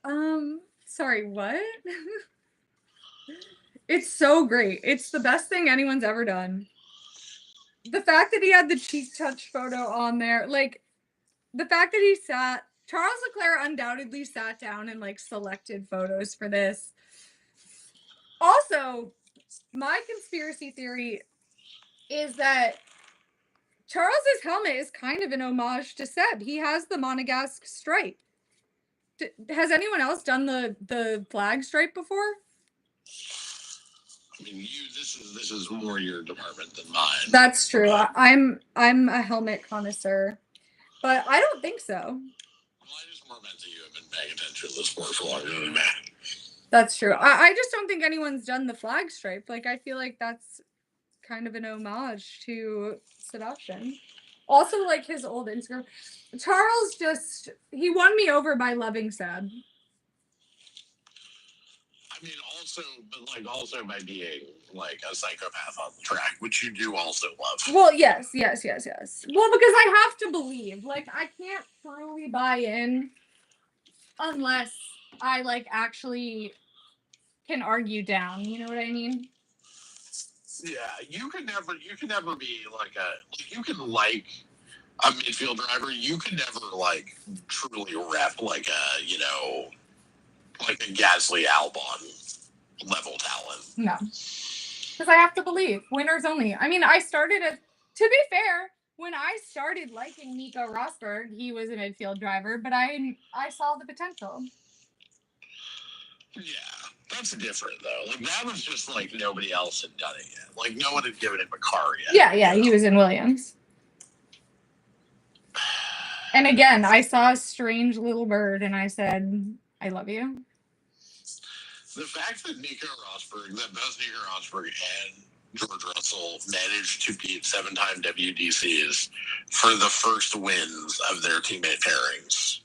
Sorry, what? It's so great. It's the best thing anyone's ever done. The fact that he had the cheek touch photo on there, like, the fact that Charles Leclerc undoubtedly sat down and like selected photos for this. Also, my conspiracy theory is that Charles's helmet is kind of an homage to Seb. He has the Monegasque stripe. Has anyone else done the flag stripe before? I mean, this is more your department than mine. That's true. I'm a helmet connoisseur, but I don't think so. Well, I just more meant that you have been paying attention to the sport for longer than me. That's true. I just don't think anyone's done the flag stripe. Like, I feel like that's kind of an homage to Sebastian. Also, like his old Instagram. Charles he won me over by loving Seb. I mean, also by being like a psychopath on the track, which you do also love. Well, yes. Well, because I have to believe. Like, I can't truly buy in unless I like actually can argue down. You know what I mean? Yeah, you can never be you can like a midfield driver. You can never like truly rep like a Gasly Albon level talent. No. Because I have to believe. Winners only. I mean, to be fair, when I started liking Nico Rosberg, he was a midfield driver, but I saw the potential. Yeah, that's different though. Like that was just like nobody else had done it yet. Like no one had given him a car yet. Yeah, he was in Williams. And again, I saw a strange little bird and I said, I love you. The fact that both Nico Rosberg and George Russell managed to beat 7-time WDCs for the first wins of their teammate pairings.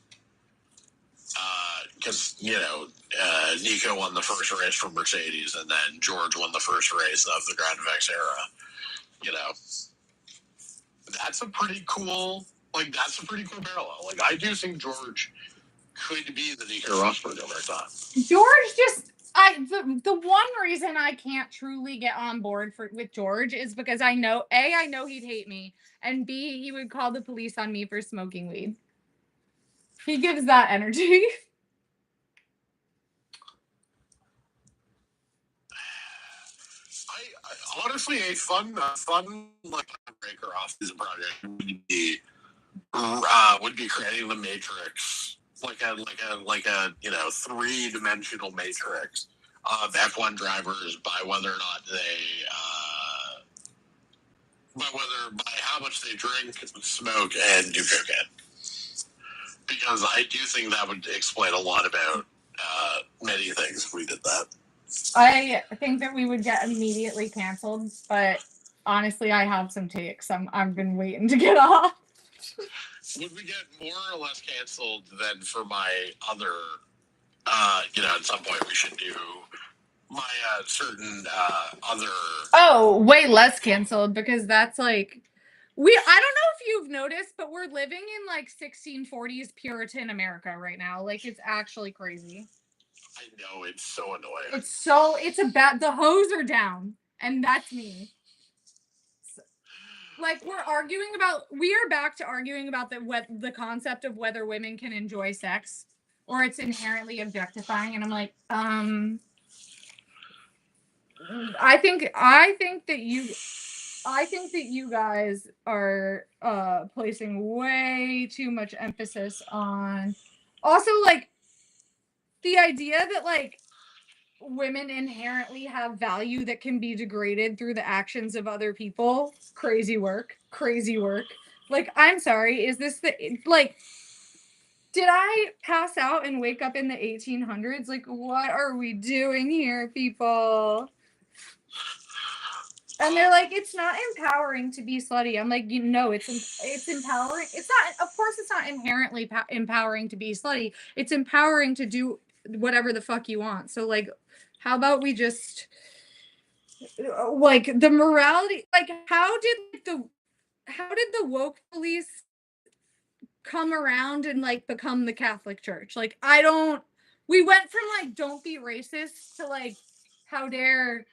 Because, Nico won the first race for Mercedes and then George won the first race of the Grand Prix era. That's a pretty cool parallel. Like, I do think George could be the Nico Rosberg of our time. The one reason I can't truly get on board with George is because I know he'd hate me, and B, he would call the police on me for smoking weed. He gives that energy. I honestly, a fun like breaker off is a project would be creating the Matrix, like a 3-dimensional matrix of F1 drivers by whether or not by how much they drink, smoke, and do cocaine. Because I do think that would explain a lot about many things if we did that. I think that we would get immediately canceled, but honestly, I have some takes. I've been waiting to get off. Would we get more or less canceled than for my other? At some point we should do my certain other. Oh, way less canceled because that's like I don't know if you've noticed, but we're living in like 1640s Puritan America right now. Like, it's actually crazy. I know, it's so annoying. The hose are down, and that's me. Like, we are back to arguing about the concept of whether women can enjoy sex or it's inherently objectifying, and I'm like, I think that you guys are placing way too much emphasis on also like the idea that like women inherently have value that can be degraded through the actions of other people. Crazy work. Like, I'm sorry, is this did I pass out and wake up in the 1800s? Like, what are we doing here, people? And they're like, it's not empowering to be slutty. I'm like, you know, it's empowering. It's not, of course, it's not inherently empowering to be slutty. It's empowering to do whatever the fuck you want. So, like, how about we just, like, the morality, like, how did the woke police come around and, like, become the Catholic Church? Like, we went from, like, don't be racist to, like, how dare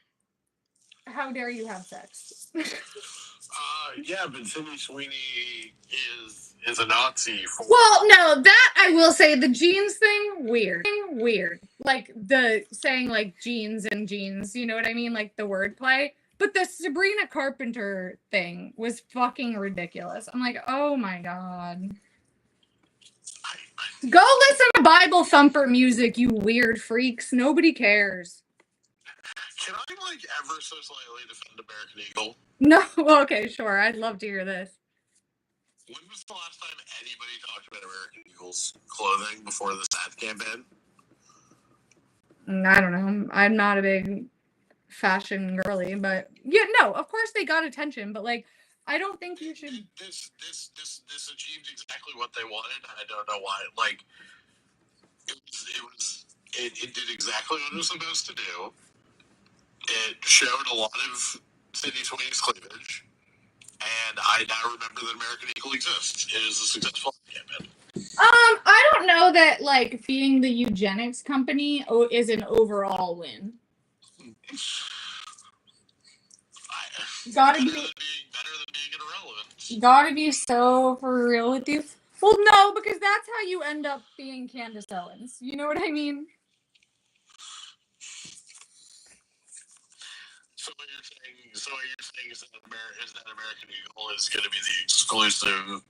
you have sex? Yeah, but Sydney Sweeney is a Nazi. Well, no, that I will say, the jeans thing, weird. Like the saying like jeans and jeans, you know what I mean? Like the wordplay. But the Sabrina Carpenter thing was fucking ridiculous. I'm like, oh my god. Go listen to Bible thumper music, you weird freaks. Nobody cares. Can I, like, ever so slightly defend American Eagle? No, well, okay, sure. I'd love to hear this. When was the last time anybody talked about American Eagle's clothing before the ad campaign? I don't know. I'm not a big fashion girly, but yeah, no, of course they got attention, but like, I don't think you should. This achieved exactly what they wanted. I don't know why. Like, it did exactly what it was supposed to do. It showed a lot of Sydney Sweeney's cleavage, and I now remember that American Eagle exists. It is a successful campaign. I don't know that like being the eugenics company is an overall win. Gotta be better than being irrelevant. Gotta be so for real with you. Well, no, because that's how you end up being Candace Owens. You know what I mean? So what you're saying is that American Eagle is going to be the exclusive.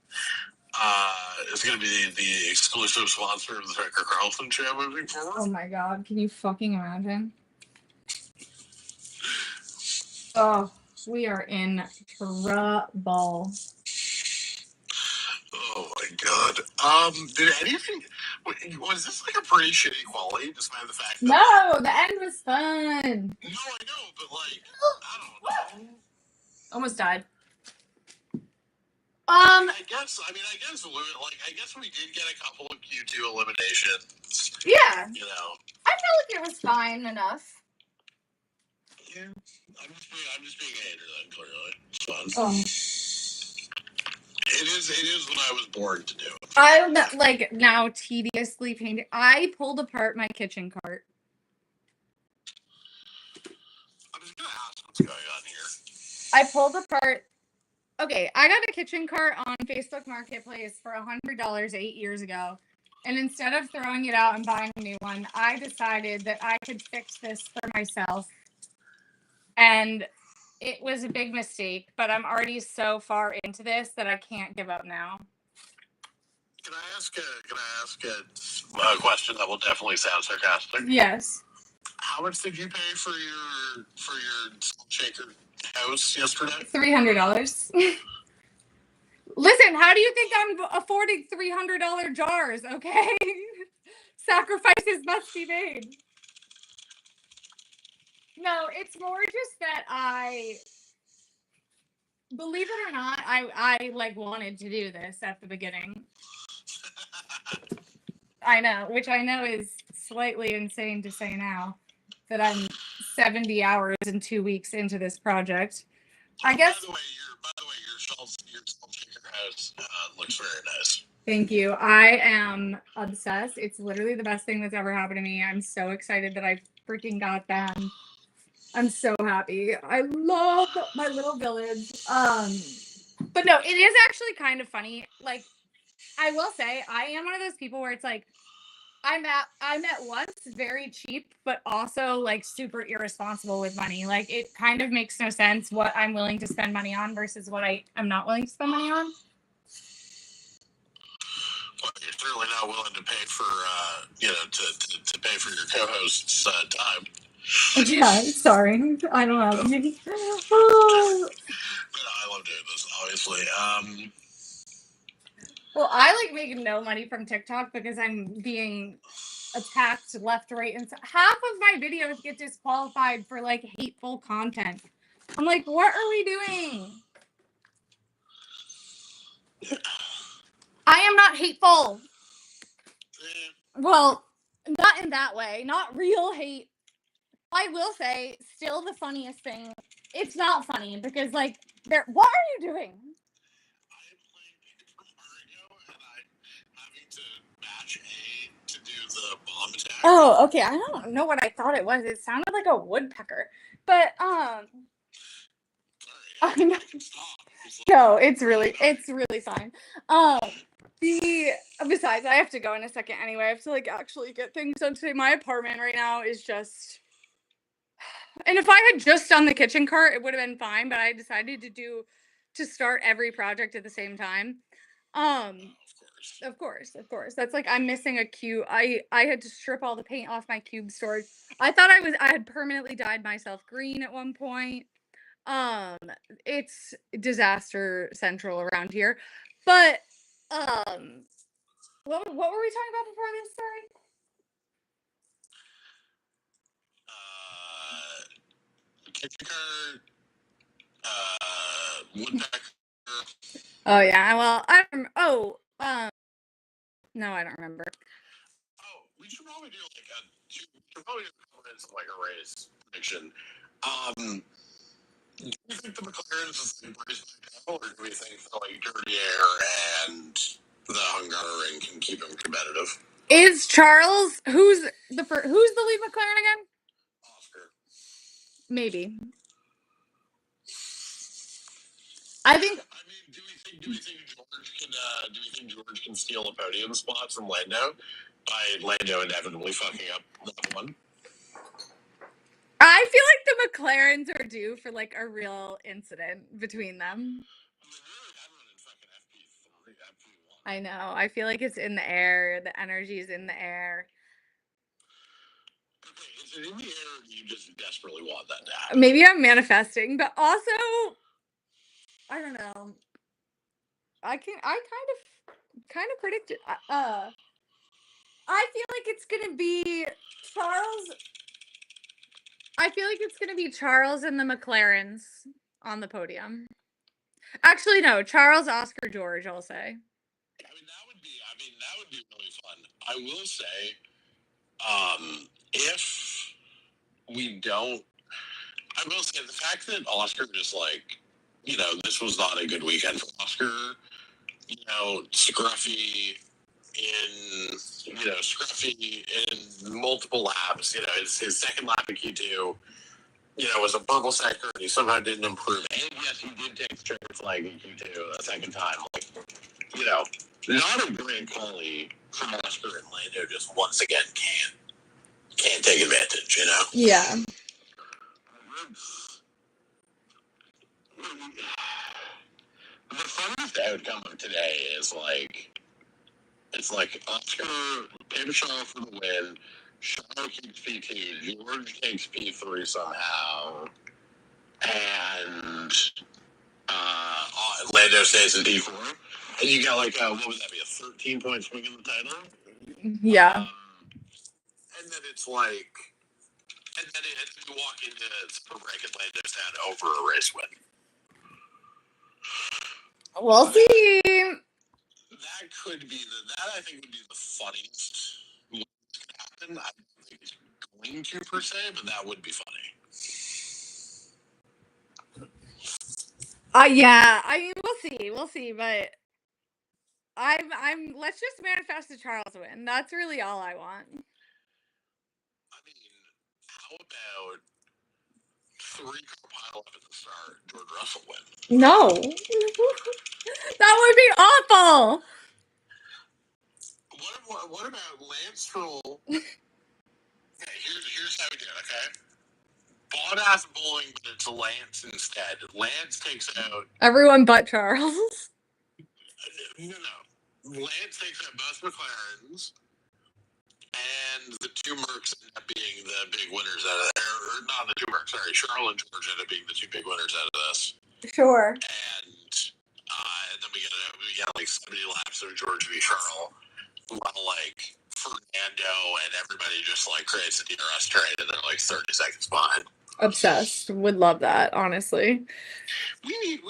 It's going to be the exclusive sponsor of the Tucker Carlson show moving forward. Oh my god, can you fucking imagine? Oh, we are in trouble. Oh my god. Did anything? Was this like a pretty shitty quality, despite the fact that? No, the end was fun. No, I know, but like, I don't know. Almost died. I guess we did get a couple of Q2 eliminations. Yeah. You know. I feel like it was fine enough. Yeah. I'm just being a hater then, clearly. It's fun. It is what I was born to do. I'm like now tediously painting. I pulled apart my kitchen cart. I'm just gonna ask what's going on here. I pulled apart. Okay, I got a kitchen cart on Facebook Marketplace for $100 8 years ago. And instead of throwing it out and buying a new one, I decided that I could fix this for myself. And it was a big mistake, but I'm already so far into this that I can't give up now. Can I ask a question that will definitely sound sarcastic? Yes. How much did you pay for your salt shaker house yesterday? $300. Listen, how do you think I'm affording $300 jars? Okay, sacrifices must be made. No, it's more just that believe it or not, I like wanted to do this at the beginning. I know, which I know is slightly insane to say now that I'm 70 hours and 2 weeks into this project. I guess. By the way, your salt shaker house looks very nice. Thank you. I am obsessed. It's literally the best thing that's ever happened to me. I'm so excited that I freaking got them. I'm so happy. I love my little village. But no, it is actually kind of funny. Like, I will say, I am one of those people where it's like, I'm at once very cheap, but also like super irresponsible with money. Like, it kind of makes no sense what I'm willing to spend money on versus what I am not willing to spend money on. Well, you're certainly not willing to pay for, to pay for your co-host's time. Yeah, sorry. I don't know. I love doing this, obviously. Well, I like making no money from TikTok because I'm being attacked left, right, and half of my videos get disqualified for like hateful content. I'm like, what are we doing? I am not hateful. Well, not in that way. Not real hate. I will say, still the funniest thing. It's not funny because, like, what are you doing? I'm playing Paper Mario, and I'm having to mash A to do the bomb attack. Oh, okay. I don't know what I thought it was. It sounded like a woodpecker. But, Sorry, no, it's really fine. Besides, I have to go in a second anyway. I have to, like, actually get things done today. My apartment right now is just, and if I had just done the kitchen cart, it would have been fine, but I decided to start every project at the same time. Of course. That's like I'm missing a cube. I had to strip all the paint off my cube storage. I thought I had permanently dyed myself green at one point. It's disaster central around here. But what were we talking about before this? Sorry. Kitchen cart, woodpecker. Oh yeah. Well, no, I don't remember. Oh, we should probably do like a race prediction. Do you think the McLarens is the race by now, or do we think that like Dirty Air and the Hungarian can keep them competitive? Is Charles who's the lead McLaren again? Oscar. Maybe. I think. I mean, do we think George can steal a podium spot from Lando by Lando inevitably fucking up that one? I feel like the McLarens are due for like a real incident between them. I know. I feel like it's in the air. The energy is in the air. Okay, is it in the air, or do you just desperately want that to happen? Maybe I'm manifesting, but also, I don't know. I kind of predict it. I feel like it's gonna be Charles. I feel like it's gonna be Charles and the McLarens on the podium. Actually, no, Charles, Oscar, George. I'll say. I mean, that would be really fun. I will say, if we don't, I will say the fact that Oscar just like, this was not a good weekend for Oscar. Scruffy in multiple laps. His second lap in Q2, was a bubble sector, and he somehow didn't improve. And yes, he did take the checkered flag in Q2 a second time. Like, not a great quality from Oscar and Lando. Just once again can't take advantage. Yeah. The funniest outcome of today is it's like Oscar paper Shaw for the win. Shaw keeps P2. George takes P3 somehow. And Lando stays in P4. And you got what would that be, a 13-point swing in the title? Yeah. And then it's like, and then you walk into Spring Break and Lando's down over a race win. We'll see. That could be that I think would be the funniest thing that could happen. I don't think it's going to per se, but that would be funny. Yeah. I mean, we'll see, but I'm. Let's just manifest a Charles win. That's really all I want. I mean, how about 3-car pile up at the start, George Russell win? No. That would be awful. What about Lance Stroll? Here's how we do it, okay? Badass bowling, but it's Lance instead. Lance takes out everyone but Charles. No. Lance takes out both McLarens, and the two Mercs end up being the big winners out of there. Or not the two Mercs, sorry. Charles and George end up being the two big winners out of this. Sure. And then we got like 70 laps of George v. Charles, while Fernando and everybody just creates a DRS trade, and they're 30 seconds behind. Obsessed. Would love that, honestly. We need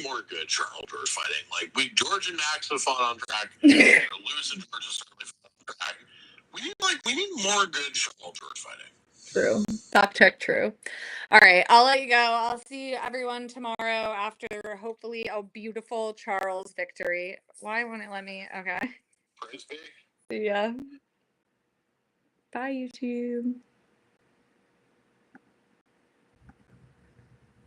more good Charles George fighting. Like George and Max have fought on track. Lewis and George have certainly fought on track. We need more good Charles George fighting. True. Fact check true. All right, I'll let you go. I'll see everyone tomorrow after hopefully a beautiful Charles victory. Why won't it let me? Okay. Praise be. See ya. Bye, YouTube.